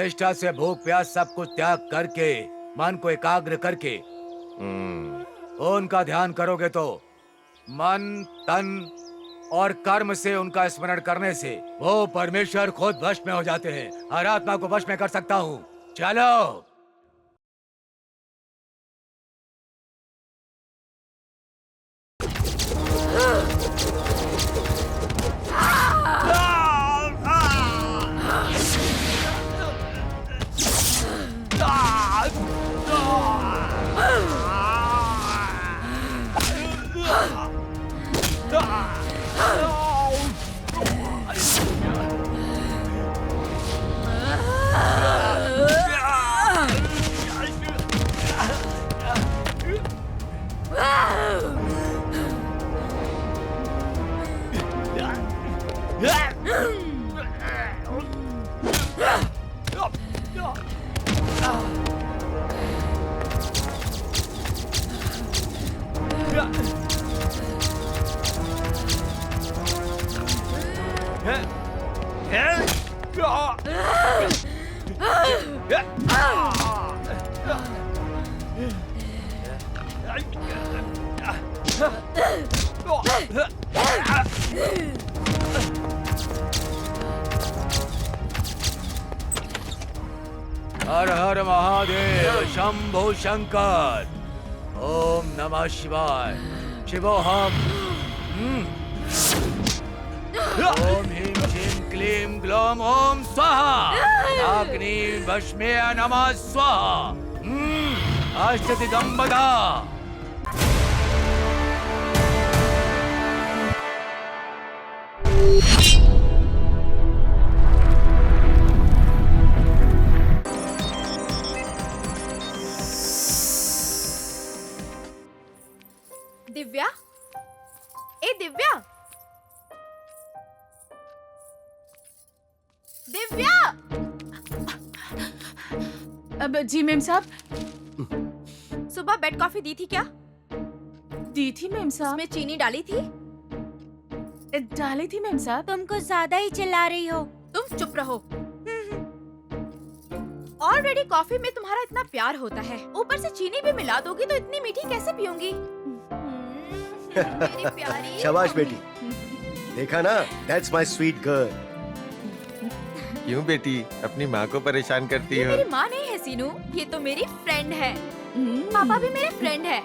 निष्ठा से भूख प्यास सब कुछ त्याग करके मन को एकाग्र करके उनका ध्यान करोगे तो मन तन और कर्म से उनका स्मरण करने से वो परमेश्वर खुद वश में हो जाते हैं। हर आत्मा को वश में कर सकता हूँ। चलो। हर हर महादेव शंभो शंकर। ओम नमः शिवाय। शिवोहम। ओम ह्रीं श्रीं क्लीं ग्लौम ओम स्वाहा। अग्नि भस्मे नमः स्वाहा। अष्टदिगंबरा। दिव्या, ए दिव्या, दिव्या। अब जी मेम साहब। सुबह बेड कॉफी दी थी क्या? दी थी मेम साहब। उसमें चीनी डाली थी? डाली थी मेम साहब। तुम कुछ ज्यादा ही चिल्ला रही हो। तुम चुप रहो। ऑलरेडी कॉफी में तुम्हारा इतना प्यार होता है, ऊपर से चीनी भी मिला दोगी तो इतनी मीठी कैसे पीऊंगी? मेरी प्यारी। शाबाश बेटी, देखा ना, दैट्स माय स्वीट गर्ल। क्यों बेटी अपनी माँ को परेशान करती ये हो? मेरी माँ नहीं है सीनू, ये तो मेरी फ्रेंड है। पापा भी मेरे फ्रेंड है।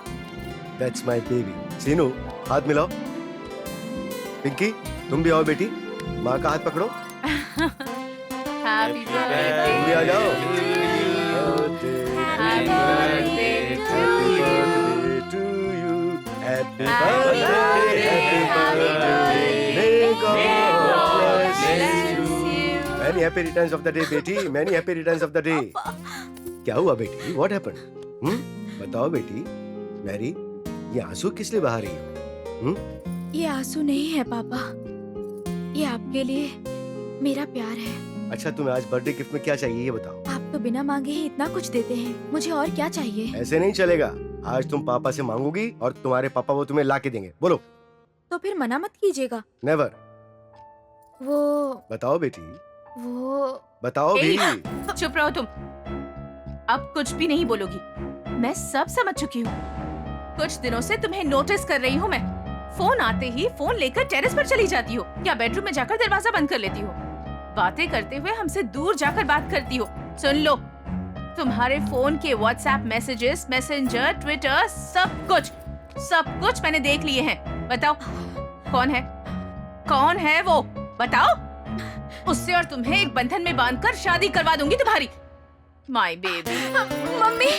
That's my baby. सीनू, हाथ मिलाओ। पिंकी, तुम भी आओ बेटी, माँ का हाथ पकड़ो। Happy birthday. तुम भी आ जाओ। Happy birthday to you. Happy birthday, happy birthday. May God bless you. Many happy returns of the day, बेटी. Many happy returns of the day. क्या हुआ बेटी? What happened? बताओ बेटी। मैरी, ये आंसू किस लिए बहा रही हो? ये आंसू नहीं है पापा, ये आपके लिए मेरा प्यार है। अच्छा, तुम्हें आज बर्थडे गिफ्ट में क्या चाहिए ये बताओ। आप तो बिना मांगे ही इतना कुछ देते हैं, मुझे और क्या चाहिए? ऐसे नहीं चलेगा। आज तुम पापा से मांगोगी और तुम्हारे पापा वो तुम्हें ला के देंगे। बोलो। तो फिर मना मत कीजिएगा। नेवर। वो बताओ बेटी, वो बताओ भी। चुप रहो तुम। अब कुछ भी नहीं बोलोगी। मैं सब समझ चुकी हूँ। कुछ दिनों से तुम्हें नोटिस कर रही हूँ मैं। फोन आते ही फोन लेकर टेरेस पर चली जाती हो या बेडरूम में जाकर दरवाजा बंद कर लेती हो। बातें करते हुए हमसे दूर जाकर बात करती हो। सुन लो, तुम्हारे फोन के व्हाट्सएप मैसेजेस, मैसेंजर, ट्विटर, सब कुछ मैंने देख लिए हैं। बताओ कौन है वो? बताओ। उससे और तुम्हें एक बंधन में बांधकर शादी करवा दूंगी तुम्हारी। My baby. मम्मी।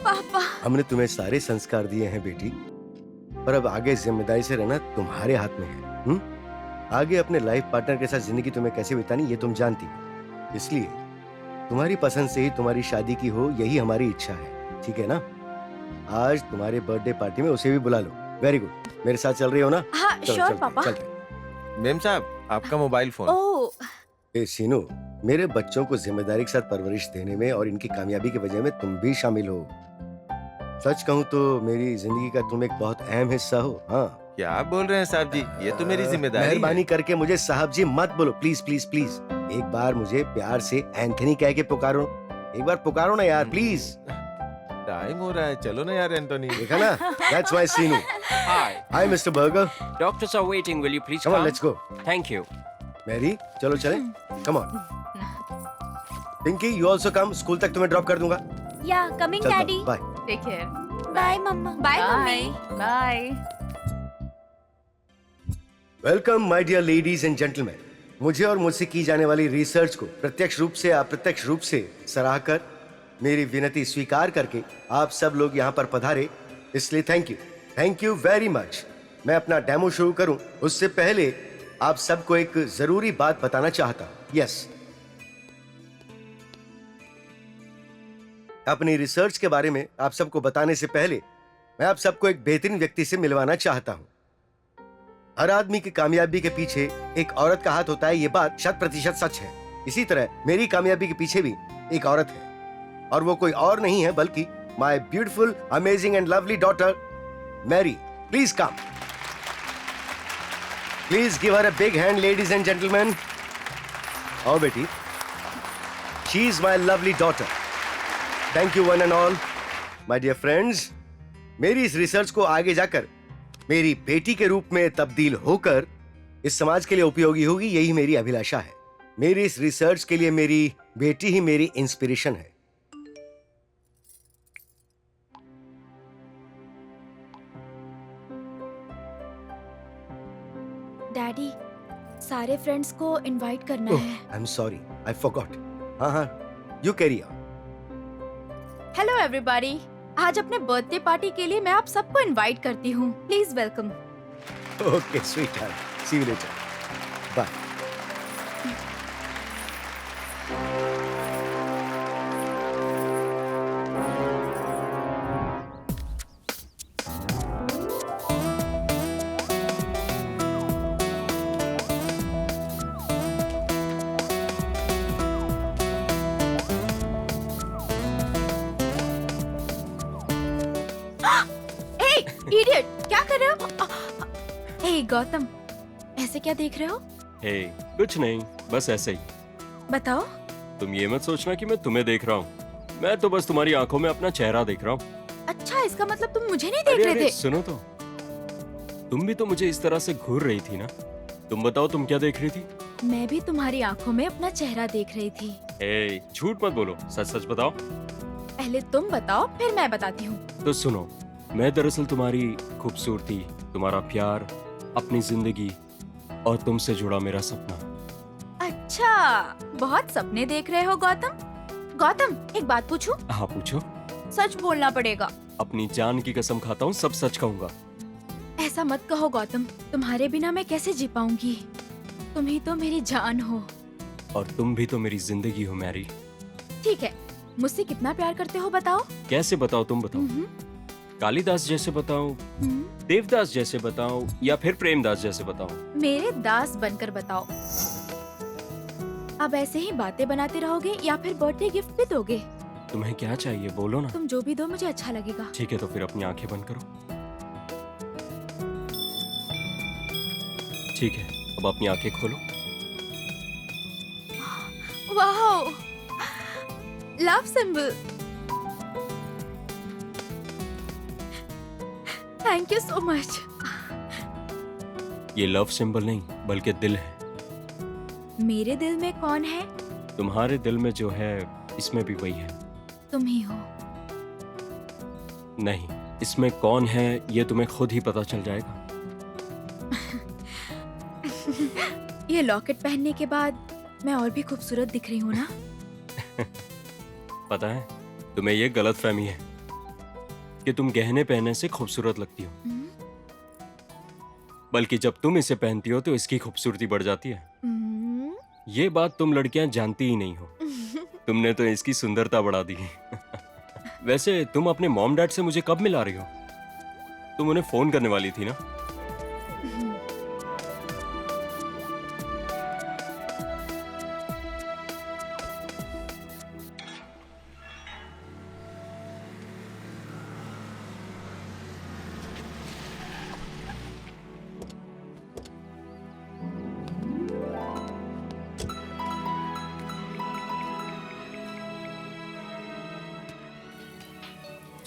पापा, हमने तुम्हें सारे संस्कार दिए हैं बेटी, पर अब आगे जिम्मेदारी से रहना तुम्हारे हाथ में है। आगे अपने लाइफ पार्टनर के साथ जिंदगी तुम्हें कैसे बितानी ये तुम जानती हो, इसलिए तुम्हारी पसंद से ही तुम्हारी शादी की हो, यही हमारी इच्छा है। ठीक है ना? आज तुम्हारे बर्थडे पार्टी में उसे भी बुला लो। Very good. मेरे साथ चल रही हो ना? हाँ श्योर पापा। मेम साहब, आपका मोबाइल फोन। ओह, ए सीनू, मेरे बच्चों को जिम्मेदारी के साथ परवरिश देने में और इनकी कामयाबी की वजह में तुम भी शामिल हो। सच कहूँ तो मेरी जिंदगी का तुम एक बहुत अहम हिस्सा हो। हाँ, क्या बोल रहे हैं साहब जी, ये तो मेरी जिम्मेदारी है। मेहरबानी करके मुझे साहब जी मत बोलो, प्लीज प्लीज प्लीज। एक बार मुझे प्यार से एंथनी कह के पुकारो, एक बार पुकारो ना यार प्लीज। टाइम हो रहा है, चलो ना यार एंटोनी। देखा ना, that's my Seenu. Hi, hi mister Burger, doctors are waiting. Will you please come on come? Let's go. Thank you. Mary चलो चले, come on. Pinky you also come, school तक तुम्हें ड्रॉप कर दूंगा। या coming daddy. Bye. Take care. Bye mamma. Bye mummy. Bye. Welcome my dear ladies and gentleman. मुझे और मुझसे की जाने वाली रिसर्च को प्रत्यक्ष रूप से अप्रत्यक्ष रूप से सराह कर, मेरी विनती स्वीकार करके आप सब लोग यहाँ पर पधारे, इसलिए थैंक यू वेरी मच। मैं अपना डेमो शुरू करूं उससे पहले आप सबको एक जरूरी बात बताना चाहता हूं। यस, अपनी रिसर्च के बारे में आप सबको बताने से पहले मैं आप सबको एक बेहतरीन व्यक्ति से मिलवाना चाहता हूं। हर आदमी की कामयाबी के पीछे एक औरत का हाथ होता है, ये बात 100% सच है। इसी तरह मेरी कामयाबी के पीछे भी एक औरत है, और वो कोई और नहीं है बल्कि my beautiful amazing and lovely daughter Mary. Please come, please give her a big hand ladies and gentleman. आओ बेटी, she is my lovely daughter. Thank you one and all my dear friends. मेरी इस research को आगे जाकर मेरी बेटी के रूप में तब्दील होकर इस समाज के लिए उपयोगी होगी, यही मेरी अभिलाषा है। मेरी इस रिसर्च के लिए मेरी बेटी ही मेरी इंस्पिरेशन है। डैडी, सारे फ्रेंड्स को इनवाइट करना है। I am sorry, I forgot. हाँ, you carry on. Hello everybody, आज अपने बर्थडे पार्टी के लिए मैं आप सबको इनवाइट करती हूँ। Please welcome. Okay sweetheart, see you later, bye. Idiot, क्या कर रहे हो? हे गौतम, ऐसे क्या देख रहे हो? हे, कुछ नहीं, बस ऐसे ही। बताओ। तुम ये मत सोचना कि मैं तुम्हें देख रहा हूँ। मैं तो बस तुम्हारी आंखों में अपना चेहरा देख रहा हूँ। अच्छा, इसका मतलब तुम मुझे नहीं देख रहे थे? सुनो तो, तुम भी तो मुझे इस तरह से घूर रही थी ना। तुम बताओ, तुम क्या देख रही थी? मैं भी तुम्हारी आंखों में अपना चेहरा देख रही थी। हे, झूठ मत बोलो, सच सच बताओ। पहले तुम बताओ, फिर मैं बताती हूँ। तो सुनो, मैं दरअसल तुम्हारी खूबसूरती, तुम्हारा प्यार, अपनी जिंदगी और तुमसे जुड़ा मेरा सपना। अच्छा, बहुत सपने देख रहे हो गौतम। गौतम, एक बात पूछूं? हाँ पूछो। सच बोलना पड़ेगा। अपनी जान की कसम खाता हूँ, सब सच कहूँगा। ऐसा मत कहो गौतम, तुम्हारे बिना मैं कैसे जी पाऊंगी? तुम ही तो मेरी जान हो। और तुम भी तो मेरी जिंदगी हो मैरी। ठीक है, मुझसे कितना प्यार करते हो बताओ? कैसे बताओ, तुम बताओ। हम्म, कालिदास जैसे बताऊं, हम्म। देवदास जैसे बताऊं, या फिर प्रेमदास जैसे बताऊं? मेरे दास बनकर बताओ। अब ऐसे ही बातें बनाते रहोगे या फिर बर्थडे गिफ्ट भी दोगे? तुम्हें क्या चाहिए, बोलो ना। तुम जो भी दो मुझे अच्छा लगेगा। ठीक है, तो फिर अपनी आंखें बंद करो। ठीक है, अब अपनी आंखें खोलो। वाह, love symbol. Thank you so much. ये लव सिंबल नहीं, बल्कि दिल है। मेरे दिल में कौन है? तुम्हारे दिल में जो है, इसमें भी वही है। तुम ही हो। नहीं, इसमें कौन है ये तुम्हें खुद ही पता चल जाएगा। ये लॉकेट पहनने के बाद मैं और भी खूबसूरत दिख रही हूँ ना? पता है, तुम्हें ये गलत फहमी है कि तुम गहने पहनने से खूबसूरत लगती हो, बल्कि जब तुम इसे पहनती हो तो इसकी खूबसूरती बढ़ जाती है। ये बात तुम लड़कियां जानती ही नहीं हो। तुमने तो इसकी सुंदरता बढ़ा दी। वैसे तुम अपने मॉम डैड से मुझे कब मिला रही हो? तुम उन्हें फोन करने वाली थी ना?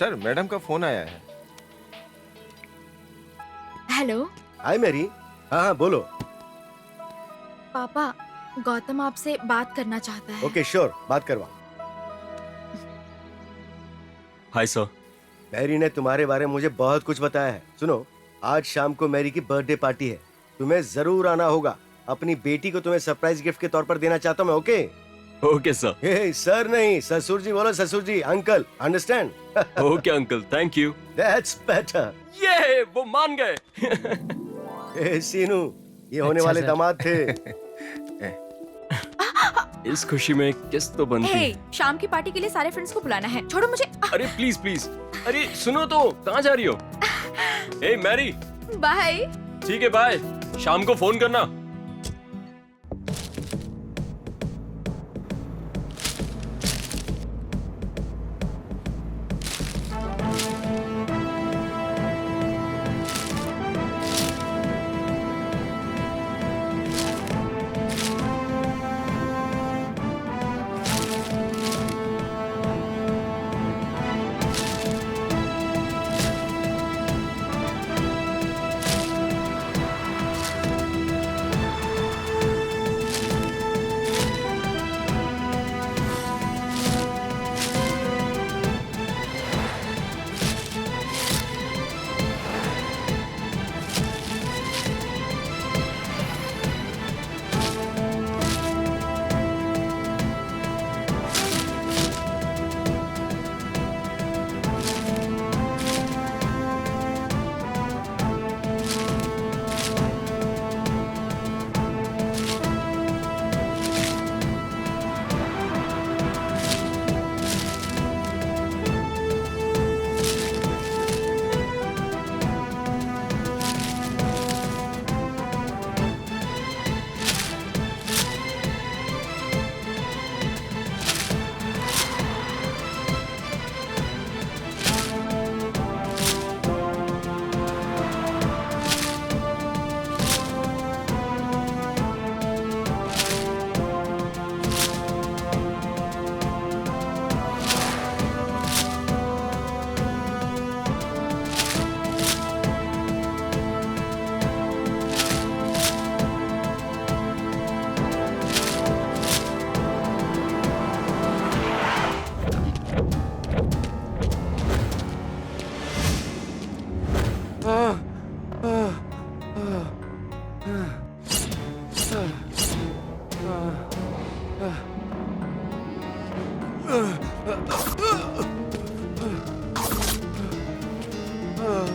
सर मैडम का फोन आया है। Hello hi Mary. हाँ हाँ बोलो। पापा, गौतम आपसे बात करना चाहता है। ओके श्योर, बात करवा। Hi sir. मैरी ने तुम्हारे बारे में मुझे बहुत कुछ बताया है। सुनो, आज शाम को मैरी की बर्थडे पार्टी है, तुम्हें जरूर आना होगा। अपनी बेटी को तुम्हें सरप्राइज गिफ्ट के तौर पर देना चाहता हूँ मैं। Okay okay sir. Hey sir नहीं, ससुर जी बोलो, ससुर जी, uncle, understand? Okay uncle, thank you. That's better. ये वो मान गए। हे सीनू, ये होने अच्छा वाले सर। दामाद थे। इस खुशी में किस तो बनती हे, है। शाम की पार्टी के लिए सारे फ्रेंड्स को बुलाना है। छोड़ो मुझे। अरे प्लीज प्लीज, अरे सुनो तो, कहाँ जा रही हो? ए मैरी। बाय। ठीक है बाय, शाम को फोन करना।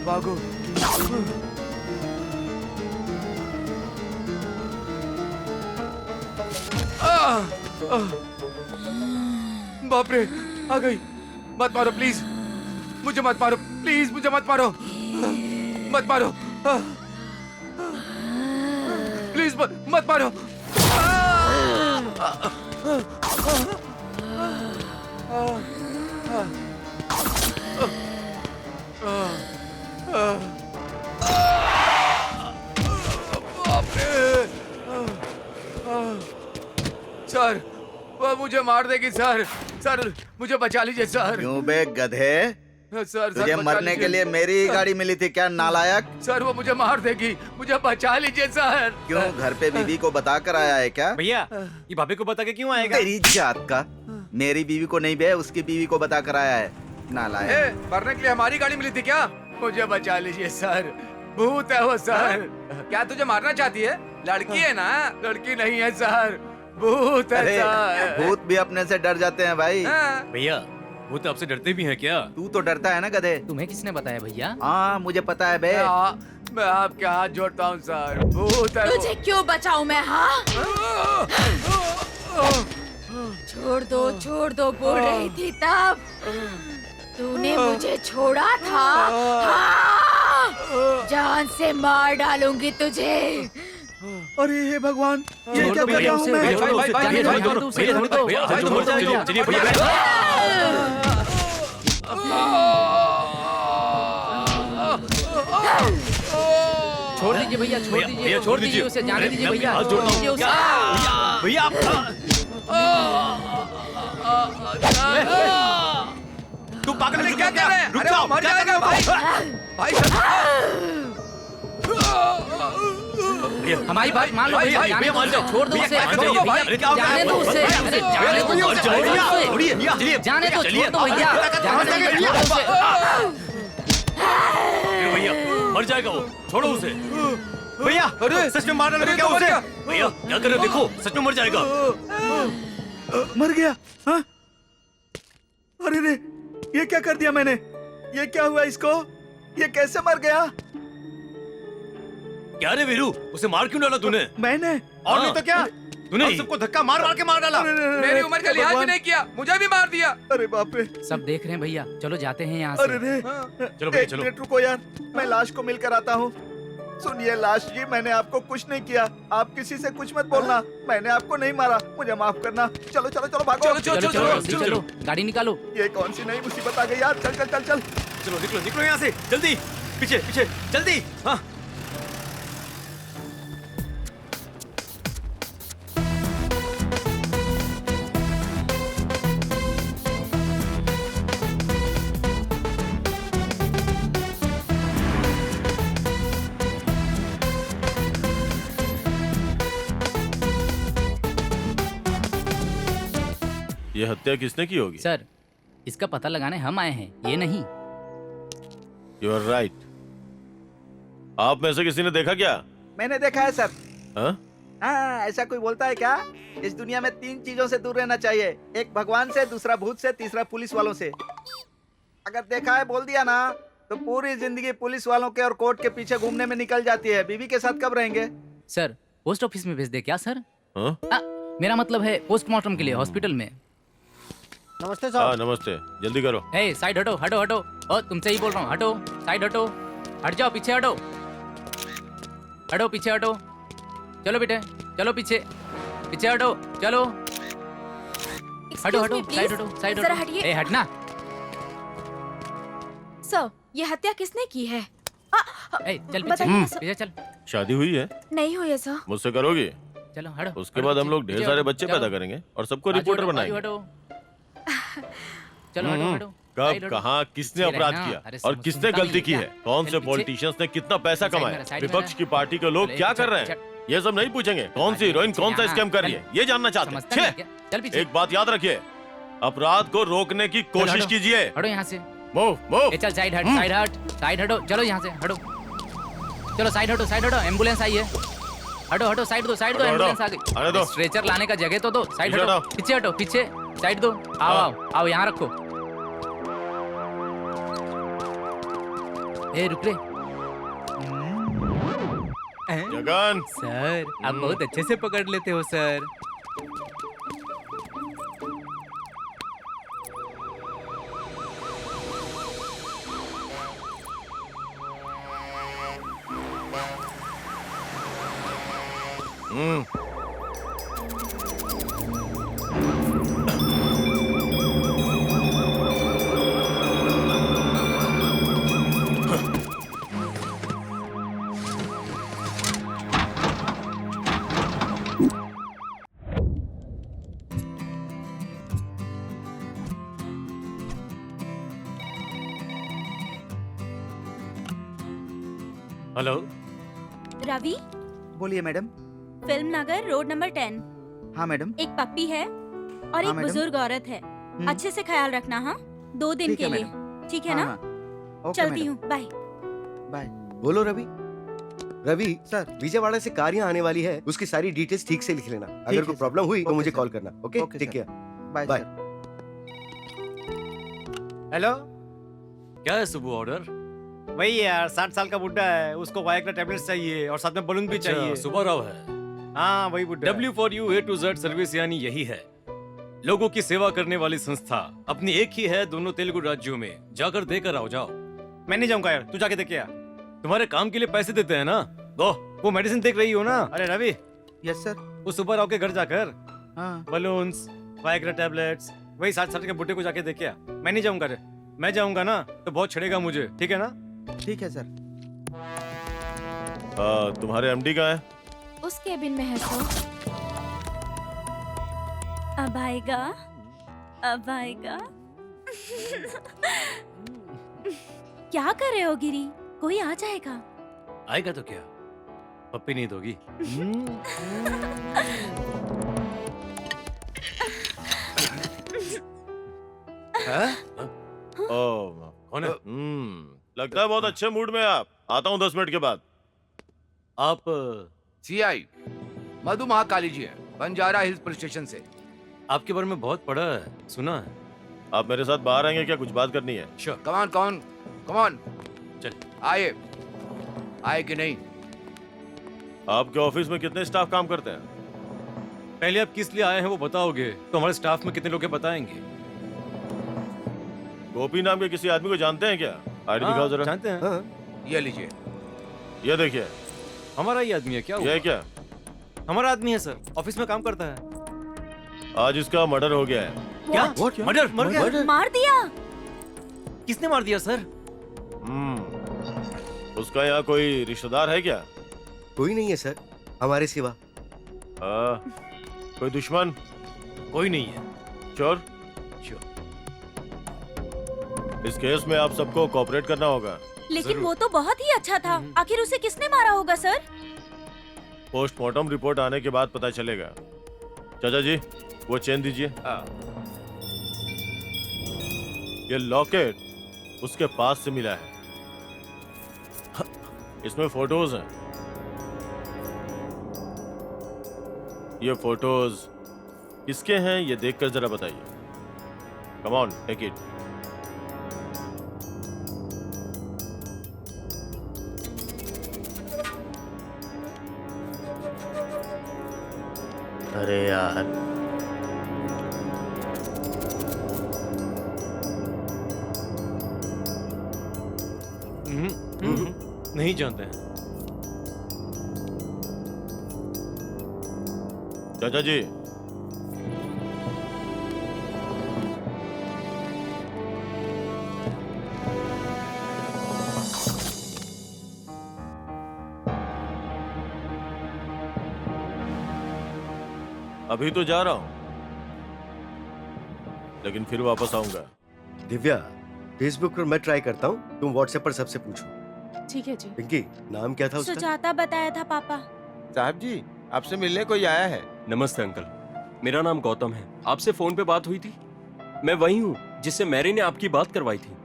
भागो। बाप रे, आ गई। मत मारो प्लीज, मुझे मत मारो प्लीज, मुझे मत मारो, मत मारो प्लीज, मत मारो। सर, वो मुझे मार देगी सर। सर मुझे बचा लीजिए सर। क्यों बे गधे, सर तुझे बचा मरने लीजिए। के लिए मेरी ही गाड़ी मिली थी क्या नालायक? सर वो मुझे मार देगी, मुझे बचा लीजिए सर। क्यों घर पे बीवी को बता कर आया है क्या? भैया ये भाभी को बता के क्यों आएगा? तेरी जात का, मेरी बीवी को नहीं बे, उसकी बीवी को बता कर आया है नालायक। मरने के लिए हमारी गाड़ी मिली थी क्या? मुझे बचा लीजिए सर, भूत है वो सर। क्या तुझे मारना चाहती है? लड़की है ना? लड़की नहीं है सर, भूत है अरे सर। भूत भी अपने से डर जाते हैं भाई। हाँ। भैया वो तो आपसे डरते भी हैं क्या? तू तो डरता है ना गधे। तुम्हें किसने बताया भैया? हाँ मुझे पता है बे। मैं आपके हाथ जोड़ता हूँ सर, भूत है वो। तुझे क्यों बचाऊं मैं? हाँ, छोड़ दो बोल रही थी तब। तूने मुझे छोड़ा था। हाँ, जान से मार डालूंगी तुझे। अरे हे भगवान, ये क्या कर रहा हूँ मैं? छोड़ दीजिए भैया, छोड़ दीजिए भैया, छोड़ दीजिए उसे, जाने दीजिए भैया। भैया तू पागल अरे है क्या कर रहे हैं? रुक अरे जाओ, वो मर क्या कर जाएगा रहे हो? भाई। हमारी बात मान लो भैया, जाने दो उसे, छोड़ दो उसे, भैया, छोड़ो भैया, अरे क्या हो गया? जाने दो उसे, अरे जाने दो, भैया, छोड़ो उसे, चलिए, जाने दो, छोड़ दो भैया, जाने दो, छोड़ो उसे। भैया मर जाएगा वो, छोड़ो उसे। भैया अरे, सच में मारने लगे अरे, क्या तो मर उसे? गया। भैया क्या कर रहे हो? देखो सच में मर जाएगा। मर गया? हाँ? अरे रे, ये क्या कर दिया मैंने? ये क्या हुआ इसको? ये कैसे मर गया? क्या रे वीरू, उसे मार क्यों डाला तूने? मैंने? और नहीं तो क्या, तूने हम सबको धक्का मार मार के मार डाला। मेरी उम्र का लिहाज भी नहीं किया, मुझे भी मार दिया। अरे बाप रे। सब देख रहे हैं भैया, चलो जाते हैं यहाँ अरे से। रे, चलो भैया, एक चलो। मिनट रुको यार, मैं लाश को मिलकर आता हूँ। सुनिए लाश जी, मैंने आपको कुछ नहीं किया, आप किसी से कुछ मत बोलना, मैंने आपको नहीं मारा, मुझे माफ करना। चलो चलो चलो भागो। चलो, चलो चलो जल्दी चलो, गाड़ी निकालो। ये कौन सी नई मुसीबत आ गई यार? चल चल चल चल। चलो निकलो निकलो यहाँ से, जल्दी पीछे पीछे जल्दी। हाँ ये हत्या किसने की होगी? सर, इसका पता लगाने हम आए हैं, ये नहीं। You are right. आप में से किसी ने देखा क्या? मैंने देखा है सर। हाँ? हाँ, ऐसा कोई बोलता है क्या? इस दुनिया में 3 चीजों से दूर रहना चाहिए, एक भगवान से, दूसरा भूत से, तीसरा पुलिस वालों से। अगर देखा है बोल दिया ना तो पूरी जिंदगी पुलिस वालों के और कोर्ट के पीछे घूमने में निकल जाती है। बीवी के साथ कब रहेंगे? सर, पोस्ट ऑफिस में भेज दे क्या सर? हाँ? मेरा मतलब है पोस्टमार्टम के लिए हॉस्पिटल में। नमस्ते हाँ नमस्ते, जल्दी करो। हे साइड हटो हटो हटो, ओ तुमसे ही बोल रहा हूँ, हटो साइड हटो, हट जाओ, पीछे हटो, हटो पीछे हटो, चलो बेटे चलो पीछे, पीछे हटो, चलो हटो हटो, साइड हटो साइड जरा हटो, हटिए। ए हटना। सर, ये हत्या किसने की है? ए चल पीछे, बताइए ना, सर। पीछे चल, शादी हुई है? नहीं हुई है सर। मुझसे करोगी? चलो हटो। उसके हटो बाद हम पीछे, लोग ढेर पीछे सारे हटो, बच्चे चलो, पैदा करेंगे और सबको बाजू रिपोर्टर हटो, बनाएंगे। बाजू हटो। चलो हटो हटो, कब, साइड हटो। कहाँ, किसने पीछे अपराध रहना। किया अरे और सुन- किसने सुनता गलती नहीं की क्या? है? कौन से चल पीछे। पॉलिटिशियंस ने कितना पैसा साइड में कमाया? रह, साइड में विपक्ष रह। की पार्टी के लोग चल, क्या चल, कर रहे चल। हैं? ये सब नहीं पूछेंगे कौन सी हीरोइन कौन सा यहाँ, स्कैम कर रही चल। है, ये जानना चाहते समझता हैं। नहीं छे! क्या? चल पीछे, एक बात याद रखिए, अपराध को रोकने की कोशिश हटो। कीजिए। हटो यहाँ से। Move move. ए चल साइड हट, साइड हट, साइड हटो, चलो यहाँ से हटो, चलो साइड हटो, एम्बुलेंस आई है, हटो हटो, साइड दो, हटो, एम्बुलेंस आ आने दो। गई। स्ट्रेचर लाने का जगह तो दो, साइड पीछे हटो, हटाओ। पीछे हटो, पीछे साइड दो, आओ आओ आओ यहाँ रखो। ए रुक रे। जगन, सर, आप बहुत अच्छे से पकड़ लेते हो सर। हेलो। रवि, बोलिए मैडम। फिल्म नगर रोड नंबर 10। हाँ मैडम। एक पप्पी है और हाँ, एक मैडम। बुजुर्ग औरत है। अच्छे से ख्याल रखना, हाँ? 2 दिन ठीक के है, लिए, मैडम। ठीक है हाँ, ना? हाँ। ओके चलती मैडम। हूँ, बाय। बाय। बोलो रवि। रवि सर। विजयवाड़ा से कार यहाँ आने वाली है, उसकी सारी डिटेल्स ठीक से लिख लेना। अगर है, कोई सर। प्रॉब्लम हुई तो ओके, मुझे सर। कॉल करना। Okay okay, take sir. Care. Bye bye. Sir. Hello, क्या है सुबह ऑर्डर? वही यार, 60 साल का बुड्ढा है, उसको वाइग्रा टैबलेट्स चाहिए और साथ में बलून भी चाहिए। सुबह राव है। हाँ वही बुड्ढा। W4U A to Z service यानी यही है, लोगों की सेवा करने वाली संस्था। अपनी एक ही है दोनों तेलुगु राज्यों में, जाकर देकर आओ। जाओ। मैं नहीं जाऊंगा यार, तू जाके देख के आ। तुम्हारे काम के लिए पैसे देते हैं ना, दो। वो मेडिसिन देख रही हो ना? अरे रवि, यस सर। वो सुबह राव के घर जाकर हाँ। बलून्स, वाइग्रा टैबलेट्स, वही 60 साल के बुड्ढे को जाके देख के आ। मैं नहीं जाऊंगा रे, मैं जाऊंगा ना तो बहुत छिड़ेगा मुझे, ठीक है ना? ठीक है सर। तुम्हारे एमडी कहाँ है? उस केबिन में है सर। अब आएगा, अब आएगा। क्या कर रहे हो गिरी? कोई आ जाएगा। आएगा तो क्या, पप्पी नहीं दोगी? ओह, कौन है? लगता है बहुत अच्छे मूड में है आप। आता हूँ 10 मिनट के बाद। आप सीआई मधु महाकाली जी हैं, बंजारा हिल्स पुलिस स्टेशन से। आपके बारे में बहुत पढ़ा है, सुना है। आप मेरे साथ बाहर आएंगे क्या? कुछ बात करनी है। श्योर। कम ऑन चल। आए आए कि नहीं? आपके ऑफिस में कितने स्टाफ काम करते हैं? पहले आप किस लिए आए हैं वो बताओगे तो हमारे स्टाफ में कितने लोग हैं बताएंगे। गोपी नाम के किसी आदमी को जानते हैं क्या? आईडी दिखाओ जरा। जानते हैं। हाँ, ये लीजिए। ये देखिए। हमारा ही आदमी है क्या? ये क्या? हमारा आदमी है सर, ऑफिस में काम करता है। आज इसका मर्डर हो गया है। क्या? What? मर्डर? मर गया? मार दिया? किसने मार दिया सर? उसका यहाँ कोई रिश्तेदार है क्या? कोई नहीं है सर, हमारे सिवा। कोई दुश्मन? कोई नहीं है। चोर? श्योर। इस केस में आप सबको कोऑपरेट करना होगा। लेकिन जरूर। वो तो बहुत ही अच्छा था। आखिर उसे किसने मारा होगा सर? पोस्टमार्टम रिपोर्ट आने के बाद पता चलेगा। चाचा जी, वो चेन दीजिए। ये लॉकेट उसके पास से मिला है। इसमें फोटोज हैं। ये फोटोज किसके हैं ये देखकर जरा बताइए। Come on, take it. अरे यार, नहीं जानते हैं। चाचा जी, अभी तो जा रहा हूं, लेकिन फिर वापस आऊंगा। दिव्या, फेसबुक पर मैं ट्राई करता हूँ, तुम व्हाट्सएप पर सबसे पूछो। ठीक है जी। पिंकी, नाम क्या था उसका? सुजाता बताया था पापा। साहब जी, आपसे मिलने कोई आया है। नमस्ते अंकल, मेरा नाम गौतम है। आपसे फोन पे बात हुई थी। मैं वही हूँ जिससे मैरी ने आपकी बात करवाई थी।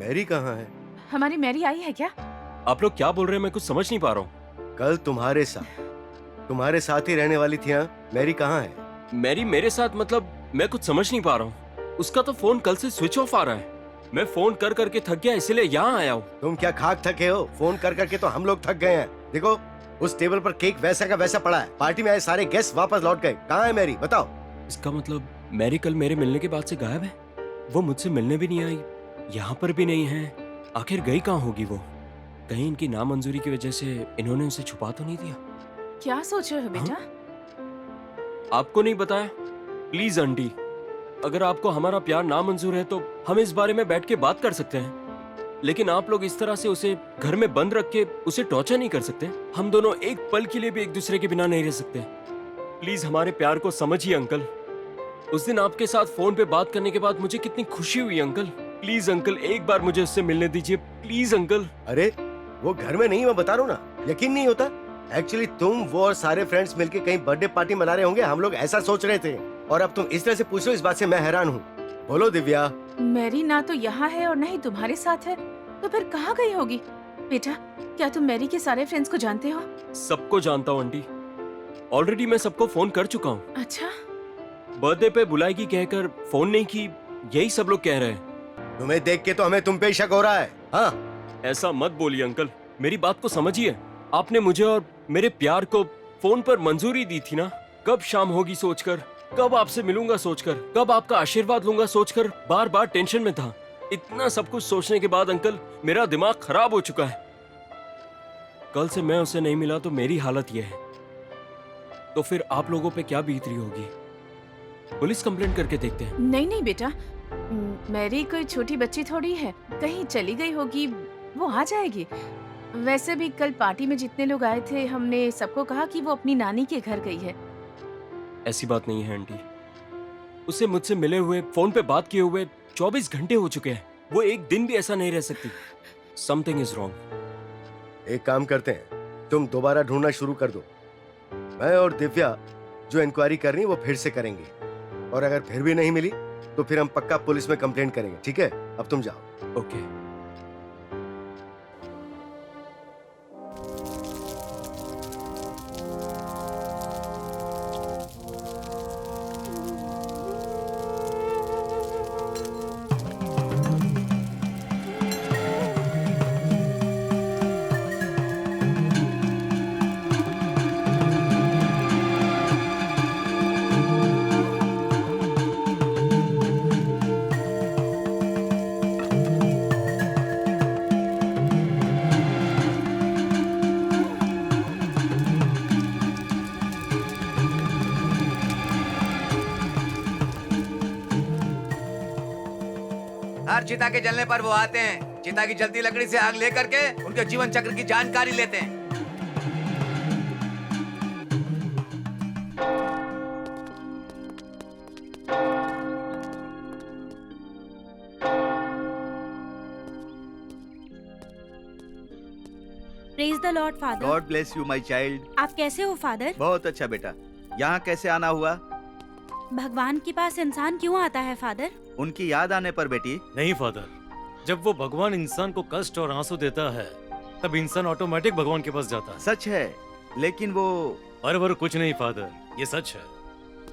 मैरी कहाँ है? हमारी मैरी आई है क्या? आप लोग क्या बोल रहे हैं, मैं कुछ समझ नहीं पा रहा हूँ। कल तुम्हारे साथ ही रहने वाली थी। हाँ, मैरी कहाँ है? मैरी मेरे साथ मतलब मैं कुछ समझ नहीं पा रहा हूँ। उसका तो फोन कल से स्विच ऑफ आ रहा है। मैं फोन कर करके थक गया, इसलिए यहाँ आया हूँ। तुम क्या खाक थके हो? फोन कर करके तो हम लोग थक गए हैं। देखो, उस टेबल पर केक वैसा का वैसा पड़ा है। पार्टी में आए सारे गेस्ट वापस लौट गए। कहाँ है मैरी, बताओ। इसका मतलब मैरी कल मेरे मिलने के बाद से गायब है। वो मुझसे मिलने भी नहीं आई, यहाँ पर भी नहीं है। आखिर गई कहाँ होगी वो? कहीं इनकी नामंजूरी की वजह से इन्होंने उसे छुपा तो नहीं दिया? क्या सोच रहे हो बेटा? आपको नहीं बताया? प्लीज आंटी, अगर आपको हमारा प्यार नामंजूर है तो हम इस बारे में बैठ के बात कर सकते हैं, लेकिन आप लोग इस तरह से उसे घर में बंद रख के उसे टॉर्चर नहीं कर सकते। हम दोनों एक पल के लिए भी एक दूसरे के बिना नहीं रह सकते। प्लीज हमारे प्यार को समझिए अंकल। उस दिन आपके साथ फोन पे बात करने के बाद मुझे कितनी खुशी हुई अंकल। प्लीज अंकल, एक बार मुझे उससे मिलने दीजिए प्लीज अंकल। अरे वो घर में नहीं, मैं बता रहा हूँ ना। यकीन नहीं होता? एक्चुअली तुम, वो और सारे फ्रेंड्स मिलके कहीं बर्थडे पार्टी मना रहे होंगे। हम लोग ऐसा सोच रहे थे, और अब तुम इस तरह से पूछ रहे हो, इस बात से मैं हैरान हूँ। बोलो दिव्या। मैरी ना तो यहाँ है और न ही तुम्हारे साथ है, तो फिर कहाँ गई होगी? बेटा, क्या तुम मैरी के सारे फ्रेंड्स को जानते हो? सबको जानता हूँ आंटी, ऑलरेडी मैं सबको फोन कर चुका हूँ। अच्छा, बर्थडे पे बुलाएगी कहकर फोन नहीं की, यही सब लोग कह रहे हैं। तुम्हें देख के तो हमें तुम पे शक हो रहा है। हाँ, ऐसा मत बोलिए अंकल, मेरी बात को समझिए। आपने मुझे और मेरे प्यार को फोन पर मंजूरी दी थी ना। कब शाम होगी सोचकर, कब आपसे मिलूंगा सोचकर, कब आपका आशीर्वाद लूंगा सोचकर बार बार टेंशन में था। इतना सब कुछ सोचने के बाद अंकल मेरा दिमाग खराब हो चुका है। कल से मैं उसे नहीं मिला तो मेरी हालत यह है, तो फिर आप लोगों पे क्या बीत रही होगी? पुलिस कंप्लेंट करके देखते हैं। नहीं नहीं बेटा, मैरी कोई छोटी बच्ची थोड़ी है, कहीं चली गई होगी, वो आ जाएगी। वैसे भी कल पार्टी में जितने लोग आए थे, हमने सबको कहा कि वो अपनी नानी के घर गई है। ऐसी बात नहीं है आंटी, उसे मुझसे मिले हुए, फोन पे बात किए हुए 24 घंटे हो चुके हैं, वो एक दिन भी ऐसा नहीं रह सकती। Something is wrong. एक काम करते हैं, तुम दोबारा ढूंढना शुरू कर दो। मैं और दिव्या जो इंक्वायरी करनी है वो फिर से करेंगे, और अगर फिर भी नहीं मिली तो फिर हम पक्का पुलिस में कंप्लेंट करेंगे। ठीक है, अब तुम जाओ। ओके। हर चिता के जलने पर वो आते हैं, चिता की जलती लकड़ी से आग लेकर के उनके जीवन चक्र की जानकारी लेते हैं। Praise the Lord father. God bless you my child. आप कैसे हो फादर? बहुत अच्छा बेटा। यहाँ कैसे आना हुआ? भगवान के पास इंसान क्यों आता है फादर? उनकी याद आने पर बेटी। नहीं फादर, जब वो भगवान इंसान को कष्ट और आंसू देता है तब इंसान ऑटोमेटिक भगवान के पास जाता है। सच है, लेकिन वो और कुछ नहीं फादर, ये सच है।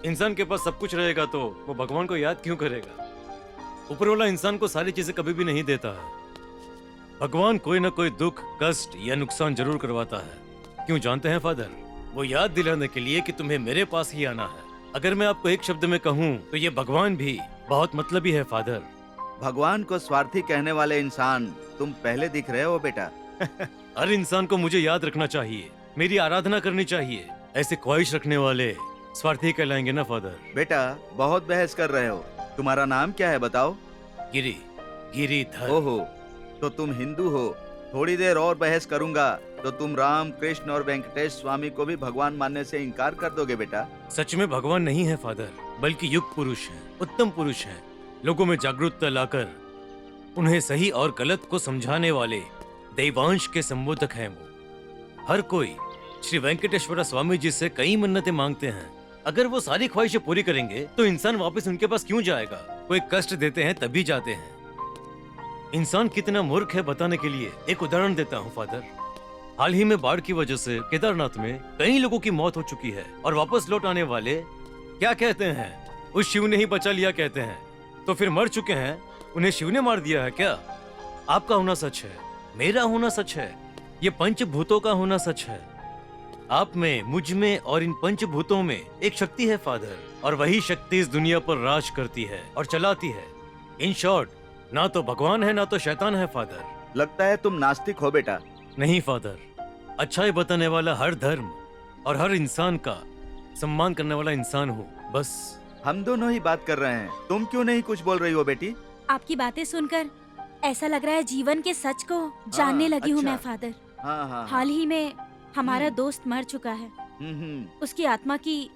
इंसान के पास सब कुछ रहेगा तो वो भगवान को याद क्यों करेगा? ऊपर वाला इंसान को सारी चीजें कभी भी नहीं देता है। भगवान कोई ना कोई दुख, कष्ट या नुकसान जरूर करवाता है। क्यों जानते हैं फादर? वो याद दिलाने के लिए कि तुम्हें मेरे पास ही आना है। अगर मैं आपको एक शब्द में कहूँ तो ये भगवान भी बहुत मतलबी है फादर। भगवान को स्वार्थी कहने वाले इंसान तुम पहले दिख रहे हो बेटा। हर इंसान को मुझे याद रखना चाहिए, मेरी आराधना करनी चाहिए। ऐसे ख्वाहिश रखने वाले स्वार्थी कहलाएंगे ना फादर। बेटा बहुत बहस कर रहे हो। तुम्हारा नाम क्या है बताओ? गिरी, गिरीधर। ओहो, तो तुम हिंदू हो। थोड़ी देर और बहस करूंगा तो तुम राम, कृष्ण और वेंकटेश स्वामी को भी भगवान मानने से इनकार कर दोगे बेटा। सच में भगवान नहीं है फादर, बल्कि युग पुरुष है, उत्तम पुरुष है। लोगों में जागरूकता लाकर उन्हें सही और गलत को समझाने वाले दैवांश के संबोधक हैं वो। हर कोई श्री वेंकटेश्वर स्वामी जी से कई मन्नतें मांगते हैं। अगर वो सारी ख्वाहिशें पूरी करेंगे तो इंसान वापस उनके पास क्यों जाएगा? कोई कष्ट देते हैं तभी जाते हैं। इंसान कितना मूर्ख है बताने के लिए एक उदाहरण देता हूँ फादर। हाल ही में बाढ़ की वजह से केदारनाथ में कई लोगों की मौत हो चुकी है और वापस लौट आने वाले क्या कहते हैं? उस शिव ने ही बचा लिया कहते हैं। तो फिर मर चुके हैं, उन्हें शिव ने मार दिया है क्या? आपका होना सच है, मेरा होना सच है, ये पंचभूतों का होना सच है। आप में, मुझ में और इन पंचभूतों में एक शक्ति है फादर, और वही शक्ति इस दुनिया पर राज करती है और चलाती है। इन शॉर्ट, ना तो भगवान है ना तो शैतान है फादर। लगता है तुम नास्तिक हो बेटा। नहीं फादर, अच्छाई बताने वाला हर धर्म और हर इंसान का सम्मान करने वाला इंसान हूँ, बस। हम दोनों ही बात कर रहे हैं, तुम क्यों नहीं कुछ बोल रही हो बेटी? आपकी बातें सुनकर ऐसा लग रहा है जीवन के सच को जानने लगी हूँ मैं फादर। हाँ। हाल ही में हमारा दोस्त मर चुका है। उसकी आत्मा की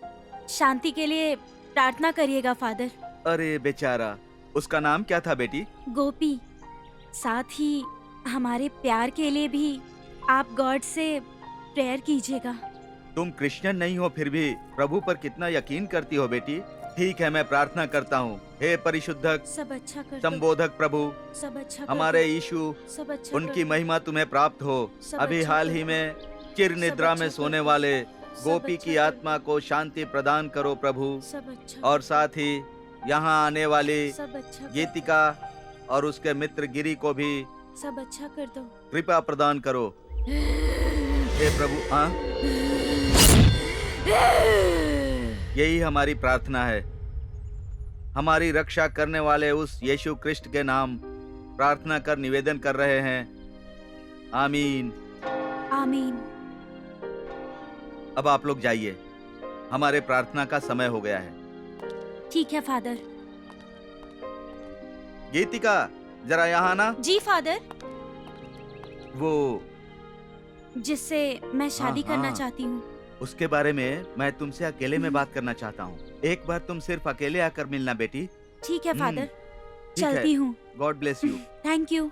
शांति के लिए प्रार्थना करिएगा फादर। अरे बेचारा, उसका नाम क्या था बेटी? गोपी। साथ ही हमारे प्यार के लिए भी आप गॉड से प्रेयर कीजिएगा। तुम क्रिश्चियन नहीं हो फिर भी प्रभु पर कितना यकीन करती हो बेटी। ठीक है, मैं प्रार्थना करता हूँ। हे परिशुद्धक, सब अच्छा कर संबोधक प्रभु, सब अच्छा कर हमारे यीशु, सब अच्छा उनकी महिमा तुम्हें प्राप्त हो। अभी अच्छा हाल ही में चिर निद्रा में सोने वाले गोपी की आत्मा को शांति प्रदान करो प्रभु। और साथ ही यहाँ आने वाली गीतिका और उसके मित्र गिरी को भी सब अच्छा कर दो। कृपा प्रदान करो हे प्रभु। हाँ, यही हमारी प्रार्थना है। हमारी रक्षा करने वाले उस यीशु कृष्ण के नाम प्रार्थना कर निवेदन कर रहे हैं। आमीन। आमीन। अब आप लोग जाइए, हमारे प्रार्थना का समय हो गया है। ठीक है फादर। गीतिका, जरा यहाँ ना। जी फादर। वो जिससे मैं शादी हाँ, करना चाहती हूँ, उसके बारे में मैं तुमसे अकेले में बात करना चाहता हूँ। एक बार तुम सिर्फ अकेले आकर मिलना बेटी। ठीक है फादर। ठीक है। चलती हूँ। God bless you. Thank you.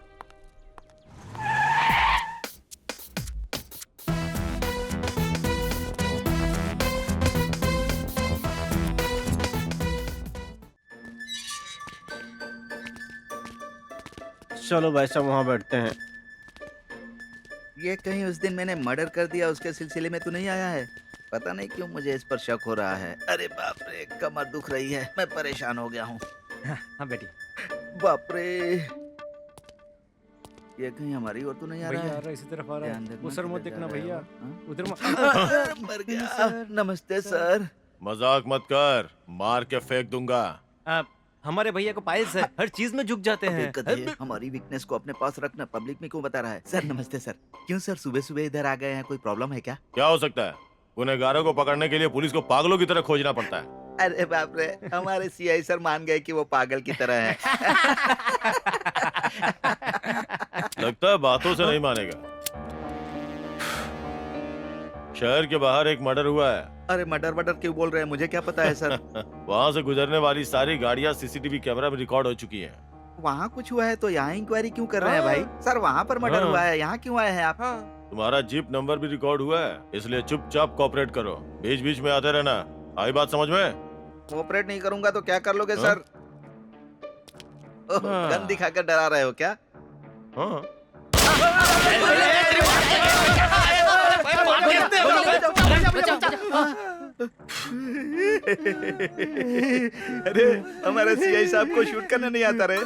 चलो भाई साहब वहाँ बैठते हैं। ये कहीं उस दिन मैंने मर्डर कर दिया उसके सिलसिले में तो नहीं आया है? पता नहीं क्यों मुझे इस पर शक हो रहा है। अरे बाप रे, कमर दुख रही है, मैं परेशान हो गया हूँ। हाँ बेटी। बाप रे, ये कहीं हमारी ओर तो नहीं आ रहा भैया आ है? रहा है, इसी तरफ आ रहा ध्यान है। रखना, उधर मत किधर देखना जा रहा है भैया, वो? हाँ? उधर मत। मर गया। नमस्ते सर। मजाक मत कर, मार के फेंक दूंगा। हमारे भैया को पाइल्स है, हर चीज में झुक जाते हैं। कभी हमारी वीकनेस को अपने पास रखना पब्लिक में क्यों बता रहा है? सर नमस्ते सर। क्यों सर सुबह सुबह इधर आ गए हैं, कोई प्रॉब्लम है क्या? क्या हो सकता है? गुनहगारों को पकड़ने के लिए पुलिस को पागलों की तरह खोजना पड़ता है। अरे बाप रे, हमारे सीआई सर मान गए कि वो पागल की तरह है। लगता है बातों से नहीं मानेगा। शहर के बाहर एक मर्डर हुआ है। अरे मर्डर क्यों बोल रहे हैं, मुझे क्या पता है सर? वहाँ से गुजरने वाली सारी गाड़ियाँ सीसीटीवी कैमरा में रिकॉर्ड हो चुकी हैं। वहाँ कुछ हुआ है तो यहाँ इंक्वायरी क्यों कर रहे हैं भाई? सर वहाँ पर मर्डर हाँ। हुआ है, यहाँ क्यों आए हैं आप? तुम्हारा जीप नंबर भी रिकॉर्ड हुआ है, इसलिए चुपचाप कोऑपरेट करो, बीच बीच में आते रहना। आई बात समझ में? कोऑपरेट नहीं करूंगा तो क्या कर लोगे हाँ? सर? ओह, हाँ। गन दिखाकर डरा रहे हो क्या? हाँ। अरे हमारे सीआई साहब को शूट करने नहीं आता रे।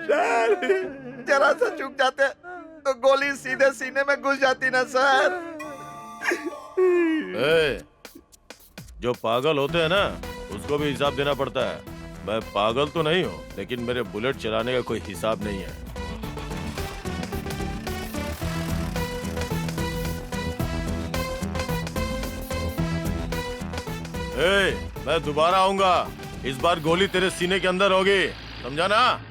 सर जरा सा चूक जाते तो गोली सीधे सीने में घुस जाती ना सर। ए, जो पागल होते हैं ना उसको भी हिसाब देना पड़ता है। मैं पागल तो नहीं हूँ, लेकिन मेरे बुलेट चलाने का कोई हिसाब नहीं है। ए, मैं दोबारा आऊंगा, इस बार गोली तेरे सीने के अंदर होगी, समझा ना?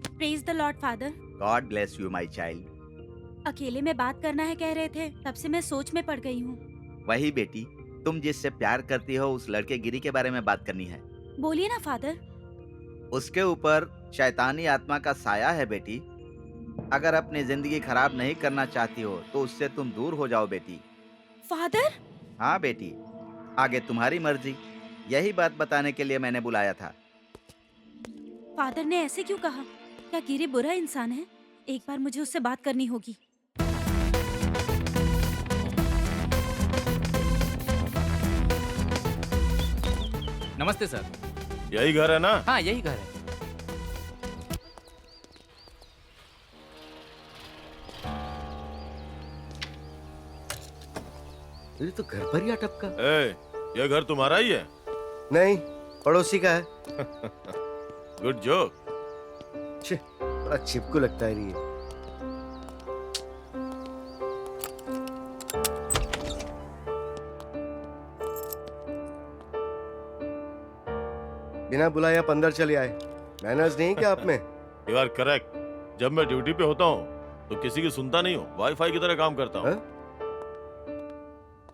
Praise the Lord father. God bless you my child. अकेले में बात करना है कह रहे थे, तब से मैं सोच में पड़ गई हूँ। वही बेटी, तुम जिससे प्यार करती हो उस लड़के गिरी के बारे में बात करनी है। बोलिए ना फादर। उसके ऊपर शैतानी आत्मा का साया है बेटी। अगर अपनी जिंदगी खराब नहीं करना चाहती हो तो उससे तुम दूर हो जाओ बेटी। फादर? हाँ बेटी, आगे तुम्हारी मर्जी। यही बात बताने के लिए मैंने बुलाया था। फादर ने ऐसे क्यों कहा? क्या गिरी बुरा इंसान है? एक बार मुझे उससे बात करनी होगी। नमस्ते सर। यही घर है ना? हाँ यही घर है। ये तो घर पर ही अटपका। ए, ये घर तुम्हारा ही है? नहीं, पड़ोसी का है। Good joke. बड़ा चिपकू लगता है ये। बिना बुलाए आप अंदर चले आए। मैनर्स नहीं क्या आप में? You are correct. जब मैं ड्यूटी पे होता हूँ तो किसी की सुनता नहीं हूँ, वाईफाई की तरह काम करता हूँ।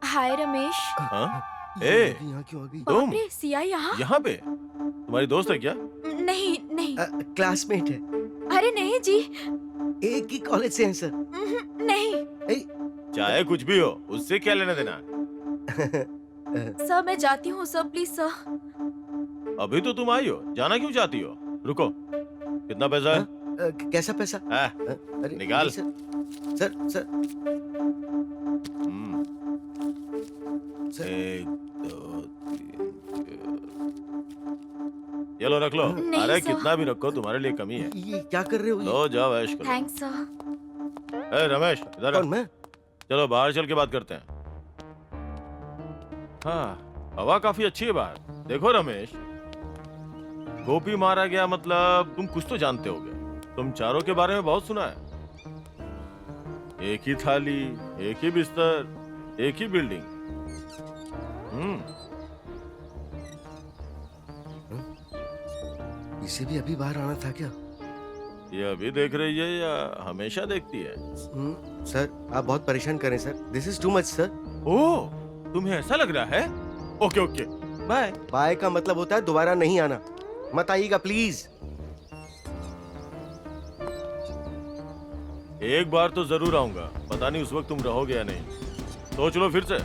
हाय रमेश। हाँ? ए, यहाँ क्यों आ गई? तुम बाप रे, सिया यहाँ? यहाँ पे? तुम्हारी दोस्त है क्या? नहीं नहीं। क्लासमेट है। अरे नहीं जी। एक ही कॉलेज से हैं सर। नहीं। चाहे कुछ भी हो, उससे क्या लेना देना? सर मैं जाती हूँ सर, प्लीज सर। अभी तो तुम आई हो, जाना क्यों चाहती हो? रुको, कितना पैसा है? कैसा पैसा? अरे निकाल। Sir sir. एक, दो, तीन, ये लो रख लो। नहीं, अरे सर। कितना भी रखो, तुम्हारे लिए कमी है। ये क्या कर रहे हो? लो जाओ ऐश करो। Thanks sir. ए रमेश, इधर आ। कौन मैं? चलो बाहर चल के बात करते हैं। हाँ, हवा काफी अच्छी है बाहर। देखो रमेश, गोपी मारा गया मतलब तुम कुछ तो जानते होगे। तुम चारों के बारे में बहुत सुना है। एक ही थाली, एक ही बिस्तर, एक ही बिल्डिंग। इसे भी अभी बाहर आना था क्या? ये अभी देख रही है या हमेशा देखती है? सर आप बहुत परेशान कर रहे हैं sir, this is too much sir. Oh, तुम्हें ऐसा लग रहा है? Okay okay, bye. बाय का मतलब होता है दोबारा नहीं आना, मत आइएगा प्लीज। एक बार तो जरूर आऊंगा, पता नहीं उस वक्त तुम रहोगे या नहीं, सोच लो फिर से।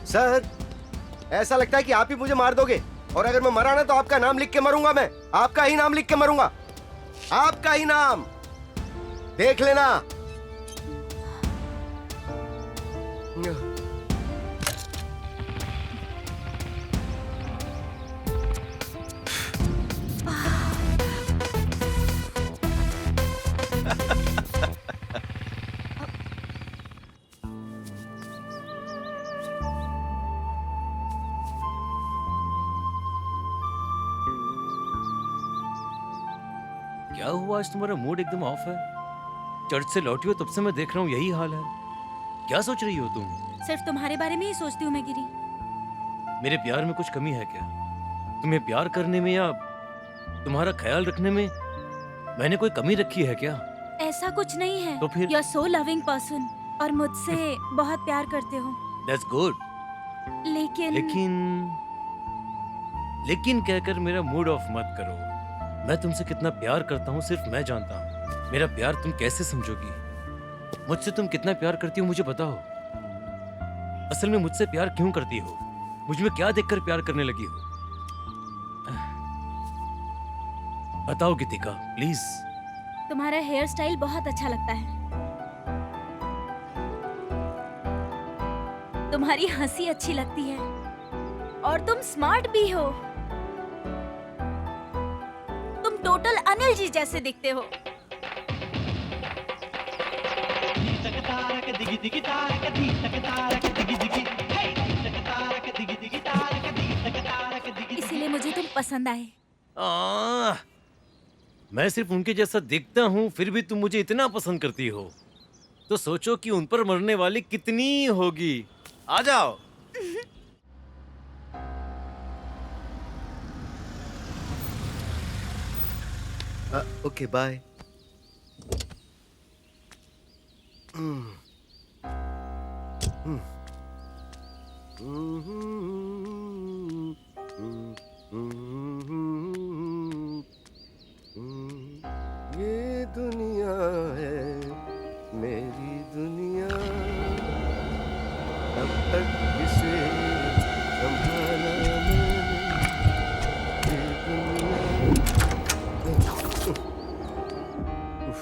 सर ऐसा लगता है कि आप ही मुझे मार दोगे, और अगर मैं मरा ना तो आपका नाम लिख के मरूंगा, मैं आपका ही नाम लिख के मरूंगा, आपका ही नाम, देख लेना। क्या हुआ, आज तुम्हारा मूड एकदम ऑफ है? चर्च से लौटी हो तब से मैं देख रहा हूँ यही हाल है। क्या सोच रही हो तुम? सिर्फ तुम्हारे बारे में ही सोचती हूँ मैं गिरी। मेरे प्यार में कुछ कमी है क्या? तुम्हें प्यार करने में या तुम्हारा ख्याल रखने में मैंने कोई कमी रखी है क्या? ऐसा कुछ नहीं है। तो फिर? You are so loving person और मुझसे बहुत प्यार करते हो। That's good. लेकिन कहकर मेरा मूड ऑफ मत करो। मैं तुमसे कितना प्यार करता हूँ सिर्फ मैं जानता हूँ। मेरा प्यार तुम कैसे समझोगी? मुझसे तुम कितना प्यार करती हो मुझे बताओ। असल में मुझसे प्यार क्यों करती हो? मुझ में क्या देखकर प्यार करने लगी हो? बताओ गीतिका प्लीज। तुम्हारा हेयर स्टाइल बहुत अच्छा लगता है, तुम्हारी हंसी अच्छी लगती है, और तुम स्मार्ट भी हो। तुम टोटल अनिल जी जैसे दिखते हो। इसीलिए मुझे तुम पसंद आए। मैं सिर्फ उनके जैसा दिखता हूँ फिर भी तुम मुझे इतना पसंद करती हो, तो सोचो कि उन पर मरने वाली कितनी होगी। आ जाओ। Okay bye. ये दुनिया है मेरी दुनिया, अब तक इसे संभाला मैंने, ये दुनिया। उफ।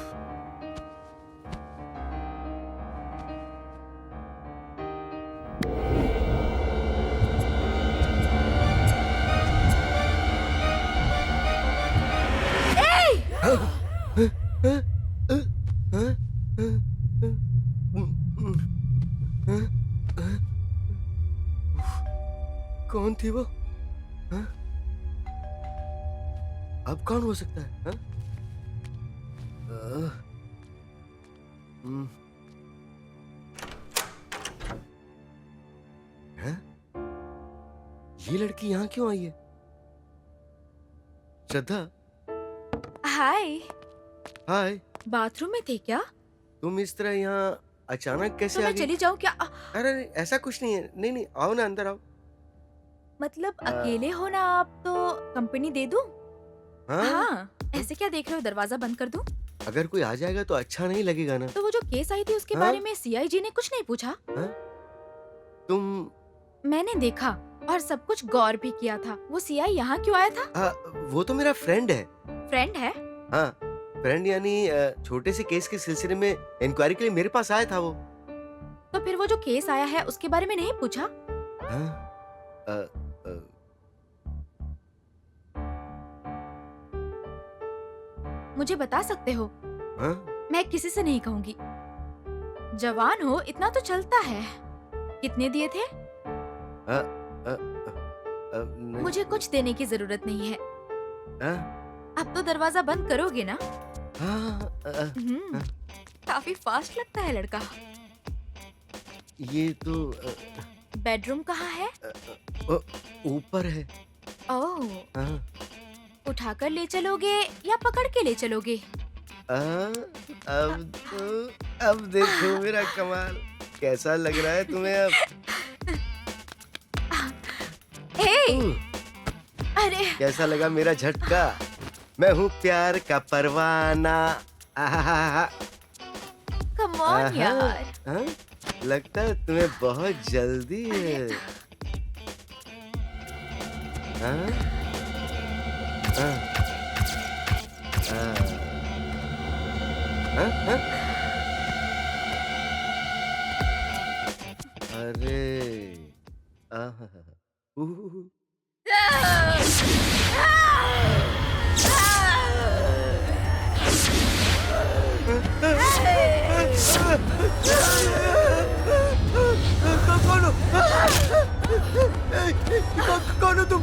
कौन थी वो? हाँ? अब कौन हो सकता है? हाँ? हाँ? ये लड़की यहाँ क्यों आई है? श्रद्धा। हाय। हाय। बाथरूम में थे क्या? तुम इस तरह यहाँ अचानक कैसे तो आ मैं गई? चली जाऊँ क्या? अरे ऐसा कुछ नहीं है, नहीं नहीं, आओ ना, अंदर आओ। मतलब अकेले हो ना आप, तो कंपनी दे दूं? हाँ? हाँ, ऐसे क्या देख रहे हो, दरवाजा बंद कर दूं? अगर कोई आ जाएगा तो अच्छा नहीं लगेगा ना। तो वो जो केस आई थी उसके हाँ? बारे में सीआईजी ने कुछ नहीं पूछा? हाँ? तुम? मैंने देखा और सब कुछ गौर भी किया था। वो सीआई यहाँ क्यों आया था? वो तो मेरा फ्रेंड है। फ्रेंड है? हाँ, फ्रेंड यानी छोटे से केस के सिलसिले में इंक्वायरी के लिए मेरे पास आया था वो। तो फिर वो जो केस आया है उसके बारे में नहीं पूछा? हाँ? मुझे बता सकते हो? हाँ? मैं किसी से नहीं कहूँगी। जवान हो इतना तो चलता है। कितने दिए थे? मुझे कुछ देने की जरूरत नहीं है। अब तो दरवाजा बंद करोगे ना? काफी फास्ट लगता है लड़का। ये तो बेडरूम कहाँ है? ऊपर है। ओह, हाँ। उठाकर ले चलोगे या पकड़ के ले चलोगे? अब देखो मेरा कमाल, कैसा लग रहा है तुम्हें अब? हे! अरे कैसा लगा मेरा झटका? मैं हूँ प्यार का परवाना। कम ऑन यार। हाँ? लगता है तुम्हें बहुत जल्दी है। हाँ? हाँ? हाँ? हाँ? हाँ? अरे कौन हो तुम?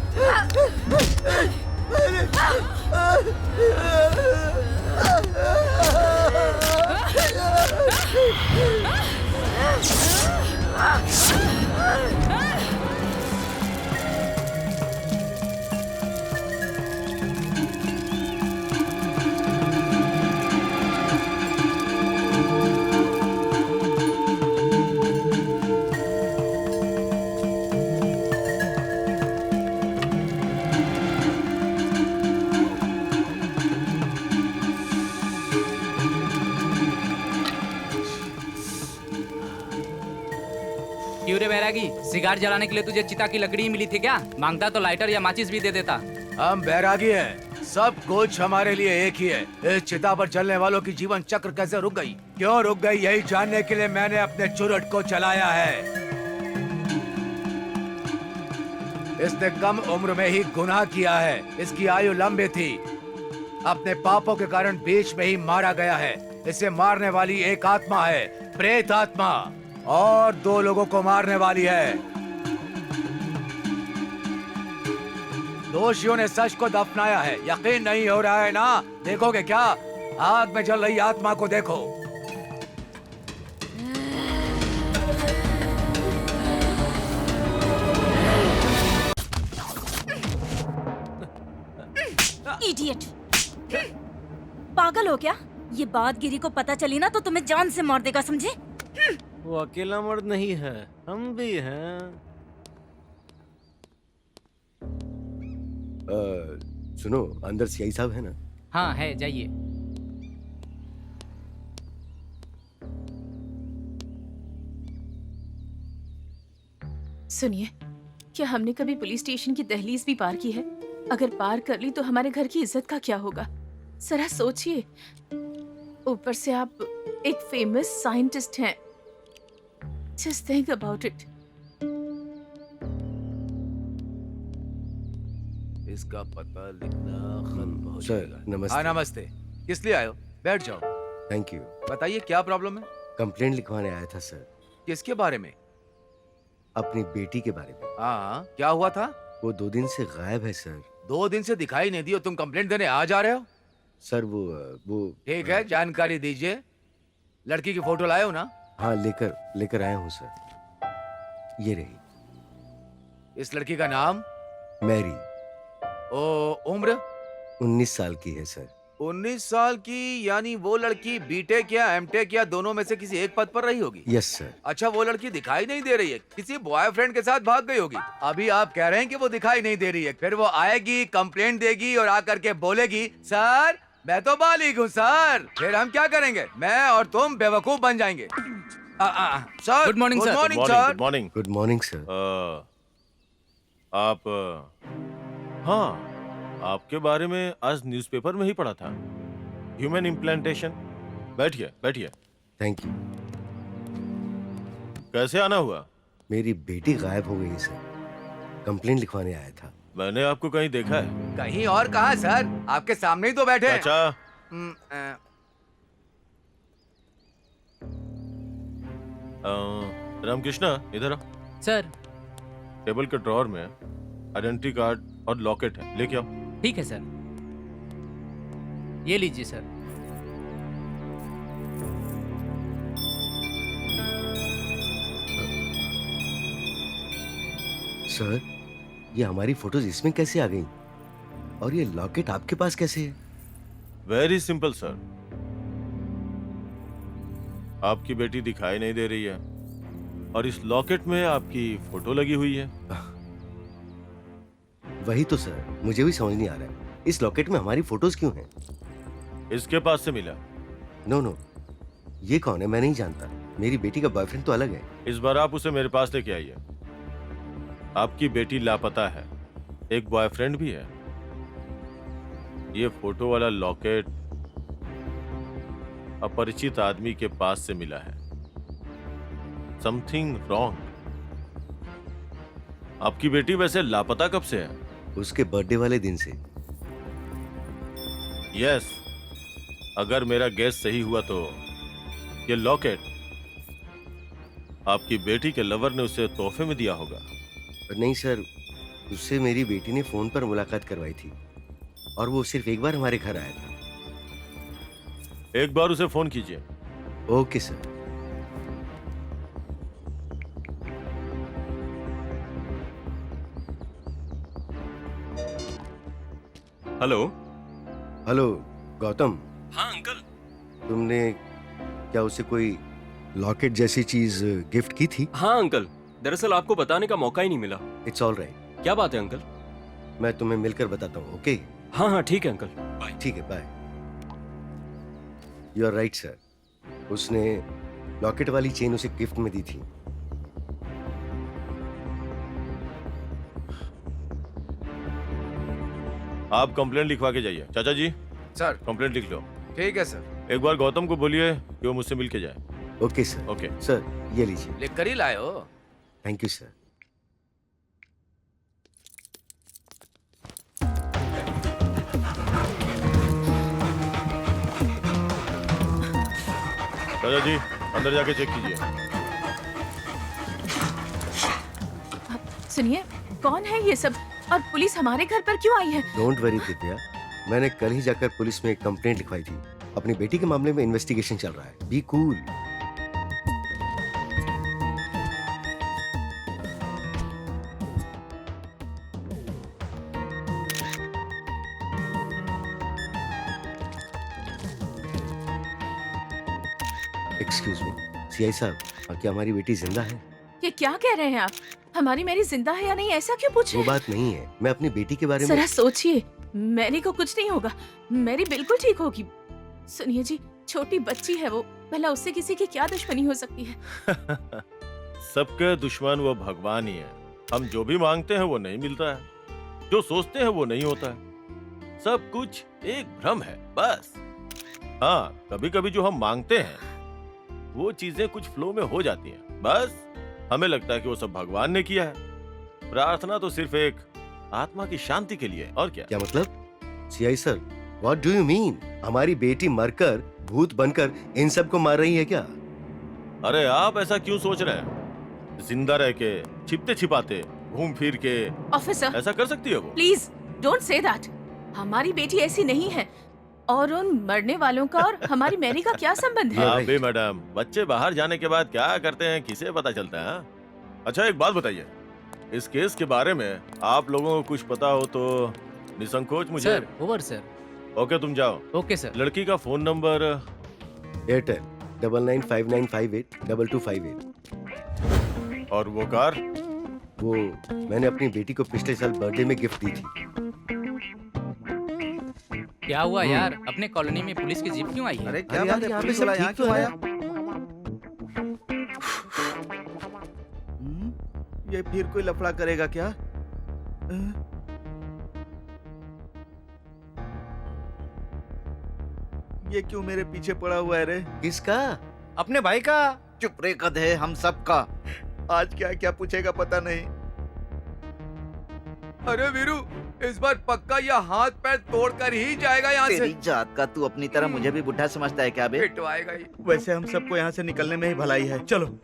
क्यों रे बैरागी, सिगार जलाने के लिए तुझे चिता की लकड़ी मिली थी क्या? मांगता तो लाइटर या माचिस भी दे देता। हम बैरागी हैं, सब कुछ हमारे लिए एक ही है। इस चिता पर चलने वालों की जीवन चक्र कैसे रुक गई, क्यों रुक गई, यही जानने के लिए मैंने अपने चुरट को चलाया है। इसने कम उम्र में ही गुनाह किया है, इसकी आयु लंबी थी, अपने पापों के कारण बीच में ही मारा गया है। इसे मारने वाली एक आत्मा है, प्रेत आत्मा, और 2 लोगों को मारने वाली है। दोषियों ने सच को दफनाया है। यकीन नहीं हो रहा है ना? देखोगे क्या? आग में जल रही आत्मा को देखो। इडियट! पागल हो क्या? ये बात गिरी को पता चली ना तो तुम्हें जान से मार देगा, समझे? वो अकेला मर्द नहीं है, हम भी हैं। सुनो, अंदर सीआई साहब है ना? हाँ है, जाइए। सुनिए, क्या हमने कभी पुलिस स्टेशन की दहलीज भी पार की है? अगर पार कर ली तो हमारे घर की इज्जत का क्या होगा? जरा सोचिए, ऊपर से आप एक फेमस साइंटिस्ट हैं। Just think about it. इसका पता लिखना खत्म हो सर, जाएगा। नमस्ते। हाँ नमस्ते। किस लिए आए हो? बैठ जाओ। Thank you. बताइए क्या प्रॉब्लम है? कंप्लेंट लिखवाने आया था सर। किसके बारे में? अपनी बेटी के बारे में। हाँ, क्या हुआ था? वो 2 दिन से गायब है सर। 2 दिन से दिखाई नहीं दी और तुम कंप्लेंट देने आ जा रहे हो? सर वो ठीक है, जानकारी दीजिए। लड़की की फोटो लाए हो ना? हाँ, लेकर आया हूँ सर। ये रही। इस लड़की का नाम? मैरी। उम्र? 19 साल की है सर। 19 साल की, यानी वो लड़की बीटेक या एमटेक या दोनों में से किसी एक पद पर रही होगी। Yes sir. अच्छा, वो लड़की दिखाई नहीं दे रही है, किसी बॉयफ्रेंड के साथ भाग गई होगी। अभी आप कह रहे हैं कि वो दिखाई नहीं दे रही है, फिर वो आएगी, कंप्लेंट देगी और आकर के बोलेगी सर मैं तो बालिग हूँ सर। फिर हम क्या करेंगे? मैं और तुम बेवकूफ बन जाएंगे। Sir good morning sir. Good morning sir. Good morning. Good morning sir. आप हाँ, आपके बारे में आज न्यूज़पेपर में ही पढ़ा था, ह्यूमन इम्प्लांटेशन। बैठिए बैठिए। Thank you. कैसे आना हुआ? मेरी बेटी गायब हो गई है सर, कंप्लेंट लिखवाने आया था। मैंने आपको कहीं देखा है? कहीं और कहाँ सर, आपके सामने ही तो बैठे हैं। अच्छा, रामकृष्णा इधर आओ। सर। टेबल के ड्रॉअर में आइडेंटिटी कार्ड और लॉकेट है, लेके आओ। ठीक है सर, ये लीजिए सर। सर, ये हमारी फोटोज इसमें कैसे आ गई? और ये लॉकेट आपके पास कैसे है? Very simple sir. आपकी बेटी दिखाई नहीं दे रही है और इस लॉकेट में आपकी फोटो लगी हुई है। वही तो सर, मुझे भी समझ नहीं आ रहा है, इस लॉकेट में हमारी फोटोज क्यों हैं? इसके पास से मिला। नो नो, ये कौन है? मैं नहीं जानता। मेरी बेटी का बॉयफ्रेंड तो अलग है। इस बार आप उसे मेरे पास लेके आइए। आपकी बेटी लापता है, एक बॉयफ्रेंड भी है। ये फोटो वाला लॉकेट अपरिचित आदमी के पास से मिला है। Something wrong. आपकी बेटी वैसे लापता कब से है? उसके बर्थडे वाले दिन से। यस, अगर मेरा गैस सही हुआ तो ये लॉकेट आपकी बेटी के लवर ने उसे तोहफे में दिया होगा। नहीं सर, उससे मेरी बेटी ने फोन पर मुलाकात करवाई थी और वो सिर्फ एक बार हमारे घर आया था। एक बार उसे फोन कीजिए। Okay sir. Hello. Hello Gautam. हाँ अंकल। तुमने क्या उसे कोई लॉकेट जैसी चीज गिफ्ट की थी? हाँ अंकल, दरअसल आपको बताने का मौका ही नहीं मिला। It's all right. क्या बात है अंकल? मैं तुम्हें मिलकर बताता हूँ। ओके? हाँ हाँ ठीक है अंकल, बाय। ठीक है, bye. You are right sir, उसने लॉकेट वाली चेन उसे गिफ्ट में दी थी। आप कंप्लेंट लिखवा के जाइए। चाचा जी, सर। कंप्लेंट लिख लो। ठीक है सर। एक बार गौतम को बोलिए कि वो मुझसे मिल के जाए। Okay sir. ओके सर, ये लीजिए। लिख कर ही लाए हो। Thank you sir. चाचा जी, अंदर जाके चेक कीजिए। सुनिए, कौन है ये सब और पुलिस हमारे घर पर क्यों आई है? डोंट वरी दिव्या, मैंने कल ही जाकर पुलिस में एक कंप्लेंट लिखवाई थी। अपनी बेटी के मामले में इन्वेस्टिगेशन चल रहा है। Be cool. Excuse me, CI साहब, क्या हमारी बेटी जिंदा है? ये क्या कह रहे हैं आप? हमारी मैरी जिंदा है या नहीं, ऐसा क्यों पूछ वो रहे हैं? बात नहीं है, मैं अपनी बेटी के बारे में। जरा सोचिए, मैरी को कुछ नहीं होगा, मैरी बिल्कुल ठीक होगी। सुनिए जी, छोटी बच्ची है वो, भला उससे किसी की क्या दुश्मनी हो सकती है? सबके दुश्मन वो भगवान ही है। हम जो भी मांगते हैं वो नहीं मिलता है, जो सोचते हैं वो नहीं होता है। सब कुछ एक भ्रम है बस। हाँ, कभी कभी जो हम मांगते हैं वो चीजें कुछ फ्लो में हो जाती हैं। बस हमें लगता है कि वो सब भगवान ने किया है। प्रार्थना तो सिर्फ एक आत्मा की शांति के लिए, और क्या? क्या मतलब? CI sir, what do you mean? हमारी बेटी मरकर भूत बनकर इन सब को मार रही है क्या? अरे आप ऐसा क्यों सोच रहे हैं? जिंदा रह के, छिपते छिपाते, घूम फिर के ऑफिसर, ऐसा कर सकती है वो? Please don't say that. हमारी बेटी ऐसी नहीं है। और उन मरने वालों का और हमारी मैरी का क्या संबंध है? आप भी मैडम, बच्चे बाहर जाने के बाद क्या करते हैं किसे पता चलता है? हाँ? अच्छा एक बात बताइए, इस केस के बारे में आप लोगों को कुछ पता हो तो निसंकोच मुझे। Sir, over sir. ओके, तुम जाओ। Okay sir. लड़की का फोन नंबर? एयरटेल 9959582258। और वो कार? वो मैंने अपनी बेटी को पिछले साल बर्थडे में गिफ्ट दी थी। क्या हुआ यार, अपने कॉलोनी में पुलिस की जीप क्यों आई है? अरे क्या बात है, पुलिस वाला यहाँ क्यों आया? ये फिर कोई लफड़ा करेगा क्या? ये क्यों मेरे पीछे पड़ा हुआ है रे? किसका? अपने भाई का। चुप रे गधे, हम सबका। आज क्या क्या पूछेगा पता नहीं। अरे वीरू, इस बार पक्का यह हाथ पैर तोड़कर ही जाएगा यहाँ से। तेरी जात का तू अपनी तरह मुझे भी बुढ़ा समझता है क्या बे? पिटवाएगा ही। वैसे हम सबको यहाँ से निकलने में ही भलाई है। चलो।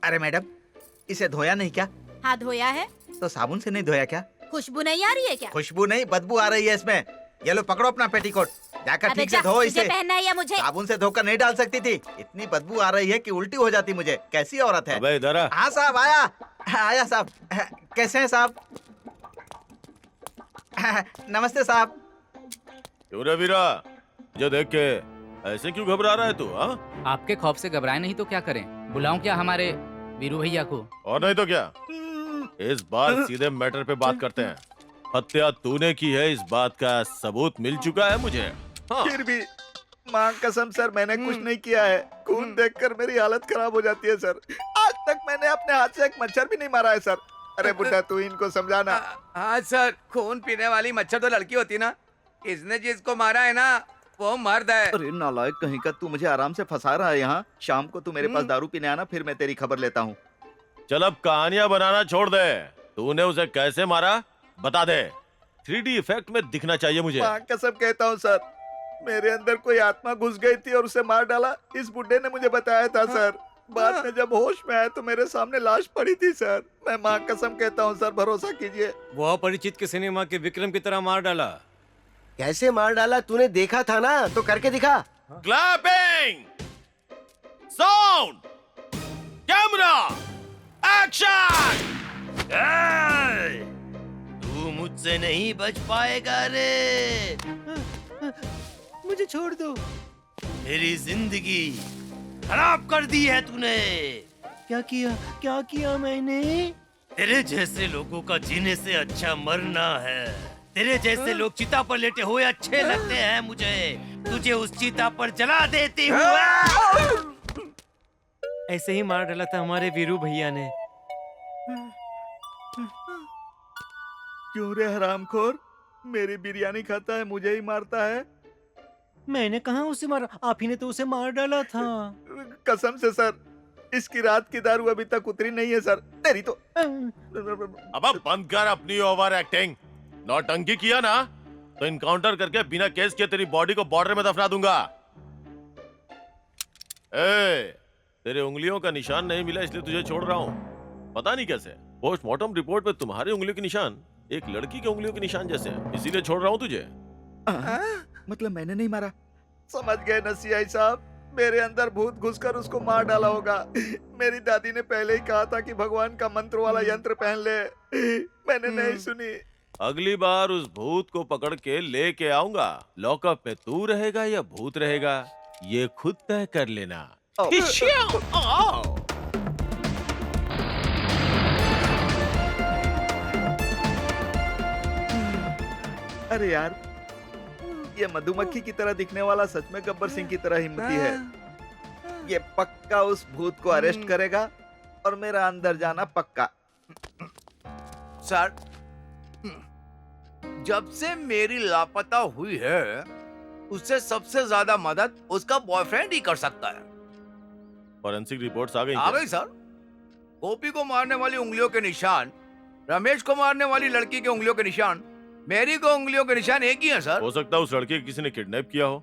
अरे मैडम, इसे धोया नहीं क्या? हाथ धोया है? तो साबुन से नहीं धोया क्या? खुशबू नहीं आ रही है क्या? खुशबू नहीं, बदबू आ रही है इसमें। ये लो पकड़ो अपना पेटीकोट, जाकर अबे ठीक से जा, धो तुझे इसे। पहनना है या मुझे? साबुन से धोकर नहीं डाल सकती थी, इतनी बदबू आ रही है कि उल्टी हो जाती मुझे। कैसी औरत है? अबे इधर आ। हाँ साहब, आया साहब। कैसे हैं साहब? नमस्ते साहब। क्यों रे वीरा, जो देख के ऐसे क्यों घबरा रहा है तू? हाँ, आपके खौफ से घबराए नहीं तो क्या करें? बुलाऊं क्या हमारे वीरू भैया को? और नहीं तो क्या। इस बार सीधे मैटर पे बात करते हैं। हत्या तूने की है, इस बात का सबूत मिल चुका है मुझे। हाँ। फिर भी मां कसम सर, मैंने कुछ नहीं किया है। खून देखकर मेरी हालत खराब हो जाती है सर। आज तक मैंने अपने हाथ से एक मच्छर भी नहीं मारा है सर। अरे बुड्ढा, तू इनको समझाना। हाँ सर, खून पीने वाली मच्छर तो लड़की होती ना। इसने जिसको मारा है ना वो मर्द है। अरे नालायक कहीं का, तू मुझे आराम से फंसा रहा है यहाँ। शाम को तू मेरे पास दारू पीने आना, फिर मैं तेरी खबर लेता हूँ। चल अब कहानियां बनाना छोड़ दे। तूने उसे कैसे मारा बता दे। 3D इफेक्ट में दिखना चाहिए मुझे। मां कसम कहता हूँ सर, मेरे अंदर कोई आत्मा घुस गई थी और उसे मार डाला। इस बुड्ढे ने मुझे बताया था सर। बाद में जब होश में आया तो मेरे सामने लाश पड़ी थी सर। मैं मां कसम कहता हूँ सर, भरोसा कीजिए। वो अपरिचित के सिनेमा के विक्रम की तरह मार डाला। कैसे मार डाला? तूने देखा था ना, तो करके दिखा। Clapping, sound, camera, action. तू मुझसे नहीं बच पाएगा रे। मुझे छोड़ दो। मेरी जिंदगी खराब कर दी है तूने। क्या किया? क्या किया मैंने? तेरे जैसे लोगों का जीने से अच्छा मरना है। तेरे जैसे लोग चिता पर लेटे हुए अच्छे लगते हैं मुझे। तुझे उस चिता पर जला देती हूँ। ऐसे ही मार डाला था हमारे वीरू भैया ने। क्यों रे हरामखोर, मेरी बिरयानी खाता है, मुझे ही मारता है। मैंने कहा उसे मारा, आप ही ने तो उसे मार डाला था। कसम से सर, इसकी रात की दारू अभी तक उतरी नहीं है सर। तेरी तो अब बंद कर अपनी ओवर एक्टिंग। नौटंकी किया ना तो इनकाउंटर करके बिना केस के तेरी बॉडी को बॉर्डर में दफना दूंगा। तेरे उंगलियों का निशान नहीं मिला इसलिए तुझे छोड़ रहा हूँ। पता नहीं कैसे पोस्टमार्टम रिपोर्ट में तुम्हारी उंगलियों के निशान एक लड़की की उंगलियों के निशान जैसे हैं, इसीलिए छोड़ रहा हूँ तुझे। मतलब मैंने नहीं मारा? समझ गए नसीहाई साहब, मेरे अंदर भूत घुसकर उसको मार डाला होगा। मेरी दादी ने पहले ही कहा था कि भगवान का मंत्र वाला यंत्र पहन ले, मैंने नहीं सुनी। अगली बार उस भूत को पकड़ के लेके आऊंगा। लॉकअप में तू रहेगा या भूत रहेगा ये खुद तय कर लेना। अरे यार, ये मधुमक्खी की तरह दिखने वाला सच में गब्बर सिंह की तरह हिम्मती है। ये पक्का उस भूत को अरेस्ट करेगा और मेरा अंदर जाना पक्का। सर, जब से मेरी लापता हुई है उससे सबसे ज्यादा मदद उसका बॉयफ्रेंड ही कर सकता है। फॉरेंसिक रिपोर्ट्स आ गई आ क्या? गई सर। गोपी को मारने वाली उंगलियों के निशान, रमेश को मारने वाली लड़की के उंगलियों के निशान, मेरी को उंगलियों के निशान एक ही है सर। हो सकता है उस लड़के को किसी ने किडनैप किया हो,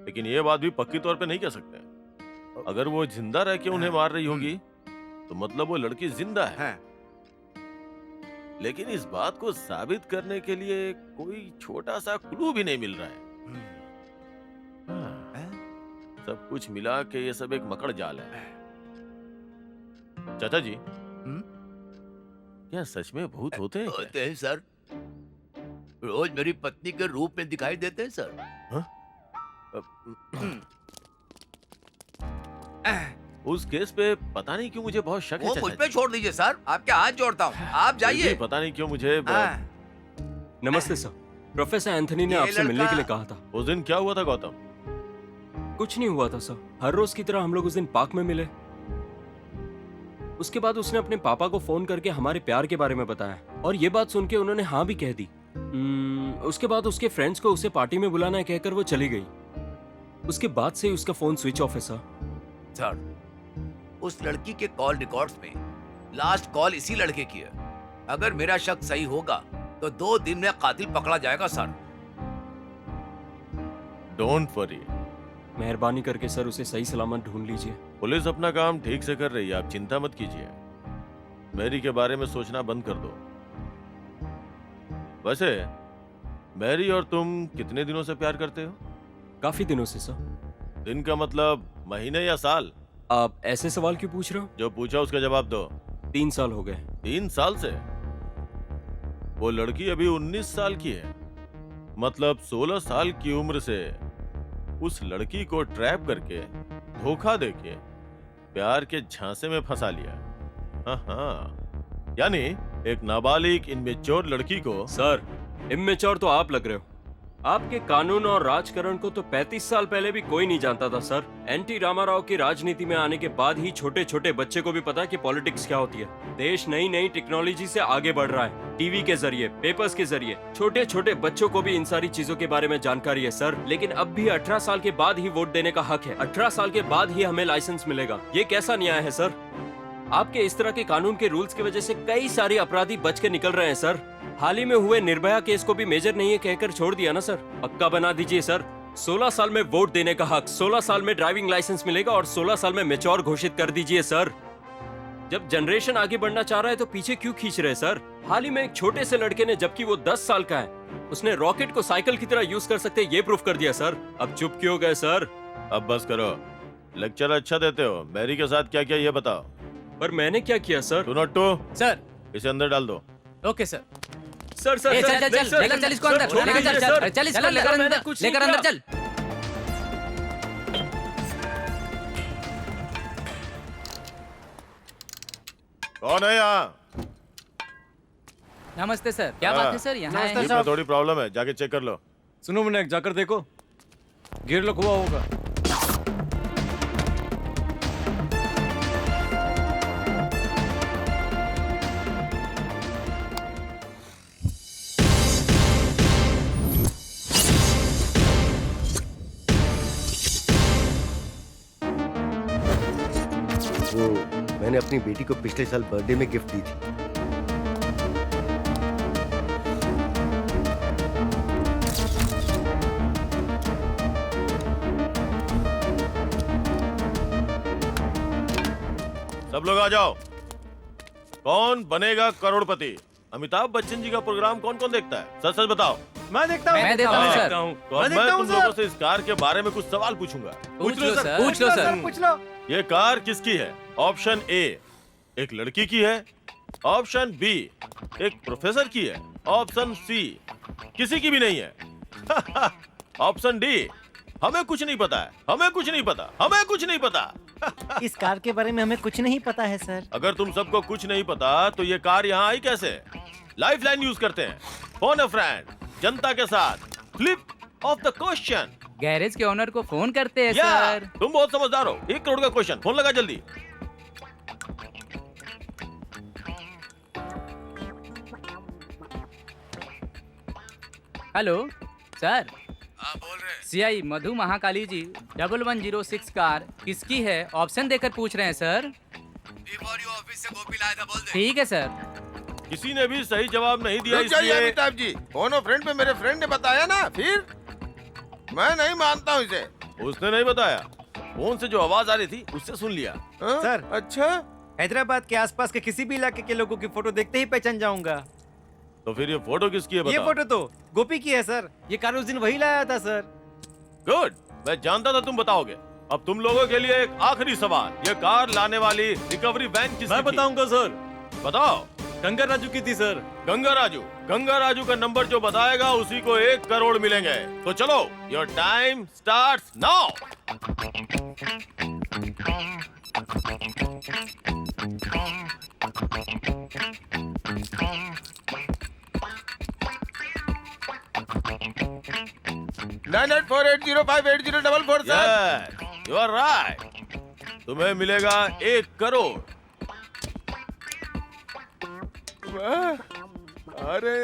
लेकिन ये बात भी पक्की तौर पे नहीं कह सकते। अगर वो जिंदा रह के उन्हें मार रही होगी तो मतलब वो लड़की जिंदा है। लेकिन इस बात को साबित करने के लिए कोई छोटा सा क्लू भी नहीं मिल रहा है। सब कुछ मिला के ये सब एक मकड़ जाल है। चाचा जी, क्या सच में भूत होते हैं क्या? होते हैं सर, रोज मेरी पत्नी के रूप में दिखाई देते हैं सर। उस केस पे पता नहीं क्यों मुझे बहुत शक है। वो मुझ पे छोड़ दीजिए सर, आपके हाथ जोड़ता हूँ, आप जाइए। पता नहीं क्यों मुझे नमस्ते सर, प्रोफेसर एंथनी ने आपसे मिलने के लिए कहा था। उस दिन क्या हुआ था गौतम? कुछ नहीं हुआ था सर, हर रोज की तरह हम लोग उस दिन पार्क में मिले। उसके बाद उसने अपने पापा को फोन करके हमारे प्यार के बारे में बताया और ये बात सुन के उन्होंने हाँ भी कह दी। उसके बाद उसके फ्रेंड्स को उसे पार्टी में बुलाना है कहकर वो चली गई। उसके बाद से उसका फोन स्विच ऑफ है सर। सर, उस लड़की के कॉल रिकॉर्ड्स में लास्ट कॉल इसी लड़के की है। अगर मेरा शक सही होगा तो 2 दिन में कातिल पकड़ा जाएगा सर। डोंट वरी, मेहरबानी करके सर उसे सही सलामत ढूंढ लीजिए। पुलिस अपना काम ठीक से कर रही है, आप चिंता मत कीजिए। मैरी के बारे में सोचना बंद कर दो। वैसे मैरी और तुम कितने दिनों से प्यार करते हो? काफी दिनों से सर। दिन का मतलब महीने या साल? आप ऐसे सवाल क्यों पूछ रहे हो? जो पूछा उसका जवाब दो। 3 साल हो गए। 3 साल से? वो लड़की अभी 19 साल की है, मतलब 16 साल की उम्र से उस लड़की को ट्रैप करके, धोखा देके प्यार के झांसे में फंसा लिया। हाँ, यानी एक नाबालिग इनमेच्योर लड़की को। सर, इमेच्योर तो आप लग रहे हो। आपके कानून और राजकारण को तो 35 साल पहले भी कोई नहीं जानता था सर। एनटी रामाराव की राजनीति में आने के बाद ही छोटे छोटे बच्चे को भी पता कि पॉलिटिक्स क्या होती है। देश नई नई टेक्नोलॉजी से आगे बढ़ रहा है, टीवी के जरिए, पेपर्स के जरिए। छोटे छोटे बच्चों को भी इन सारी चीजों के बारे में जानकारी है सर। लेकिन अब भी 18 साल के बाद ही वोट देने का हक है। 18 साल के बाद ही हमें लाइसेंस मिलेगा। ये कैसा न्याय है सर? आपके इस तरह के कानून के रूल्स की वजह से कई सारे अपराधी बच के निकल रहे हैं सर। हाल ही में हुए निर्भया केस को भी मेजर नहीं है कहकर छोड़ दिया ना सर। पक्का बना दीजिए सर। 16 साल में वोट देने का हक, 16 साल में ड्राइविंग लाइसेंस मिलेगा और 16 साल में मैच्योर घोषित कर दीजिए सर। जब जनरेशन आगे बढ़ना चाह रहा है तो पीछे क्यों खींच रहे सर? हाल ही में एक छोटे से लड़के ने, जबकि वो 10 साल का है, उसने रॉकेट को साइकिल की तरह यूज कर सकते ये प्रूफ कर दिया सर। अब चुप क्यों गए सर? अब बस करो, लेक्चर अच्छा देते हो। मैरी के साथ क्या क्या ये बताओ। पर मैंने क्या किया sir? To not to sir. इसे अंदर डाल दो। Okay sir. सर सर ए, सर, चल चल चल, सर, लेकर चल इसको सर, अंदर, छोड़ लेकर दीजिए, चल सर। चल, चल इसको सर, लेकर मैंने अंदर, कुछ नहीं लेकर अंदर किया। चल। कौन है यहाँ? नमस्ते सर, क्या बात है सर? यहाँ जीप में थोड़ी प्रॉब्लम है, जाके चेक कर लो। सुनो विनायक, जाकर देखो, गियर लॉक हुआ होगा। वो मैंने अपनी बेटी को पिछले साल बर्थडे में गिफ्ट दी थी। सब लोग आ जाओ। कौन बनेगा करोड़पति? अमिताभ बच्चन जी का प्रोग्राम कौन कौन देखता है? सच सच बताओ। मैं देखता हूँ। मैं देखता हूँ सर। तो अब मैं तुम लोगों से इस कार के बारे में कुछ सवाल पूछूंगा। पूछ लो सर, पूछ लो सर। पूछ लो। ये कार किसकी है? ऑप्शन ए, एक लड़की की है। ऑप्शन बी, एक प्रोफेसर की है। ऑप्शन सी, किसी की भी नहीं है। ऑप्शन डी, हमें कुछ नहीं पता है, हमें कुछ नहीं पता, हमें कुछ नहीं पता। इस कार के बारे में हमें कुछ नहीं पता है सर। अगर तुम सबको कुछ नहीं पता तो ये कार यहाँ आई कैसे? लाइफलाइन यूज करते हैं, फोन अ फ्रेंड, जनता के साथ। Flip of the question. Garage के ओनर को फोन करते हैं सर। तुम बहुत समझदार हो। 1 करोड़ का क्वेश्चन, फोन लगा जल्दी। Hello sir. हाँ बोल रहे हैं। सीआई मधु महाकाली जी 1106 कार किसकी है? ऑप्शन देकर पूछ रहे हैं सर। ऑफिस से कॉपी लाया था, बोल दे। ठीक है सर। किसी ने भी सही जवाब नहीं दिया, रुक जाइए इसलिए अमिताभ जी, फोन और फ्रेंड पे मेरे फ्रेंड ने बताया ना, फिर मैं नहीं मानता हूँ इसे। उसने नहीं बताया, फोन से जो आवाज आ रही थी उससे सुन लिया। हाँ? सर। अच्छा, हैदराबाद के आसपास के किसी भी इलाके के लोगों की फोटो देखते ही पहचान जाऊंगा। तो फिर ये फोटो किसकी है ये बताओ। फोटो तो गोपी की है सर। ये कार उस दिन वही लाया था सर। गुड, मैं जानता था तुम बताओगे। अब तुम लोगों के लिए एक आखिरी सवाल। ये कार लाने वाली रिकवरी वैन किसकी मैं थी? बताऊंगा सर। बताओ। गंगा राजू की थी सर। गंगा राजू का नंबर जो बताएगा उसी को 1 करोड़ मिलेंगे। तो चलो, your time starts now. Nine 9848058044 sir. You are right. तुम्हें मिलेगा 1 करोड़। वाह, अरे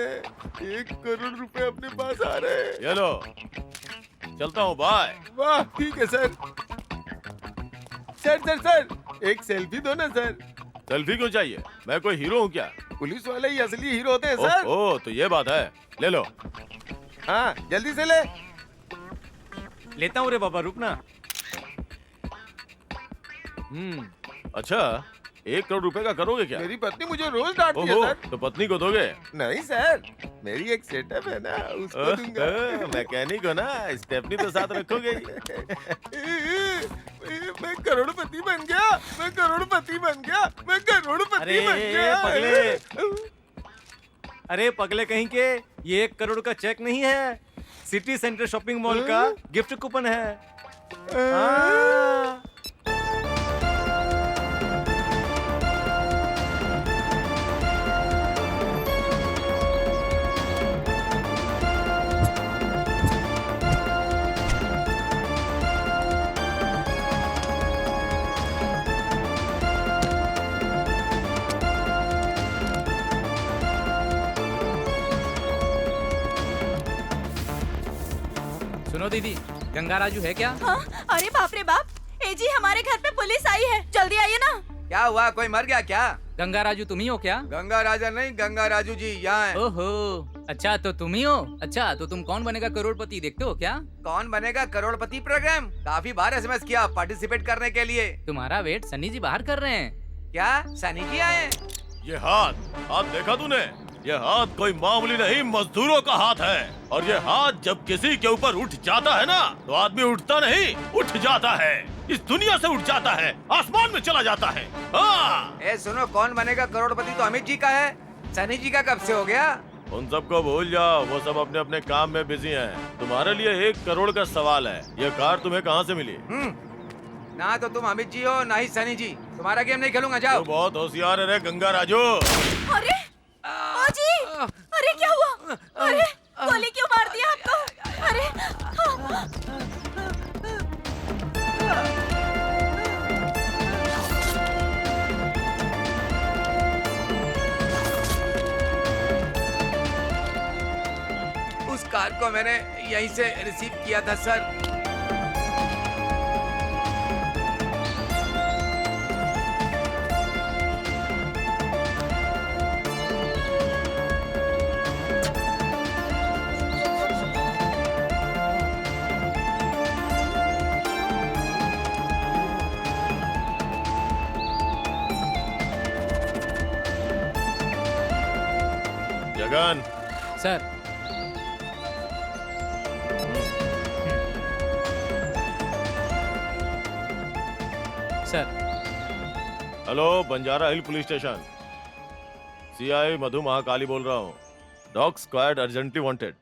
1 करोड़ रुपए अपने पास आ रहे हैं। ये लो, चलता हूँ, बाय। वाह, ठीक है सर। सर एक सेल्फी दो ना सर। सेल्फी क्यों चाहिए? मैं कोई हीरो हूँ क्या? पुलिस वाले ही असली हीरो होते हैं सर। ओह, तो ये बात है। ले लो। हाँ, जल्दी से ले। लेता हूँ रे बाबा, रुकना। अच्छा, 1 करोड़ रुपए का करोगे क्या? मेरी पत्नी मुझे रोज डांटती है ओहो, सर। तो पत्नी को दोगे? नहीं सर, मेरी एक सेटअप है ना, उसको दूंगा। मैकेनिक हो ना, स्टेपनी तो साथ रखोगे ही। मैं करोड़पति बन गया, मैं करोड़पति बन गया, मैं करोड़पति अरे बन गया। पगले, अरे पगले कहीं के, ये 1 करोड़ का चेक नहीं है, सिटी सेंटर शॉपिंग मॉल का गिफ्ट कूपन है। हाँ। सुनो दीदी, गंगा राजू है क्या? हाँ? अरे बाप रे बाप, ए जी हमारे घर पे पुलिस आई है, जल्दी आइए ना। क्या हुआ, कोई मर गया क्या? गंगा राजू तुम ही हो क्या? गंगा राजा नहीं, गंगा राजू जी यहाँ है। ओहो, अच्छा तो तुम ही हो। अच्छा तो तुम कौन बनेगा करोड़पति देखते हो क्या? कौन बनेगा करोड़पति प्रोग्राम काफी बार SMS किया पार्टिसिपेट करने के लिए। तुम्हारा वेट सन्नी जी बाहर कर रहे हैं। क्या सनी जी आए? ये हाथ देखा तूने? ये हाथ कोई मामूली नहीं, मजदूरों का हाथ है। और ये हाथ जब किसी के ऊपर उठ जाता है ना, तो आदमी उठता नहीं, उठ जाता है। इस दुनिया से उठ जाता है, आसमान में चला जाता है। हाँ। ए सुनो, कौन बनेगा करोड़पति तो अमित जी का है, सनी जी का कब से हो गया? उन सबको भूल जाओ, वो सब अपने अपने काम में बिजी हैं। तुम्हारे लिए 1 करोड़ का सवाल है, ये कार तुम्हें कहाँ से मिली? ना तो तुम अमित जी हो, ना ही सनी जी। तुम्हारा गेम नहीं खेलूंगा, जाओ। तो बहुत होशियार है रे गंगा राजू। अरे ओ जी, अरे क्या हुआ? अरे गोली क्यों मार दिया आपको? अरे उस कार को मैंने यहीं से रिसीव किया था sir. Jagan. Sir. Sir. Hello, Banjara hill police station. CI Madhu Mahakali बोल रहा हूँ। Dog squad urgently wanted.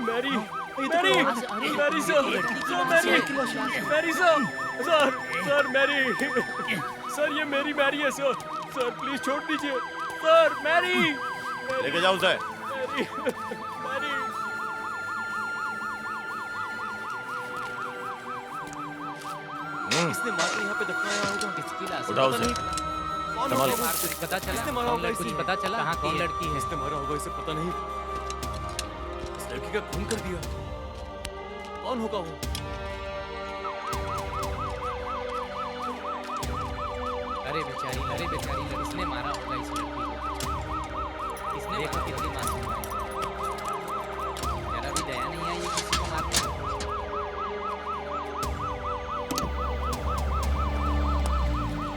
Mary Mary Mary sir Mary sir Mary sir, ये मेरी मैरी है सर। सर प्लीज छोड़ दीजिए सर। मैरी लेके जाओ उसे। मैरी मैरी किसने मार के यहाँ पे दफनाया होगा? किसकी लाश? उठाओ उसे। संभाल। कुछ पता चला? किसने मारा होगा? कुछ पता चला? कहाँ की लड़की है? किसने मारा होगा इसे पता नहीं। लड़की का खून कर दिया। कौन होगा वो? अरे बेचारी, इसने मारा होगा इस लड़की को। इसने देखो कितनी मासूम है। जरा भी दया नहीं आई ये किसी को मारने की।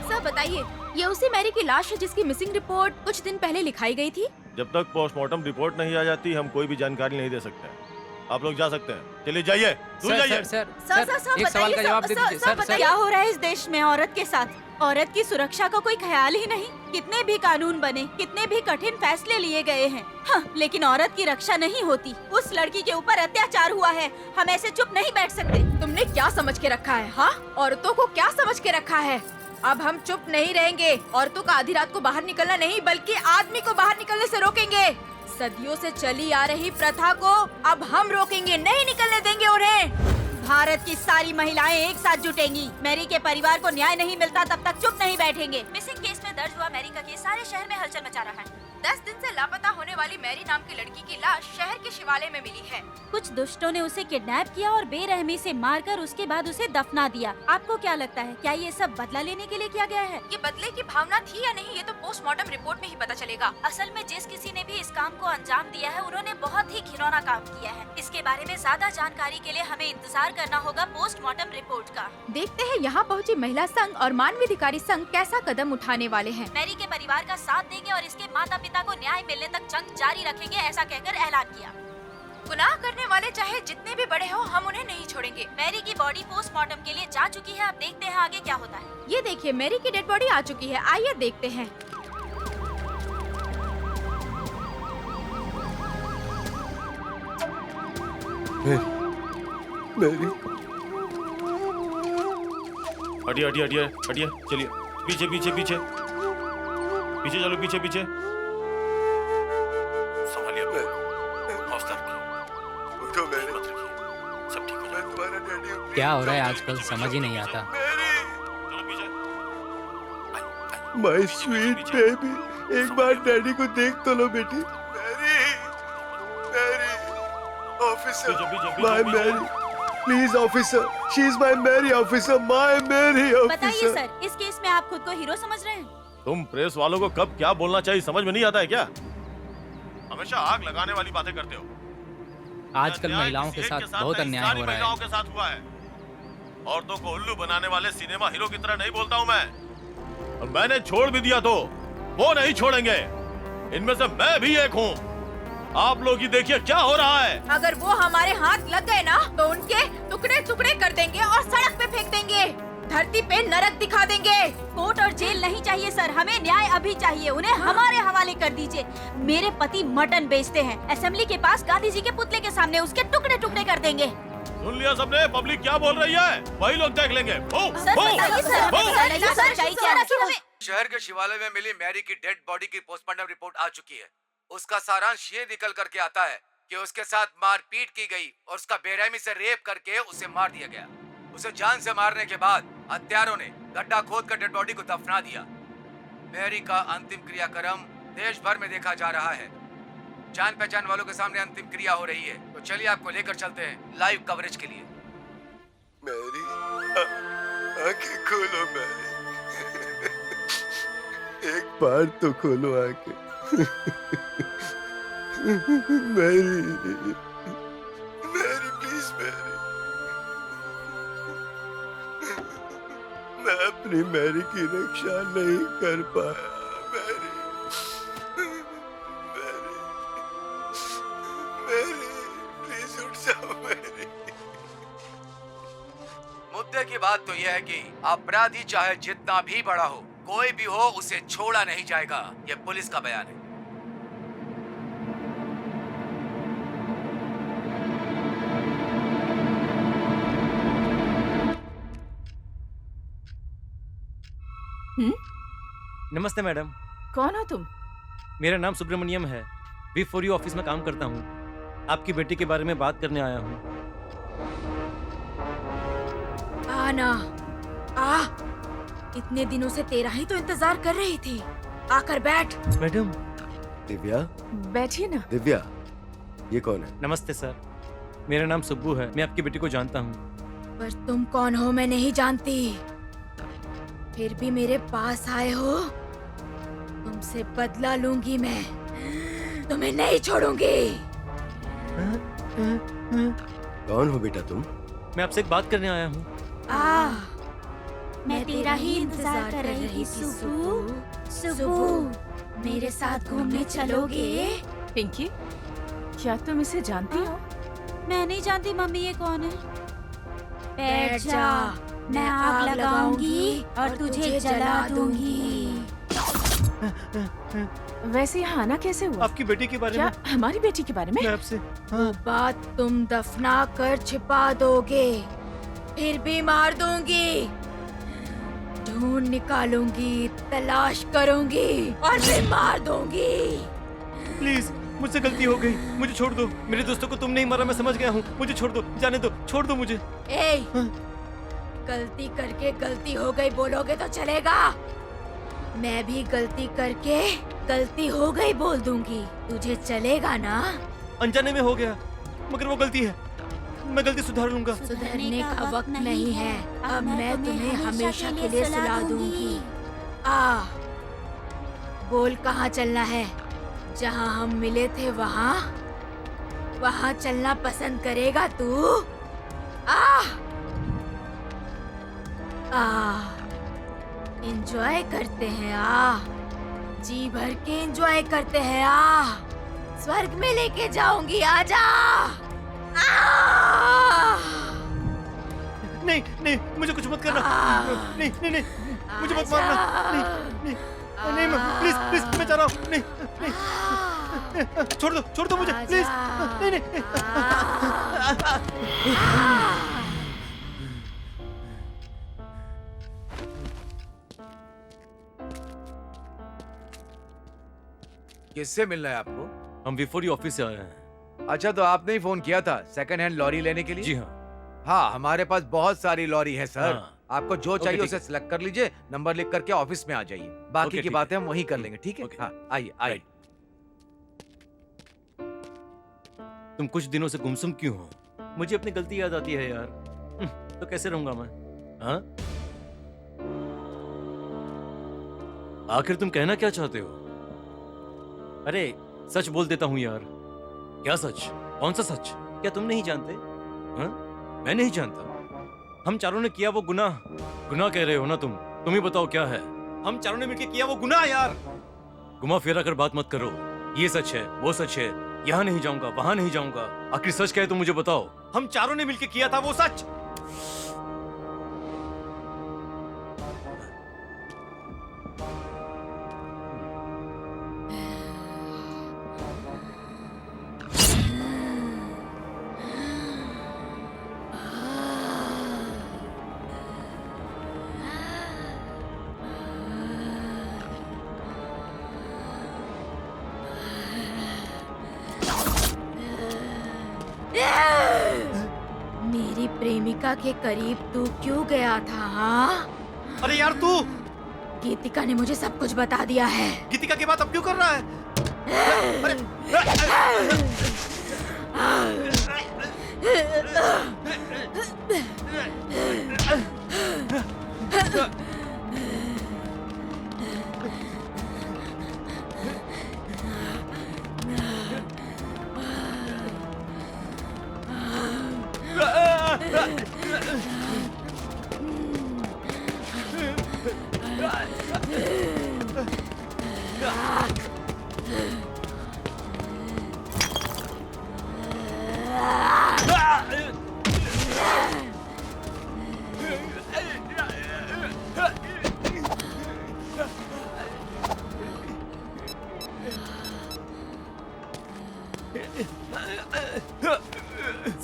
सर बताइए, ये उसी मैरी की लाश है जिसकी मिसिंग रिपोर्ट कुछ दिन पहले लिखाई गई थी? जब तक पोस्टमार्टम रिपोर्ट नहीं आ जाती हम कोई भी जानकारी नहीं दे सकते। आप लोग जा सकते हैं, चलिए जाइए, दूर जाइए। सर एक सवाल का जवाब दे दीजिए। सर, क्या हो रहा है इस देश में औरत के साथ? औरत की सुरक्षा का कोई ख्याल ही नहीं। कितने भी कानून बने, कितने भी कठिन फैसले लिए गए हैं, हाँ, लेकिन औरत की रक्षा नहीं होती। उस लड़की के ऊपर अत्याचार हुआ है, हम ऐसे चुप नहीं बैठ सकते। तुमने क्या समझ के रखा है? हाँ, औरतों को क्या समझ के रखा है? अब हम चुप नहीं रहेंगे। औरतों का आधी रात को बाहर निकलना नहीं बल्कि आदमी को बाहर निकलने से रोकेंगे। सदियों से चली आ रही प्रथा को अब हम रोकेंगे, नहीं निकलने देंगे उन्हें। भारत की सारी महिलाएं एक साथ जुटेंगी। मैरी के परिवार को न्याय नहीं मिलता तब तक चुप नहीं बैठेंगे। मिसिंग केस में दर्ज हुआ मैरी का केस सारे शहर में हलचल मचा रहा है। 10 दिन से लापता होने वाली मैरी नाम की लड़की की लाश शहर के शिवालय में मिली है। कुछ दुष्टों ने उसे किडनैप किया और बेरहमी से मारकर उसके बाद उसे दफना दिया। आपको क्या लगता है, क्या ये सब बदला लेने के लिए किया गया है? ये बदले की भावना थी या नहीं, ये तो पोस्टमार्टम रिपोर्ट में ही पता चलेगा। असल में जिस किसी ने भी इस काम को अंजाम दिया है उन्होंने बहुत ही घिनौना काम किया है। इसके बारे में ज्यादा जानकारी के लिए हमें इंतजार करना होगा पोस्टमार्टम रिपोर्ट का। देखते हैं यहाँ पहुँची महिला संघ और मानवाधिकारी संघ कैसा कदम उठाने वाले हैं। मैरी के परिवार का साथ देंगे और इसके माता पिता को न्याय मिलने तक जंग जारी रखेंगे, ऐसा कहकर ऐलान किया। गुनाह करने वाले चाहे जितने भी बड़े हो, हम उन्हें नहीं छोड़ेंगे। मैरी की बॉडी पोस्टमार्टम के लिए जा चुकी है, अब देखते हैं आगे क्या होता है। ये देखिए, मैरी की डेड बॉडी आ चुकी है, आइए देखते हैं। मैरी, हटिए हटिए हटिए हटिए, चलिए पीछे पीछे पीछे पीछे चलो, पीछे पीछे। संभालिए, हौसला रखिए, उठो मैरी, मत रखिए, सब ठीक हो मैं तुम्हारा डैडी हूँ। क्या हो रहा है आजकल समझ ही नहीं आता। चलो पीछे। माय स्वीट बेबी, एक बार डैडी को देख तो लो बेटी। Mary, Mary, officer, my Mary, please officer, she is my Mary officer, my Mary बताइए ऑफिसर। सर, इस केस में आप खुद को हीरो समझ रहे हैं? तुम प्रेस वालों को कब क्या बोलना चाहिए समझ में नहीं आता है क्या? हमेशा आग लगाने वाली बातें करते हो। आजकल महिलाओं के साथ बहुत अन्याय हो रहा महिलाओं है। के साथ हुआ है। औरतों को उल्लू बनाने वाले सिनेमा हीरो की तरह नहीं बोलता हूँ मैं। और मैंने छोड़ भी दिया तो वो नहीं छोड़ेंगे। इनमें से मैं भी एक हूँ। आप लोग ही देखिए क्या हो रहा है। अगर वो हमारे हाथ लग गए ना तो उनके टुकड़े टुकड़े कर देंगे और सड़क पे फेंक देंगे, धरती पे नरक दिखा देंगे। कोर्ट और जेल नहीं चाहिए सर, हमें न्याय अभी चाहिए। उन्हें हमारे हवाले कर दीजिए। मेरे पति मटन बेचते हैं, असेंबली के पास गांधी जी के पुतले के सामने उसके टुकड़े टुकड़े कर देंगे। सुन लिया सबने, पब्लिक क्या बोल रही है वही लोग देख लेंगे। सर बताइए सर, हमें बताइए सर, चाहिए क्या है? शहर के शिवालय में मिली मैरी की डेड बॉडी की पोस्टमार्टम रिपोर्ट आ चुकी है। उसका सारांश ये निकल करके आता है कि उसके साथ मारपीट की गई और उसका बेरहमी से रेप करके उसे मार दिया गया। उसे जान से मारने के बाद हत्यारों ने गड्ढा खोद कर डेड बॉडी को दफना दिया। मैरी का अंतिम क्रियाक्रम देश भर में देखा जा रहा है। जान पहचान वालों के सामने अंतिम क्रिया हो रही है। तो चलिए आपको लेकर चलते हैं लाइव कवरेज के लिए। मैरी, आंखें खोलो मैरी, एक बार तो खोलो आंखें। मैरी, मैरी प्लीज मैरी, मैं अपनी मैरी की रक्षा नहीं कर पाया। मैरी, मैरी, मैरी प्लीज उठ जाओ मैरी। मुद्दे की बात तो यह है कि अपराधी चाहे जितना भी बड़ा हो, कोई भी हो, उसे छोड़ा नहीं जाएगा। यह पुलिस का बयान है। नमस्ते मैडम। कौन हो तुम? मेरा नाम सुब्रमण्यम है, B4U ऑफिस में काम करता हूँ। आपकी बेटी के बारे में बात करने आया हूँ। आना, आ, इतने दिनों से तेरा ही तो इंतजार कर रही थी। आकर बैठ। मैडम। दिव्या, बैठिए ना। दिव्या, ये कौन है? नमस्ते सर, मेरा नाम सुब्बू है। मैं आपकी बेटी को जानता हूँ। पर तुम कौन हो मैं नहीं जानती, फिर भी मेरे पास आए हो। तुमसे बदला लूंगी मैं, तुम्हें नहीं छोड़ूंगी। कौन हो बेटा तुम? मैं आपसे एक बात करने आया हूँ। मैं तेरा ही इंतजार कर रही थी सुबू। सुबू, मेरे साथ घूमने चलोगे? पिंकी, क्या तुम इसे जानती हो? मैं नहीं जानती मम्मी, ये कौन है? बैठ जा, मैं आग लगाऊंगी और तुझे जला दूंगी। वैसे यहाँ आना कैसे हुआ? आपकी बेटी के बारे क्या में? हमारी बेटी के बारे में? मैं आपसे वो बात तुम दफना कर छिपा दोगे, फिर भी मार दूंगी। ढूंढ निकालूंगी, तलाश करूंगी और फिर मार दूंगी। प्लीज, मुझसे गलती हो गई, मुझे छोड़ दो। मेरे दोस्तों को तुम नहीं मारा, मैं समझ गया हूँ। मुझे छोड़ दो, जाने दो, छोड़ दो मुझे। ए, गलती करके गलती हो गई बोलोगे तो चलेगा? मैं भी गलती करके गलती हो गई बोल दूंगी, तुझे चलेगा ना? अनजाने में हो गया, मगर वो गलती है, मैं गलती सुधार लूंगा। सुधरने का वक्त नहीं है, अब मैं तुम्हें हमेशा के लिए सुला दूंगी। बोल कहाँ चलना है? जहाँ हम मिले थे वहाँ? वहाँ चलना पसंद करेगा तू? एंजॉय करते हैं, जी भर के एंजॉय करते हैं। स्वर्ग में लेके जाऊंगी, आजा। नहीं नहीं, मुझे कुछ मत करना। नहीं नहीं नहीं, मुझे मत मारना। नहीं नहीं नहीं, प्लीज प्लीज, मैं जा रहा हूँ। नहीं नहीं, छोड़ दो मुझे, प्लीज। नहीं नहीं। किससे मिलना है आपको? हम विफोरी ऑफिस से आए हैं। अच्छा, तो आपने ही फोन किया था सेकंड हैंड लॉरी लेने के लिए? जी हाँ। हाँ, हमारे पास बहुत सारी लॉरी है सर। हाँ। आपको जो चाहिए ठीक उसे सिलेक्ट कर लीजिए, नंबर लिख करके ऑफिस में आ जाइए। बाकी ओके, की ठीक बातें हम वहीं कर लेंगे, ठीक है? ओके। हाँ, आइए आइए। तुम कुछ दिनों से गुमसुम क्यों हो? मुझे अपनी गलती याद आती है यार। तो कैसे रहूंगा मैं? हाँ? आखिर तुम कहना क्या चाहते हो? अरे सच बोल देता हूँ यार। क्या सच? कौन सा सच? क्या तुम नहीं जानते? हाँ? मैं नहीं जानता। हम चारों ने किया वो गुनाह। गुनाह कह रहे हो ना तुम ही बताओ क्या है? हम चारों ने मिलकर किया वो गुनाह यार। घुमा फिरा कर बात मत करो। ये सच है, वो सच है, यहाँ नहीं जाऊंगा, वहां नहीं जाऊंगा। आखिर सच क्या है तो मुझे बताओ। हम चारों ने मिलकर किया था वो सच। मेरी प्रेमिका के करीब तू क्यों गया था? हाँ, अरे यार तू, गीतिका ने मुझे सब कुछ बता दिया है। गीतिका की बात अब क्यों कर रहा है?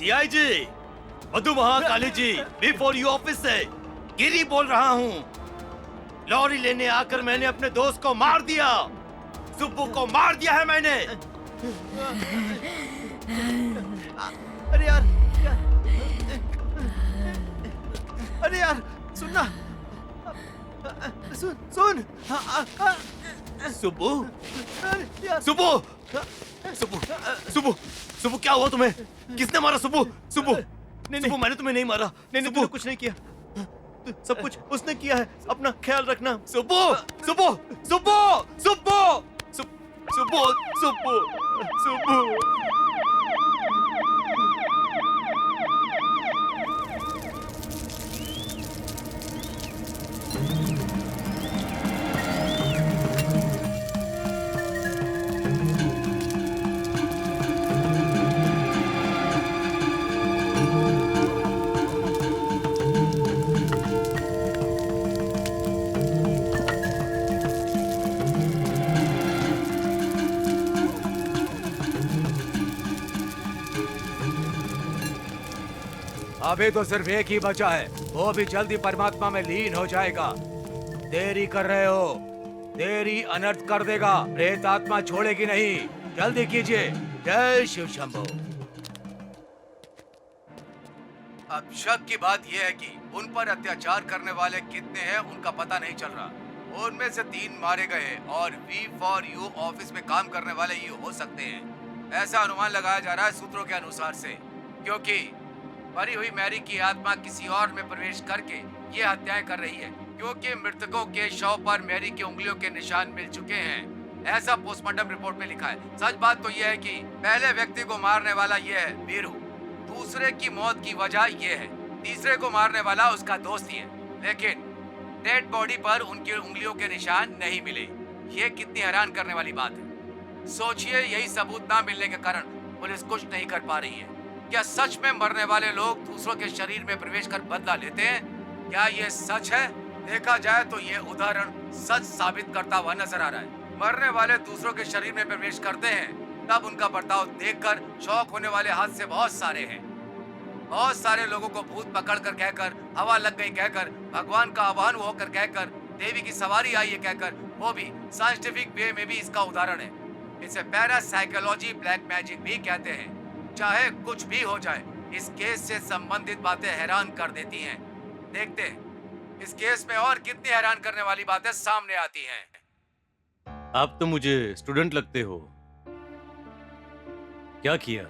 सीआईजी, मधु महाकाली जी, विफोरी ऑफिस से गिरी बोल रहा हूँ। लॉरी लेने आकर मैंने अपने दोस्त को मार दिया। सुब्बू को मार दिया है मैंने। अरे यार, अरे यार, सुनना, सुन। सुब्बू, यार, सुब्बू, सुबु, सुबु, सुबु क्या हुआ तुम्हें? किसने मारा सुबु? सुबु, सुबु मैंने तुम्हें नहीं मारा। नहीं नहीं, तूने कुछ नहीं किया। सब कुछ उसने किया है। अपना ख्याल रखना। सुबु, सुबु, सुबु, सुबु, सुबु, सुबु, सुबु। अभी तो सिर्फ एक ही बचा है, वो भी जल्दी परमात्मा में लीन हो जाएगा। देरी कर रहे हो, देरी अनर्थ कर देगा। प्रेत आत्मा छोड़ेगी नहीं, जल्दी कीजिए। जय शिव शंभो। अब शक की बात यह है कि उन पर अत्याचार करने वाले कितने हैं उनका पता नहीं चल रहा। उनमें से 3 मारे गए और V4U ऑफिस में काम करने वाले ये हो सकते हैं, ऐसा अनुमान लगाया जा रहा है सूत्रों के अनुसार से, क्योंकि मरी हुई मैरी की आत्मा किसी और में प्रवेश करके ये हत्याएं कर रही है, क्योंकि मृतकों के शव पर मैरी की उंगलियों के निशान मिल चुके हैं, ऐसा पोस्टमार्टम रिपोर्ट में लिखा है। सच बात तो यह है कि पहले व्यक्ति को मारने वाला ये है वीरू, दूसरे की मौत की वजह ये है, तीसरे को मारने वाला उसका दोस्त ही है, लेकिन डेड बॉडी पर उनकी उंगलियों के निशान नहीं मिले। ये कितनी हैरान करने वाली बात है। सोचिए, यही सबूत ना मिलने के कारण पुलिस कुछ नहीं कर पा रही है। क्या सच में मरने वाले लोग दूसरों के शरीर में प्रवेश कर बदला लेते हैं? क्या ये सच है? देखा जाए तो ये उदाहरण सच साबित करता हुआ नजर आ रहा है। मरने वाले दूसरों के शरीर में प्रवेश करते हैं, तब उनका बर्ताव देखकर शौक होने वाले हादसे बहुत सारे हैं। बहुत सारे लोगों को भूत पकड़ कर कहकर, हवा लग गई कहकर, भगवान का आह्वान होकर कहकर, देवी की सवारी आई है कहकर, वो भी साइंटिफिक वे में भी इसका उदाहरण है। इसे पैरासाइकोलॉजी ब्लैक मैजिक भी कहते हैं। चाहे कुछ भी हो जाए, इस केस से संबंधित बातें हैरान कर देती हैं। देखते हैं इस केस में और कितनी हैरान करने वाली बातें सामने आती हैं। आप तो मुझे स्टूडेंट लगते हो। क्या किया?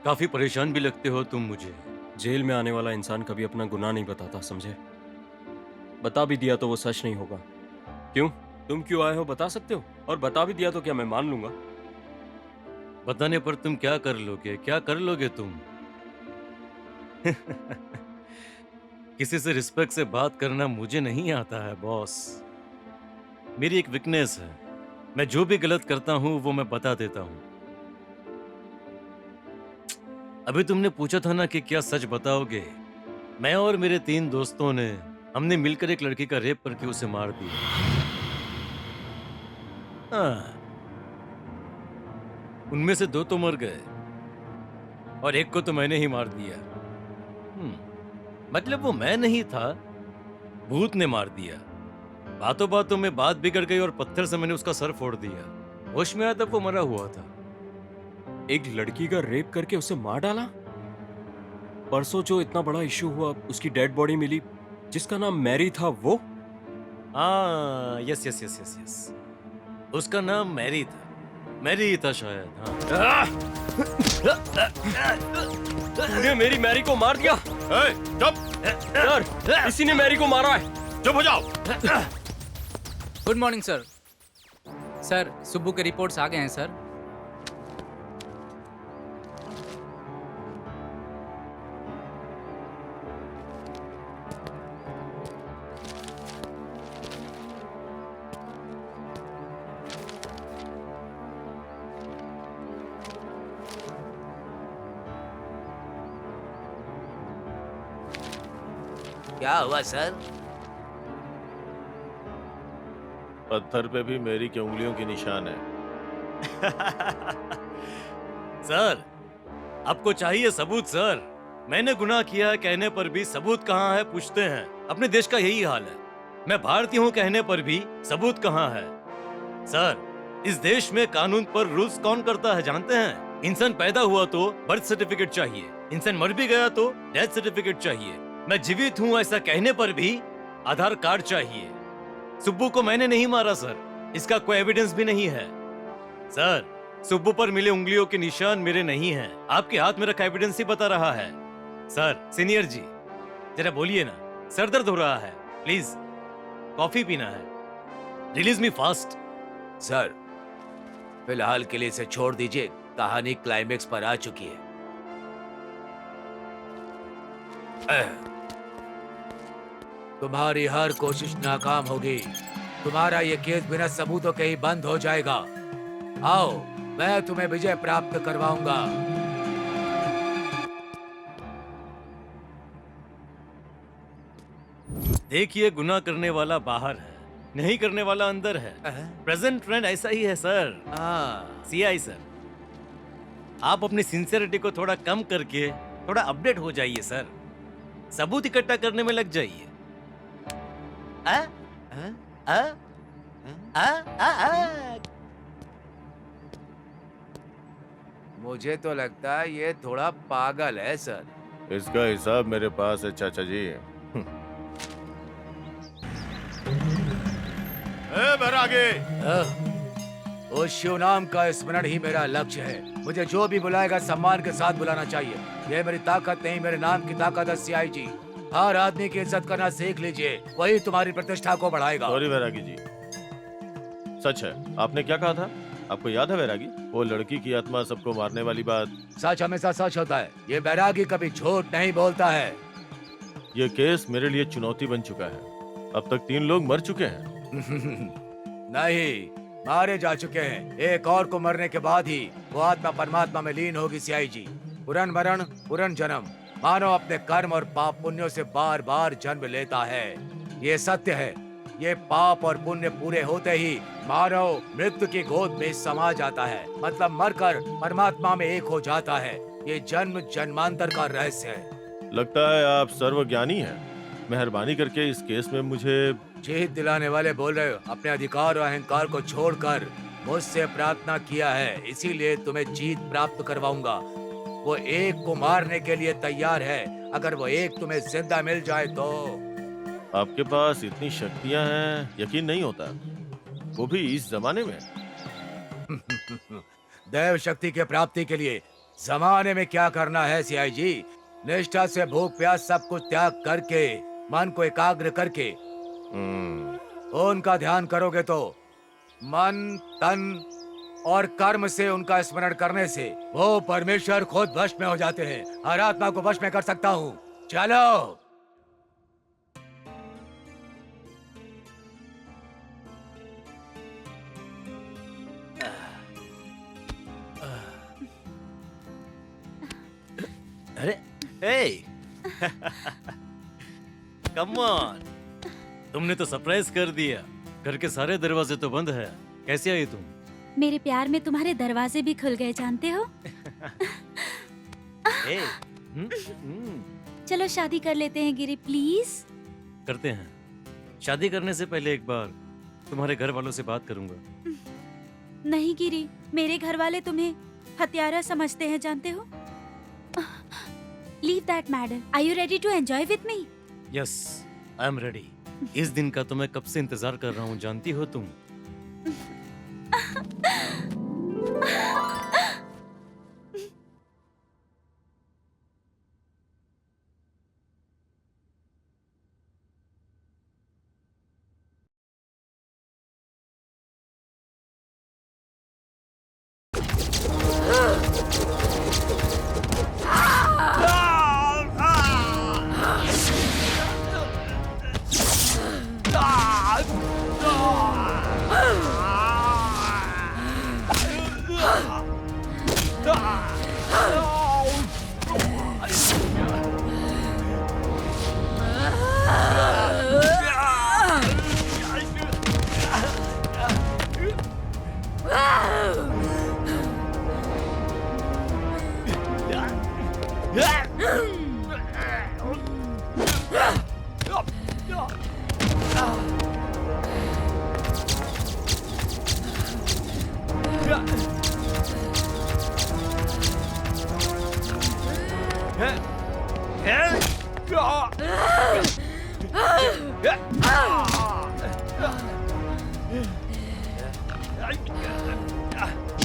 काफी परेशान भी लगते हो तुम मुझे। जेल में आने वाला इंसान कभी अपना गुनाह नहीं बताता, समझे? बता भी दिया तो वो सच नहीं होगा। क्यों? तुम क्यों आए हो बता सकते हो? और बता भी दिया तो क्या मैं मान लूंगा? बताने पर तुम क्या कर लोगे? क्या कर लोगे तुम? किसी से रिस्पेक्ट से बात करना मुझे नहीं आता है बॉस। मेरी एक वीकनेस है, मैं जो भी गलत करता हूं वो मैं बता देता हूं। अभी तुमने पूछा था ना कि क्या सच बताओगे? मैं और मेरे 3 दोस्तों ने हमने मिलकर एक लड़की का रेप करके उसे मार दिया। हाँ, उनमें से 2 तो मर गए और एक को तो मैंने ही मार दिया। मतलब वो मैं नहीं था, भूत ने मार दिया। बातों बातों में बात बिगड़ गई और पत्थर से मैंने उसका सर फोड़ दिया। होश में आया तब वो मरा हुआ था। एक लड़की का रेप करके उसे मार डाला? परसों जो इतना बड़ा इशू हुआ, उसकी डेड बॉडी मिली जिसका नाम मैरी था, वो? हाँ, yes yes yes yes yes, उसका नाम मैरी था। मैरी था शायद। हाँ। तूने मेरी मैरी को मार दिया। चुप! सर, इसी ने मैरी को मारा है। चुप हो जाओ। Good morning sir. Sir, Subbu के रिपोर्ट्स आ गए हैं सर। क्या हुआ सर? पत्थर पे भी मेरी की उंगलियों के निशान है। सर, आपको चाहिए सबूत सर। मैंने गुनाह किया है कहने पर भी सबूत कहाँ है पूछते हैं। अपने देश का यही हाल है। मैं भारतीय हूँ कहने पर भी सबूत कहाँ है? सर, इस देश में कानून पर रूल्स कौन करता है जानते हैं? इंसान पैदा हुआ तो बर्थ सर्टिफिकेट चाहिए, इंसान मर भी गया तो डेथ सर्टिफिकेट चाहिए। मैं जीवित हूँ ऐसा कहने पर भी आधार कार्ड चाहिए। सुब्बू को मैंने नहीं मारा सर, इसका कोई एविडेंस भी नहीं है। सर, सुब्बू पर मिले उंगलियों के निशान मेरे नहीं हैं। आपके हाथ में रखा एविडेंस ही बता रहा है। सर, सीनियर जी, जरा बोलिए ना, सर दर्द हो रहा है, प्लीज कॉफी पीना है, रिलीज मी फास्ट। सर, फिलहाल के लिए इसे छोड़ दीजिए, कहानी क्लाइमेक्स पर आ चुकी है। तुम्हारी हर कोशिश नाकाम होगी। तुम्हारा ये केस बिना सबूतों के ही बंद हो जाएगा। आओ, मैं तुम्हें विजय प्राप्त करवाऊंगा। देखिए, गुनाह करने वाला बाहर है, नहीं करने वाला अंदर है। प्रेजेंट ट्रेंड ऐसा ही है सर। सीआई सर, आप अपनी सिंसियरिटी को थोड़ा कम करके थोड़ा अपडेट हो जाइए सर। सबूत इकट्ठा करने में लग जाइए। मुझे तो लगता है ये थोड़ा पागल है सर। इसका हिसाब मेरे पास है चाचा जी। बैरागी, उस शिव नाम का स्मरण ही मेरा लक्ष्य है। मुझे जो भी बुलाएगा सम्मान के साथ बुलाना चाहिए। ये मेरी ताकत नहीं, मेरे नाम की ताकत है सीआई जी। हर आदमी की इज्जत करना सीख लीजिए, वही तुम्हारी प्रतिष्ठा को बढ़ाएगा। सॉरी बैरागी जी, सच है। आपने क्या कहा था? आपको याद है बैरागी, वो लड़की की आत्मा सबको मारने वाली बात? सच हमेशा सच होता है। ये बैरागी कभी झूठ नहीं बोलता है। ये केस मेरे लिए चुनौती बन चुका है। अब तक 3 लोग मर चुके हैं। नहीं, मारे जा चुके हैं। एक और को मरने के बाद ही वो आत्मा परमात्मा में लीन होगी सीआई जी। पुरन मरण पुरन जन्म, मानव अपने कर्म और पाप पुण्यों से बार बार जन्म लेता है। ये सत्य है। ये पाप और पुण्य पूरे होते ही मानव मृत्यु की गोद में समा जाता है, मतलब मरकर परमात्मा में एक हो जाता है। ये जन्म जन्मांतर का रहस्य है। लगता है आप सर्वज्ञानी हैं। मेहरबानी करके इस केस में मुझे जीत दिलाने वाले बोल रहे हो। अपने अधिकार और अहंकार को छोड़कर मुझसे प्रार्थना किया है, इसीलिए तुम्हें जीत प्राप्त करवाऊंगा। वो एक को मारने के लिए तैयार है। अगर वो एक तुम्हें जिंदा मिल जाए तो। आपके पास इतनी शक्तियां हैं, यकीन नहीं होता, वो भी इस जमाने में। दैव शक्ति के प्राप्ति के लिए जमाने में क्या करना है सीआई जी? निष्ठा से भूख प्यास सब कुछ त्याग करके, मन को एकाग्र करके उनका ध्यान करोगे तो मन, तन और कर्म से उनका स्मरण करने से वो परमेश्वर खुद वश में हो जाते हैं। हर आत्मा को वश में कर सकता हूँ। चलो। अरे, हे, कम ऑन, तुमने तो सरप्राइज कर दिया। घर के सारे दरवाजे तो बंद है, कैसे आई तुम? मेरे प्यार में तुम्हारे दरवाजे भी खुल गए, जानते हो। चलो शादी कर लेते हैं गिरी, प्लीज। करते हैं। शादी करने से पहले एक बार तुम्हारे घर वालों से बात करूंगा। नहीं गिरी, मेरे घर वाले तुम्हें हत्यारा समझते हैं, जानते हो। Leave that matter. Are you ready to enjoy with me? Yes, I am ready. इस दिन का तो मैं कब से इंतजार कर रहा हूँ, जानती हो तुम।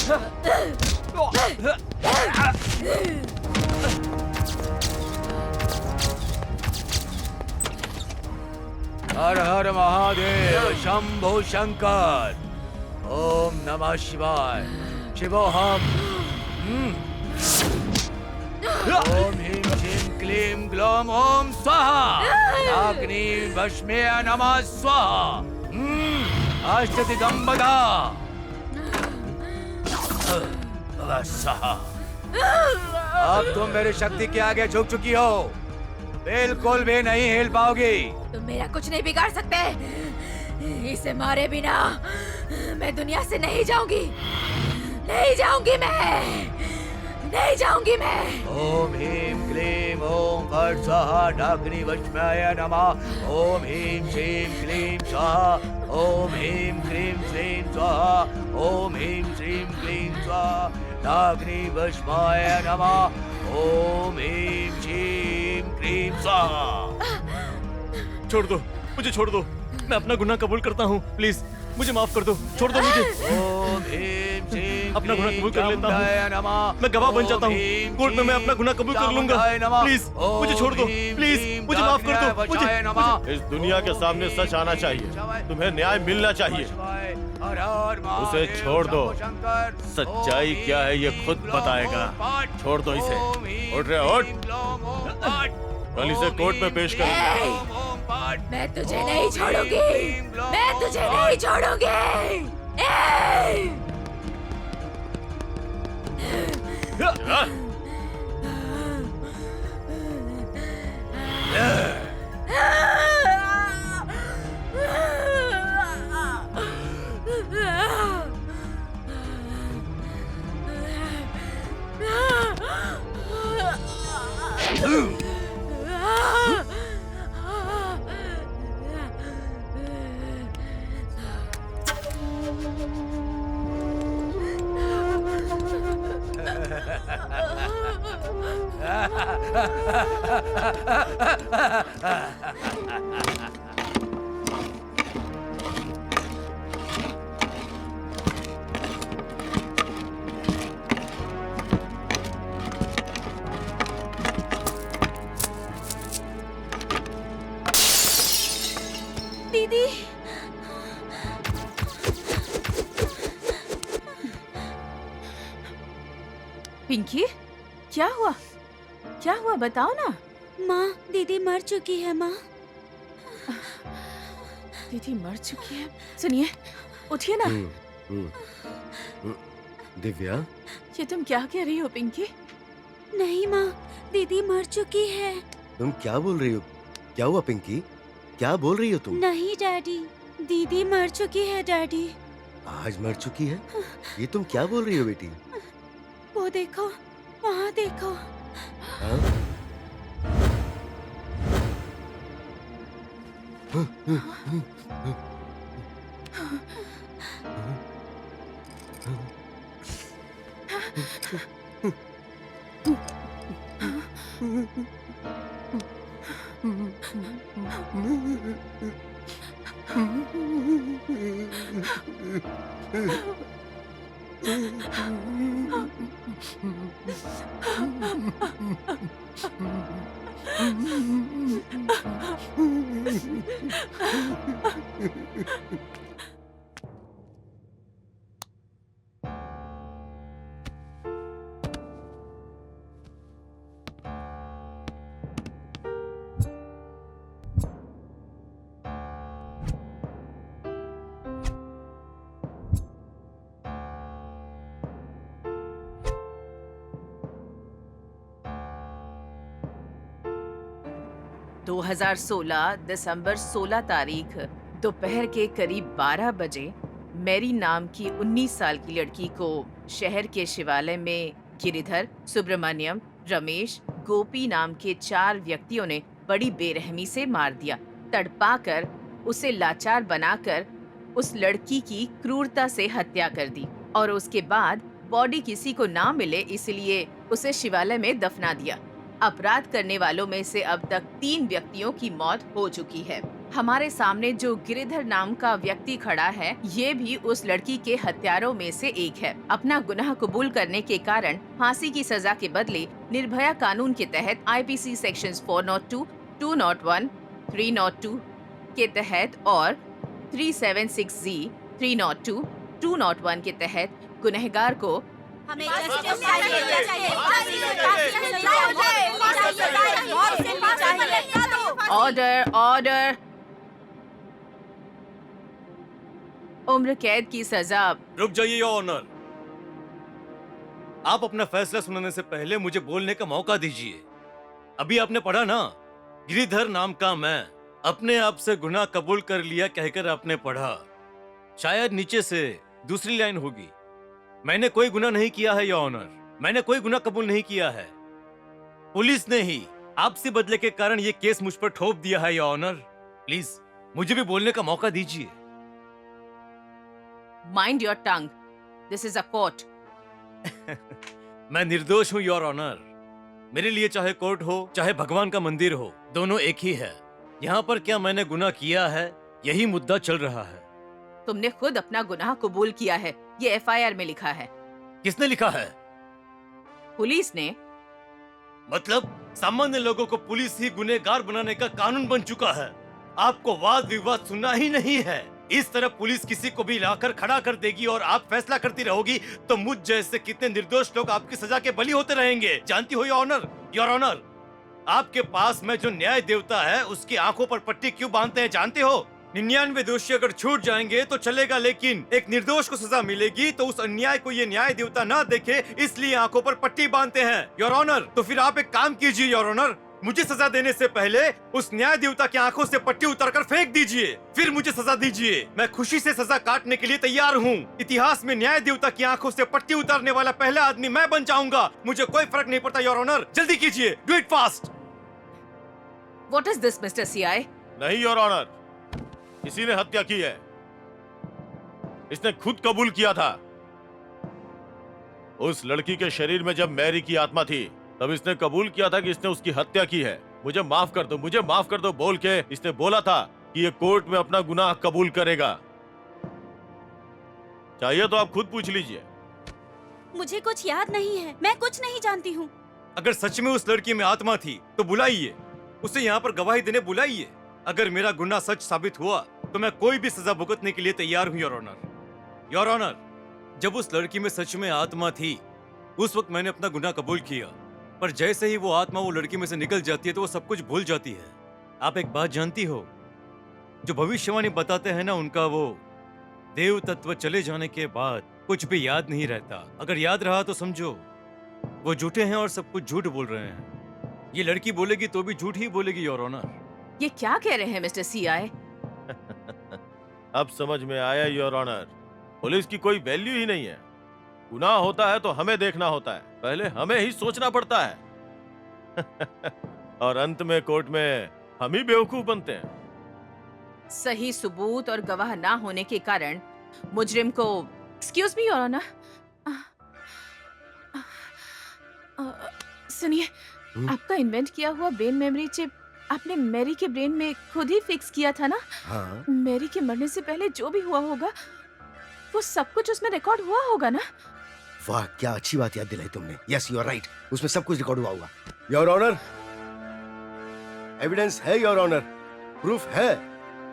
हर हर महादेव शंभो शंकर। ओम नमः शिवाय। शिवोहम। ओम ह्रीं श्रीं क्लीं ग्लौम ओम स्वाहा। अग्नि भस्मेय नमः स्वाहा। अष्टदिगंबरा स्वाहा। अब तुम मेरी शक्ति के आगे झुक चुकी हो, बिल्कुल भी नहीं हिल पाओगी। तुम मेरा कुछ नहीं बिगाड़ सकते। इसे मारे बिना मैं दुनिया से नहीं जाऊंगी। नहीं जाऊंगी मैं। नहीं जाऊंगी मैं। ओम ह्रीं क्लीं ओम फट् स्वाहा। अग्नि भस्माय नमः। ओम ह्रीं श्रीं क्लीं स्वाहा। ओम ह्रीं क्लीं श्रीं स्वाहा। ओम ह्रीं श्रीं क्लीं स्वाहा। अग्नि भस्माय नमः। ओम ह्रीं श्रीं क्लीं स्वाहा। छोड़ दो, मुझे छोड़ दो। मैं अपना गुनाह कबूल करता हूँ, प्लीज मुझे माफ कर दो। छोड़ दो मुझे। ओम ह्रीं श्रीं अपना गुनाह कबूल कर लेता हूँ। मैं गवाह बन जाता हूँ। कोर्ट में मैं अपना गुनाह कबूल कर लूंगा। प्लीज मुझे छोड़ दो। प्लीज मुझे माफ कर दो। मुझे इस दुनिया के सामने सच आना चाहिए। तुम्हें न्याय मिलना चाहिए। उसे छोड़ दो। सच्चाई क्या है ये खुद बताएगा। छोड़ दो इसे। उठ रहे उठ। कल इसे कोर्ट में पेश करेंगे। मैं तुझे नहीं छोड़ूंगी। मैं तुझे नहीं छोड़ूंगी। दीदी, पिंकी, क्या हुआ? क्या हुआ बताओ ना। माँ, दीदी मर चुकी है माँ। दीदी मर चुकी है? सुनिए, उठिए ना। दिव्या, ये तुम क्या कह रही हो पिंकी? नहीं माँ, दीदी मर चुकी है। तुम क्या बोल रही हो? क्या हुआ पिंकी? क्या बोल रही हो तुम? नहीं डैडी, दीदी मर चुकी है डैडी। आज मर चुकी है? ये तुम क्या बोल रही हो बेटी? वो देखो, वहाँ देखो। हाँ? दिसंबर 16 तारीख दोपहर के करीब 12 बजे मैरी नाम की 19 साल की लड़की को शहर के शिवालय में गिरिधर, सुब्रमण्यम, रमेश, गोपी नाम के 4 व्यक्तियों ने बड़ी बेरहमी से मार दिया। तड़पाकर उसे लाचार बनाकर उस लड़की की क्रूरता से हत्या कर दी और उसके बाद बॉडी किसी को ना मिले इसलिए उसे शिवालय में दफना दिया। अपराध करने वालों में से अब तक 3 व्यक्तियों की मौत हो चुकी है। हमारे सामने जो गिरिधर नाम का व्यक्ति खड़ा है, ये भी उस लड़की के हत्यारों में से एक है। अपना गुनाह कबूल करने के कारण फांसी की सजा के बदले निर्भया कानून के तहत आईपीसी सेक्शंस 402, 201, 302 के तहत और 376Z, 302, 201 के तहत गुनहगार को हमें जस्टिस चाहिए। Order, order. उम्र कैद की सजा। रुक जाइए योर ऑनर। आप अपना फैसला सुनाने से पहले मुझे बोलने का मौका दीजिए। अभी आपने पढ़ा ना, गिरिधर नाम का मैं अपने आप से गुनाह कबूल कर लिया कहकर आपने पढ़ा। शायद नीचे से दूसरी लाइन होगी, मैंने कोई गुनाह नहीं किया है योर ऑनर, मैंने कोई गुनाह कबूल नहीं किया है। पुलिस ने ही आपसी बदले के कारण ये केस मुझ पर ठोप दिया है योर ऑनर। प्लीज मुझे भी बोलने का मौका दीजिए। Mind your tongue, this is a court. मैं निर्दोष हूँ योर ऑनर। मेरे लिए चाहे कोर्ट हो चाहे भगवान का मंदिर हो, दोनों एक ही है। यहाँ पर क्या मैंने गुनाह किया है, यही मुद्दा चल रहा है। तुमने खुद अपना गुनाह कबूल किया है, ये एफआईआर में लिखा है। किसने लिखा है? पुलिस ने। मतलब सामान्य लोगों को पुलिस ही गुनहगार बनाने का कानून बन चुका है। आपको वाद विवाद सुनना ही नहीं है। इस तरह पुलिस किसी को भी लाकर खड़ा कर देगी और आप फैसला करती रहोगी, तो मुझ जैसे कितने निर्दोष लोग आपकी सजा के बलि होते रहेंगे। जानती हो योर ऑनर, आपके पास में जो न्याय देवता है उसकी आंखों पर पट्टी क्यों बांधते हैं जानते हो? 99 दोषी अगर छूट जाएंगे तो चलेगा, लेकिन एक निर्दोष को सजा मिलेगी तो उस अन्याय को ये न्याय देवता ना देखे, इसलिए आंखों पर पट्टी बांधते हैं योर ऑनर। तो फिर आप एक काम कीजिए योर ऑनर, मुझे सजा देने से पहले उस न्याय देवता की आंखों से पट्टी उतारकर फेंक दीजिए, फिर मुझे सजा दीजिए। मैं खुशी से सजा काटने के लिए तैयार हूँ। इतिहास में न्याय देवता की आंखों से पट्टी उतारने वाला पहला आदमी मैं बन जाऊंगा। मुझे कोई फर्क नहीं पड़ता योर ऑनर, जल्दी कीजिए, do it fast. What is this mister CI? नहीं योर ऑनर, किसी ने हत्या की है। इसने खुद कबूल किया था। उस लड़की के शरीर में जब मैरी की आत्मा थी, तब इसने कबूल किया था कि इसने उसकी हत्या की है। मुझे माफ कर दो, मुझे माफ कर दो बोल के इसने बोला था कि ये कोर्ट में अपना गुनाह कबूल करेगा। चाहिए तो आप खुद पूछ लीजिए। मुझे कुछ याद नहीं है, मैं कुछ नहीं जानती हूँ। अगर सच में उस लड़की में आत्मा थी तो बुलाइए, उसे यहाँ पर गवाही देने बुलाइए। अगर मेरा गुनाह सच साबित हुआ तो मैं कोई भी सजा भुगतने के लिए तैयार हूँ योर ऑनर। योर ऑनर, जब उस लड़की में सच में आत्मा थी उस वक्त मैंने अपना गुनाह कबूल किया, पर जैसे ही वो आत्मा वो लड़की में से निकल जाती है तो वो सब कुछ भूल जाती है। आप एक बात जानती हो, जो भविष्यवाणी बताते हैं ना, उनका वो देव तत्व चले जाने के बाद कुछ भी याद नहीं रहता। अगर याद रहा तो समझो वो झूठे हैं और सब कुछ झूठ बोल रहे हैं। ये लड़की बोलेगी तो भी झूठ ही बोलेगी योर ऑनर। ये क्या कह रहे हैं मिस्टर सीआई? अब समझ में आया योर ऑनर, पुलिस की कोई वैल्यू ही नहीं है। गुनाह होता है तो हमें देखना होता है, पहले हमें ही सोचना पड़ता है। और अंत में कोर्ट में हम ही बेवकूफ बनते हैं। सही सबूत और गवाह ना होने के कारण मुजरिम को, एक्सक्यूज मी योर ऑनर, सुनिए, आपका इन्वेंट किया हुआ ब्रेन मेमोरी चिप आपने मैरी के ब्रेन में खुद ही फिक्स किया था ना? हाँ। मैरी के मरने से पहले जो भी हुआ होगा वो सब कुछ उसमें रिकॉर्ड हुआ होगा ना? वाह, क्या अच्छी बात याद दिलाई तुमने। यस, यू आर राइट, उसमें सब कुछ रिकॉर्ड हुआ होगा। योर ऑनर, एविडेंस है योर ऑनर, प्रूफ है।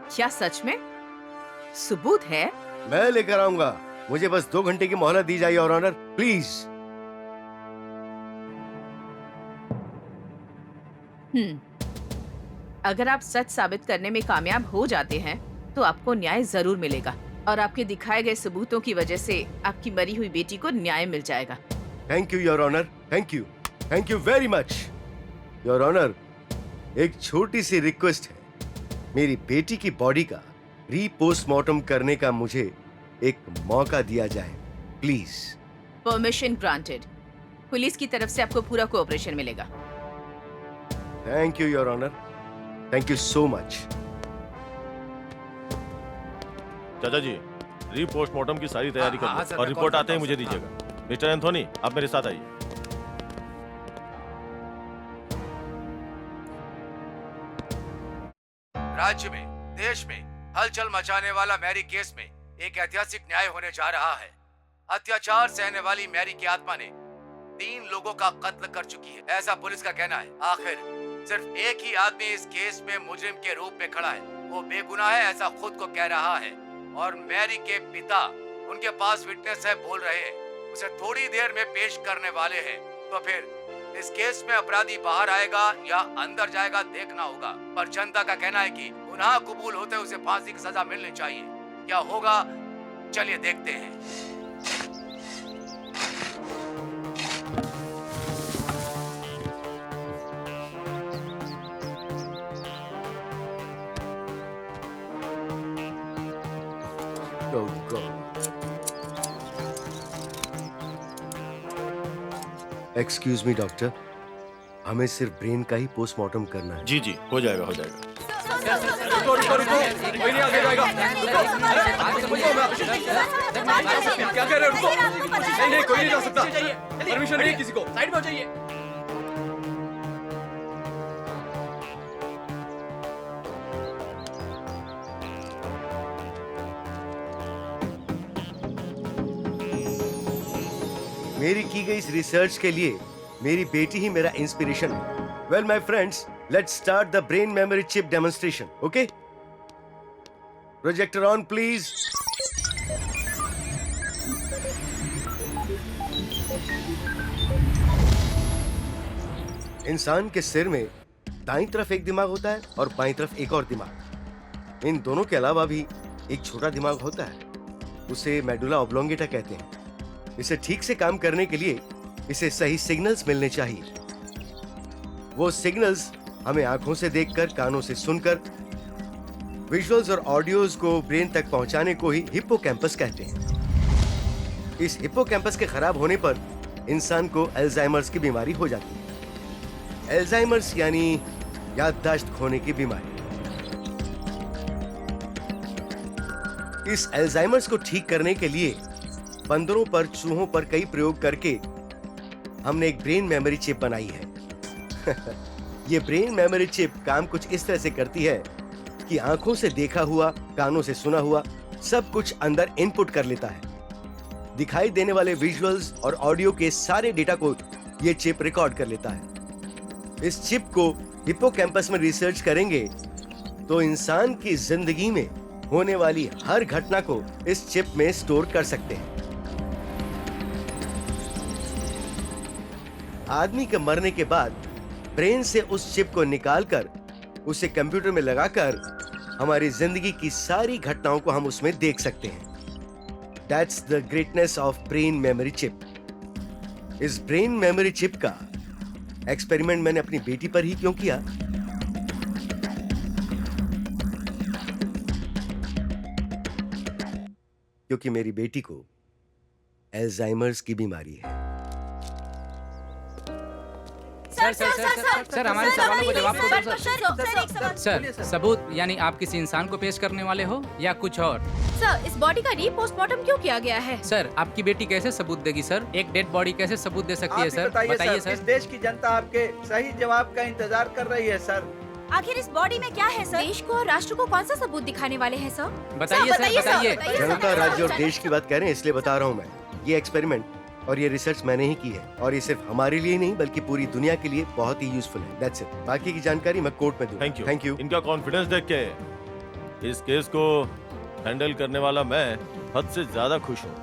क्या सच में सबूत है? मैं लेकर आऊंगा, मुझे बस 2 घंटे की मोहलत दी जाए योर ऑनर, प्लीज। अगर आप सच साबित करने में कामयाब हो जाते हैं तो आपको न्याय जरूर मिलेगा और आपके दिखाए गए सबूतों की वजह से आपकी मरी हुई बेटी को न्याय मिल जाएगा। Thank you your honour, thank you very much your honour. एक छोटी सी रिक्वेस्ट है, मेरी बेटी की बॉडी का रीपोस्टमार्टम करने का मुझे एक मौका दिया जाए, प्लीज। Permission granted. पुलिस की तरफ से आपको पूरा कोऑपरेशन मिलेगा। Thank you your honour, thank you so much. चाचा जी, रीपोस्टमार्टम की सारी तैयारी कर लो और रिपोर्ट आते ही मुझे दीजिएगा। मिस्टर एंथोनी, आप मेरे साथ आइए। राज्य में, देश में हलचल मचाने वाला मैरी केस में एक ऐतिहासिक न्याय होने जा रहा है। अत्याचार सहने वाली मैरी की आत्मा ने 3 लोगों का कत्ल कर चुकी है, ऐसा पुलिस का कहना है। आखिर सिर्फ एक ही आदमी इस केस में मुजरिम के रूप में खड़ा है, वो बेगुनाह है ऐसा खुद को कह रहा है। और मैरी के पिता उनके पास विटनेस है, बोल रहे हैं उसे थोड़ी देर में पेश करने वाले हैं। तो फिर इस केस में अपराधी बाहर आएगा या अंदर जाएगा देखना होगा। पर जनता का कहना है कि गुनाह कबूल होते उसे फांसी की सजा मिलनी चाहिए। क्या होगा चलिए देखते हैं। Oh God. Excuse me doctor, हमें सिर्फ ब्रेन का ही पोस्टमार्टम करना है। जी जी, हो जाएगा हो जाएगा। रुको रुको रुको, कोई नहीं आगे जाएगा। क्या कह रहे हो? रुको, नहीं नहीं कोई नहीं जा सकता, परमिशन नहीं किसी को। साइड में हो जाइए। मेरी की गई इस रिसर्च के लिए मेरी बेटी ही मेरा इंस्पिरेशन है। Well my friends, let's start the brain memory chip demonstration. Okay, projector on please. इंसान के सिर में दाईं तरफ एक दिमाग होता है और बाईं तरफ एक और दिमाग। इन दोनों के अलावा भी एक छोटा दिमाग होता है, उसे मेडुला ऑब्लोंगेटा कहते हैं। इसे ठीक से काम करने के लिए इसे सही सिग्नल्स मिलने चाहिए। वो सिग्नल्स हमें आंखों से देखकर, कानों से सुनकर, विजुअल्स और ऑडियोज को ब्रेन तक पहुंचाने को ही हिप्पोकैम्पस कहते हैं। इस हिप्पोकैम्पस के खराब होने पर इंसान को अल्जाइमर्स की बीमारी हो जाती है। अल्जाइमर्स यानी याददाश्त खोने की बीमारी। इस अल्जाइमर्स को ठीक करने के लिए बंदरों पर, चूहों पर कई प्रयोग करके हमने एक ब्रेन मेमोरी चिप बनाई है। ये ब्रेन मेमोरी चिप काम कुछ इस तरह से करती है कि आंखों से देखा हुआ, कानों से सुना हुआ सब कुछ अंदर इनपुट कर लेता है। दिखाई देने वाले विजुअल्स और ऑडियो के सारे डेटा को ये चिप रिकॉर्ड कर लेता है। इस चिप को हिप्पोकैम्पस में रिसर्च करेंगे तो इंसान की जिंदगी में होने वाली हर घटना को इस चिप में स्टोर कर सकते हैं। आदमी के मरने के बाद ब्रेन से उस चिप को निकालकर उसे कंप्यूटर में लगाकर हमारी जिंदगी की सारी घटनाओं को हम उसमें देख सकते हैं। That's the greatness of brain memory chip. इस ब्रेन मेमोरी चिप का एक्सपेरिमेंट मैंने अपनी बेटी पर ही क्यों किया? क्योंकि मेरी बेटी को अल्जाइमर्स की बीमारी है। सर हमारे सवालों को जवाब दो। सर सबूत यानी आप किसी इंसान को पेश करने वाले हो या कुछ और? सर इस बॉडी का रीपोस्टमार्टम क्यों किया गया है? सर आपकी बेटी कैसे सबूत देगी सर? एक डेड बॉडी कैसे सबूत दे सकती है सर? बताइए सर। इस देश की जनता आपके सही जवाब का इंतजार कर रही है सर। आखिर इस बॉडी में क्या है सर? देश को और राष्ट्र को कौन सा सबूत दिखाने वाले हैं सर? बताइए सर, बताइए। जनता, राज्य और देश की बात कह रहे हैं इसलिए बता रहा हूँ मैं। ये एक्सपेरिमेंट और ये रिसर्च मैंने ही की है और ये सिर्फ हमारे लिए नहीं बल्कि पूरी दुनिया के लिए बहुत ही यूजफुल है। That's it. बाकी की जानकारी मैं कोर्ट में दूंगा। Thank you. इनका कॉन्फिडेंस देख के इस केस को हैंडल करने वाला मैं हद से ज्यादा खुश हूँ।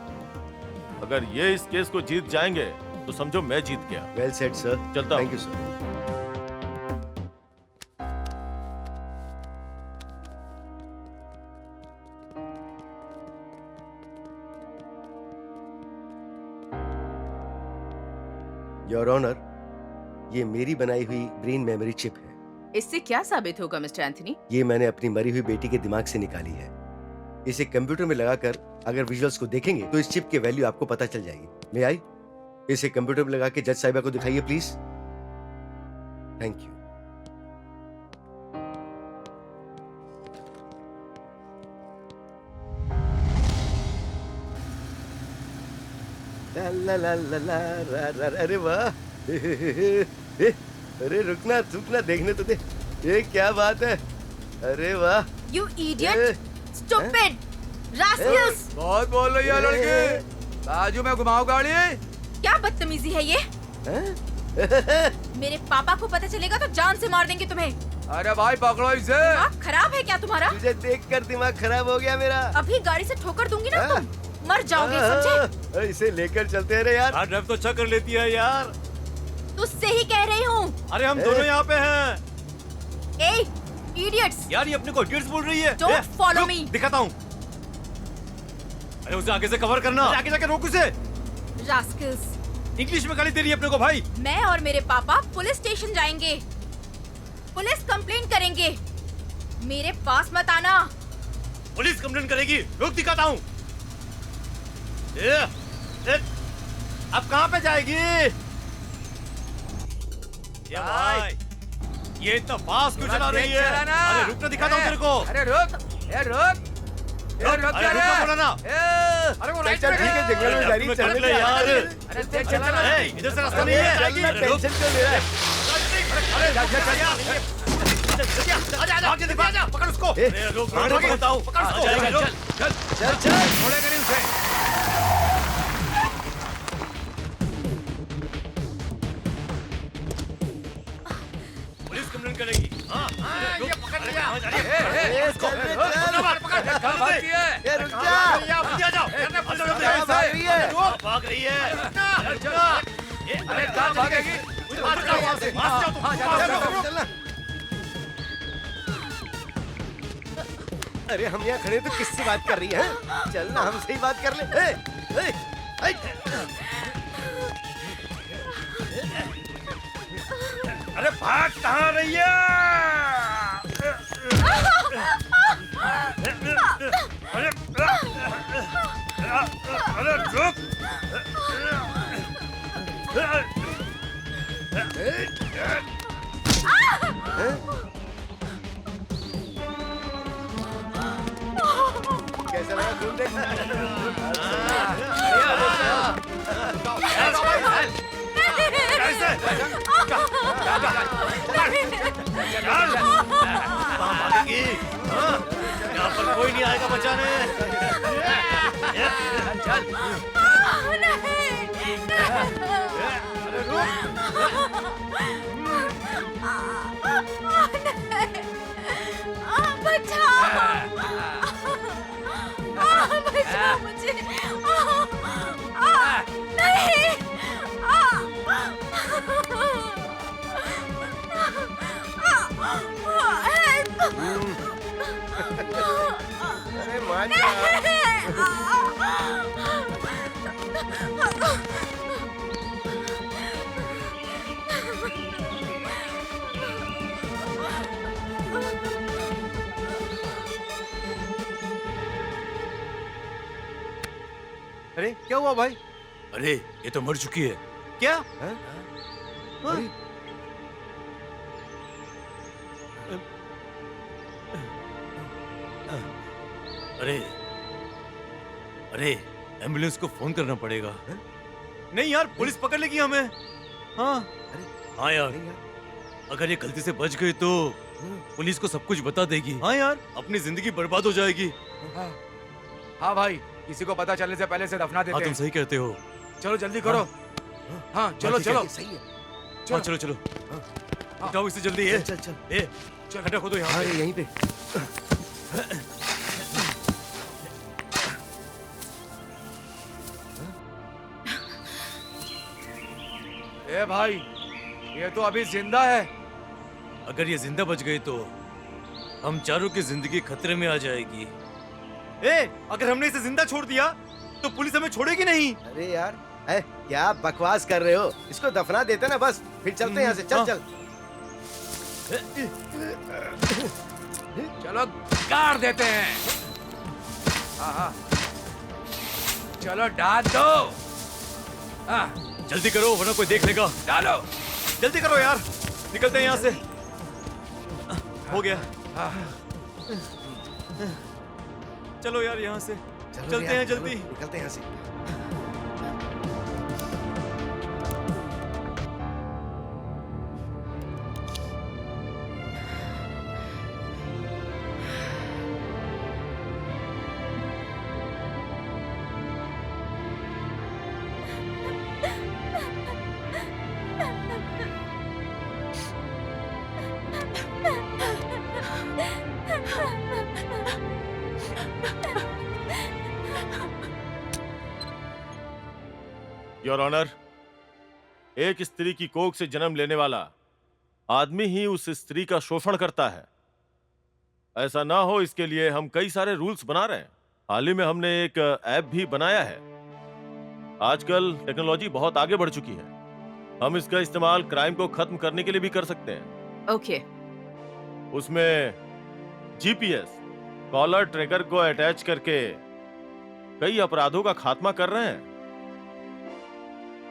अगर ये इस केस को जीत जाएंगे तो समझो मैं जीत गया। Well said sir. चलता हूँ। Thank you sir. Your honour, ये मेरी बनाई हुई ब्रेन मेमोरी चिप है। इससे क्या साबित होगा मिस्टर एंथनी? ये मैंने अपनी मरी हुई बेटी के दिमाग से निकाली है। इसे कंप्यूटर में लगाकर अगर विजुअल्स को देखेंगे तो इस चिप की वैल्यू आपको पता चल जाएगी। मैं आई इसे कंप्यूटर में लगा के जज साहिबा को दिखाइए प्लीज। Thank you. ला ला ला ला रा रा, अरे वाह। अरे रुकना रुकना, देखने तो दे। ये क्या बात है, अरे वाह। You idiot! Stupid! Rascals! बहुत बोल रही है लड़की। बाजू में घुमाओ गाड़ी। क्या बदतमीजी है ये? मेरे पापा को पता चलेगा तो जान से मार देंगे तुम्हें। अरे भाई पकड़ो इसे। दिमाग खराब है क्या तुम्हारा? तुझे देखकर दिमाग खराब हो गया मेरा। अभी गाड़ी से ठोकर दूंगी ना तुम मर जाओगे, समझे? इसे लेकर चलते हैं रे यार। ड्राइव तो अच्छा कर लेती है यार। तुझसे ही कह रही हूँ। अरे हम दोनों यहाँ पे हैं। ए, idiots! यार ये अपने को इडियट्स बोल रही है। Don't follow me. दिखाता हूँ। अरे उसे आगे से कवर करना। आगे जाके रोक उसे। Rascals! इंग्लिश में गाली दे रही है अपने को भाई। मैं और मेरे पापा पुलिस स्टेशन जाएंगे, पुलिस कंप्लेंट करेंगे। मेरे पास मत आना। पुलिस कंप्लेंट करेगी। रुक दिखाता हूँ। अब कहाँ पे जाएगी? ये भाई, ये इतना फास्ट क्यों चला रही है? अरे रुकना, दिखाता हूँ तेरे को। अरे रुक, ए रुक, ए रुक अरे जा रे। रुकना बोला ना। अरे वो चल ठीक है, जंगल में जा रही है, चल ले यार। अरे देख चला ना। ए, इधर से रास्ता नहीं है। टेंशन क्यों ले रहा है? अरे चल यार। आगे देखो, आजा, पकड़ उसको। रुक, बताओ, पकड़ उसको। चल छोड़ेगा नहीं उसे। पुलिस कंप्लेंट करेगी। हाँ, ये पकड़ लिया। चल रे, चल। कहाँ भागती है? ये रुक जा। भाग रही है। भाग रही है। अरे कहाँ भागेगी? चलना। अरे हम यहाँ खड़े तो किससे बात कर रही है? चलना, हमसे ही बात कर ले। अरे भाग कहाँ रही है? अरे रुक। कैसा लगा घूम देखना? यहाँ पर कोई नहीं आएगा बचाने। बचाओ मुझे। नहीं। अरे मान जा। अरे क्या हुआ भाई? अरे ये तो मर चुकी है। क्या? अरे अरे एम्बुलेंस को फोन करना पड़ेगा। नहीं यार, पुलिस पकड़ लेगी हमें। हाँ हाँ यार, अगर ये गलती से बच गई तो पुलिस को सब कुछ बता देगी। हाँ यार, अपनी जिंदगी बर्बाद हो जाएगी। हाँ भाई, किसी को पता चलने से पहले से दफना देते हाँ तुम हैं। सही कहते हो। चलो जल्दी करो। हाँ चलो चलो। सही है। हाँ चलो चलो, उठाओ इसे जल्दी। है चल चल। ए चल, खड्डा खोदो यहाँ हाँ पे। यहीं पे। ए भाई, ये तो अभी जिंदा है। अगर ये जिंदा बच गई तो हम चारों की जिंदगी खतरे में आ जाएगी। अगर हमने इसे जिंदा छोड़ दिया तो पुलिस हमें छोड़ेगी नहीं। अरे यार, क्या बकवास कर रहे हो? इसको दफना देते ना बस, फिर चलते हैं यहाँ से। चल चल। चलो गाड़ देते हैं। हाँ हाँ, चलो डाल दो। हाँ जल्दी करो वरना कोई देख लेगा। डालो। जल्दी करो यार, निकलते हैं यहाँ से। हो गया। चलो यार यहाँ से चलते हैं जल्दी। निकलते हैं यहाँ से। योर ऑनर, एक स्त्री की कोख से जन्म लेने वाला आदमी ही उस स्त्री का शोषण करता है। ऐसा ना हो इसके लिए हम कई सारे रूल्स बना रहे हैं। हाल ही में हमने एक ऐप भी बनाया है। आजकल टेक्नोलॉजी बहुत आगे बढ़ चुकी है। हम इसका इस्तेमाल क्राइम को खत्म करने के लिए भी कर सकते हैं। ओके। उसमें जीपीएस कॉलर ट्रैकर को अटैच करके कई अपराधों का खात्मा कर रहे हैं।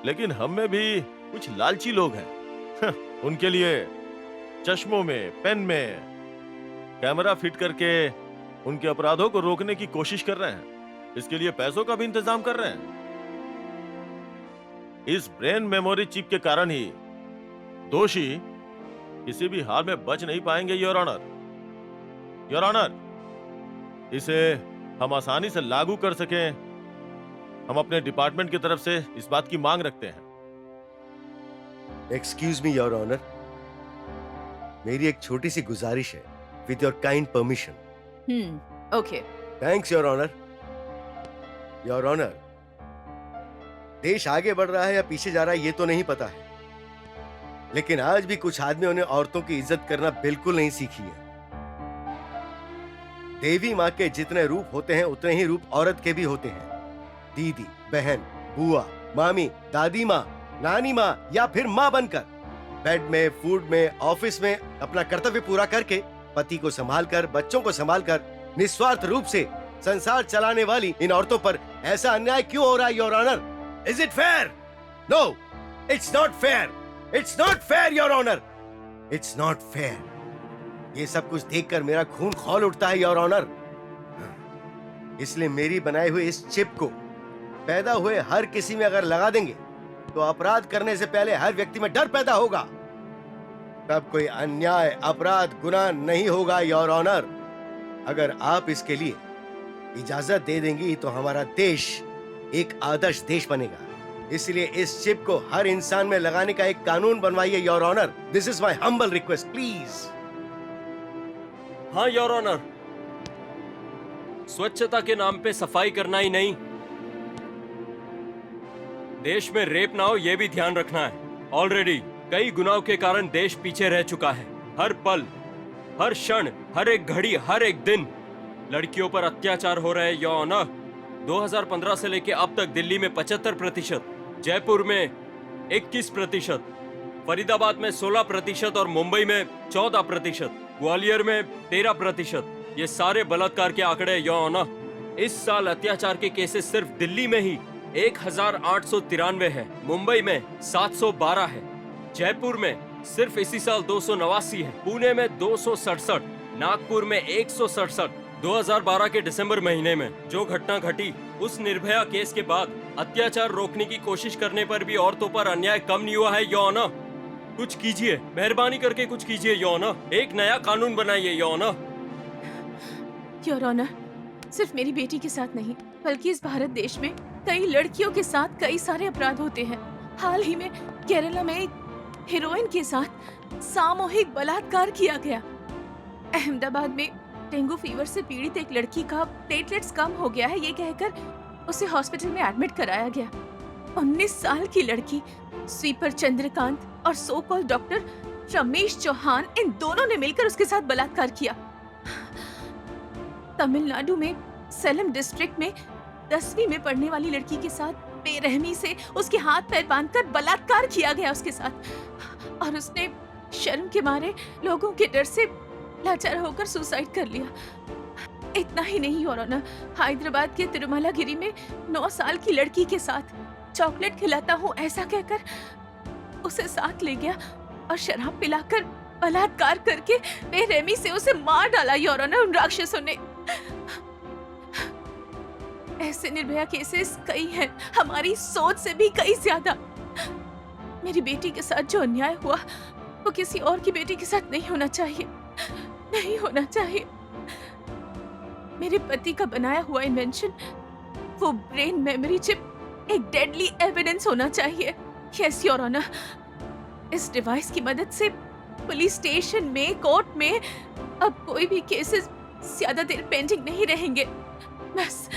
लेकिन हम में भी कुछ लालची लोग हैं। उनके लिए चश्मों में, पेन में कैमरा फिट करके उनके अपराधों को रोकने की कोशिश कर रहे हैं। इसके लिए पैसों का भी इंतजाम कर रहे हैं। इस ब्रेन मेमोरी चिप के कारण ही दोषी किसी भी हाल में बच नहीं पाएंगे। योर ऑनर, योर ऑनर, इसे हम आसानी से लागू कर सकें, हम अपने डिपार्टमेंट की तरफ से इस बात की मांग रखते हैं। एक्सक्यूज मी योर ऑनर, मेरी एक छोटी सी गुजारिश है, with your kind permission. Okay. Thanks your honour. Your honour, देश आगे बढ़ रहा है या पीछे जा रहा है ये तो नहीं पता है, लेकिन आज भी कुछ आदमियों ने औरतों की इज्जत करना बिल्कुल नहीं सीखी है। देवी माँ के जितने रूप होते हैं उतने ही रूप औरत के भी होते हैं। दीदी, बहन, बुआ, मामी, दादी माँ, नानी माँ या फिर माँ बनकर बेड में, फूड में, ऑफिस में अपना कर्तव्य पूरा करके पति को संभालकर, बच्चों को संभालकर निस्वार्थ रूप से संसार चलाने वाली इन औरतों पर ऐसा अन्याय क्यों हो रहा है your honour? Is it fair? No, it's not fair. It's not fair your honour. It's not fair. ये सब कुछ देखकर मेरा खून खौल उठता है योर ऑनर। इसलिए मेरी बनाई हुई इस चिप को पैदा हुए हर किसी में अगर लगा देंगे तो अपराध करने से पहले हर व्यक्ति में डर पैदा होगा। तब कोई अन्याय, अपराध, गुनाह नहीं होगा योर ऑनर। अगर आप इसके लिए इजाजत दे देंगी तो हमारा देश एक आदर्श देश बनेगा। इसलिए इस चिप को हर इंसान में लगाने का एक कानून बनवाइए your honour. This is my humble request, please. हाँ योर ऑनर, स्वच्छता के नाम पे सफाई करना ही नहीं, देश में रेप ना हो ये भी ध्यान रखना है। ऑलरेडी कई गुनाहों के कारण देश पीछे रह चुका है। हर पल, हर क्षण, हर एक घड़ी, हर एक दिन लड़कियों पर अत्याचार हो रहे हैं योर ऑनर। 2015 से लेके अब तक दिल्ली में 75%, जयपुर में 21%, फरीदाबाद में 16% और मुंबई में 14%, ग्वालियर में 13%। ये सारे बलात्कार के आंकड़े योर ऑनर। इस साल अत्याचार के केसेस सिर्फ दिल्ली में ही 1893 है, मुंबई में 712 है, जयपुर में सिर्फ इसी साल 289 है, पुणे में 267, नागपुर में 167। 2012 के दिसंबर महीने में जो घटना घटी उस निर्भया केस के बाद अत्याचार रोकने की कोशिश करने पर भी औरतों पर अन्याय कम नहीं हुआ है योर ऑनर। कुछ कीजिए, मेहरबानी करके कुछ कीजिए योर ऑनर। एक नया कानून बनाइए योर ऑनर। योर ऑनर, सिर्फ मेरी बेटी के साथ नहीं बल्कि इस भारत देश में कई लड़कियों के साथ कई सारे अपराध होते हैं। हाल ही में केरला में एक हीरोइन के साथ सामूहिक बलात्कार किया गया। अहमदाबाद में डेंगू फीवर से पीड़ित एक लड़की का प्लेटलेट्स कम हो गया है ये कहकर उसे हॉस्पिटल में एडमिट कराया गया। 19 साल की लड़की स्वीपर चंद्रकांत और सो कॉल डॉक्टर रमेश चौहान, इन दोनों ने मिलकर उसके साथ बलात्कार किया। तमिलनाडु में सेलम डिस्ट्रिक्ट में 10वीं में पढ़ने वाली लड़की के साथ बेरहमी से उसके हाथ पैर बांधकर बलात्कार किया गया उसके साथ, और उसने शर्म के मारे लोगों के डर से लाचार होकर सुसाइड कर लिया। इतना ही नहीं योर ऑनर, हैदराबाद के तिरुमलागिरी में 9 साल की लड़की के साथ चॉकलेट खिलाता हूँ ऐसा कहकर उसे साथ ले गया और शराब पिलाकर बलात्कार करके बेरहमी से उसे मार डाला योर ऑनर उन राक्षसों ने। ऐसे निर्भया केसेस कई हैं, हमारी सोच से भी कई ज्यादा। मेरी बेटी के साथ जो अन्याय हुआ वो किसी और की बेटी के साथ नहीं होना चाहिए, नहीं होना चाहिए। मेरे पति का बनाया हुआ इन्वेंशन, वो ब्रेन मेमोरी चिप, एक डेडली एविडेंस होना चाहिए। यस योर ऑनर, इस डिवाइस की मदद से पुलिस स्टेशन में, कोर्ट में अब कोई भी केसेस ज्यादा देर पेंडिंग नहीं रहेंगे। बस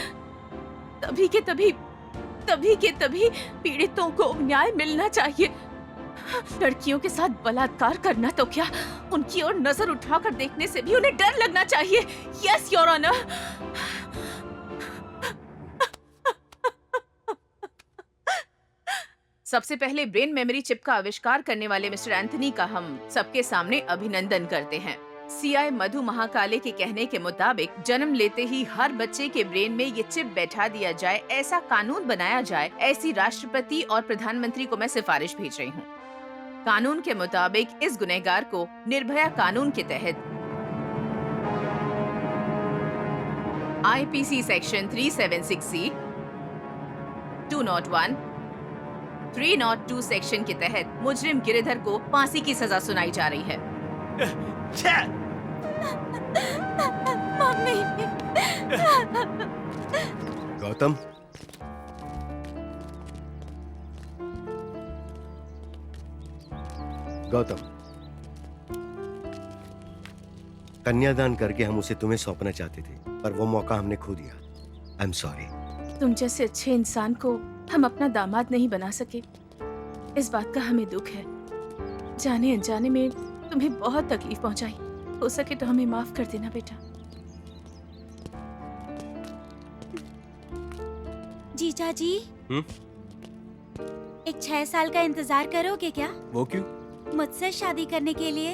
तभी के तभी पीड़ितों को न्याय मिलना चाहिए। लड़कियों के साथ बलात्कार करना तो क्या, उनकी ओर नजर उठाकर देखने से भी उन्हें डर लगना चाहिए। Yes your honour. सबसे पहले ब्रेन मेमोरी चिप का आविष्कार करने वाले मिस्टर एंथनी का हम सबके सामने अभिनंदन करते हैं। सीआई मधु महाकाले के कहने के मुताबिक जन्म लेते ही हर बच्चे के ब्रेन में ये चिप बैठा दिया जाए, ऐसा कानून बनाया जाए, ऐसी राष्ट्रपति और प्रधानमंत्री को मैं सिफारिश भेज रही हूँ। कानून के मुताबिक इस गुनहगार को निर्भया कानून के तहत आईपीसी सेक्शन 376C, 201, 302 सेक्शन के तहत मुजरिम गिरिधर को फांसी की सजा सुनाई जा रही है। मम्मी। गौतम, गौतम, कन्यादान करके हम उसे तुम्हें सौंपना चाहते थे, पर वो मौका हमने खो दिया। आई एम सॉरी। तुम जैसे अच्छे इंसान को हम अपना दामाद नहीं बना सके, इस बात का हमें दुख है। जाने अनजाने में तुम्हें बहुत तकलीफ पहुंचाई। हो सके तो हमें माफ कर देना बेटा। जीजा जी, एक 6 साल का इंतजार करोगे क्या? वो क्यों? मुझसे शादी करने के लिए।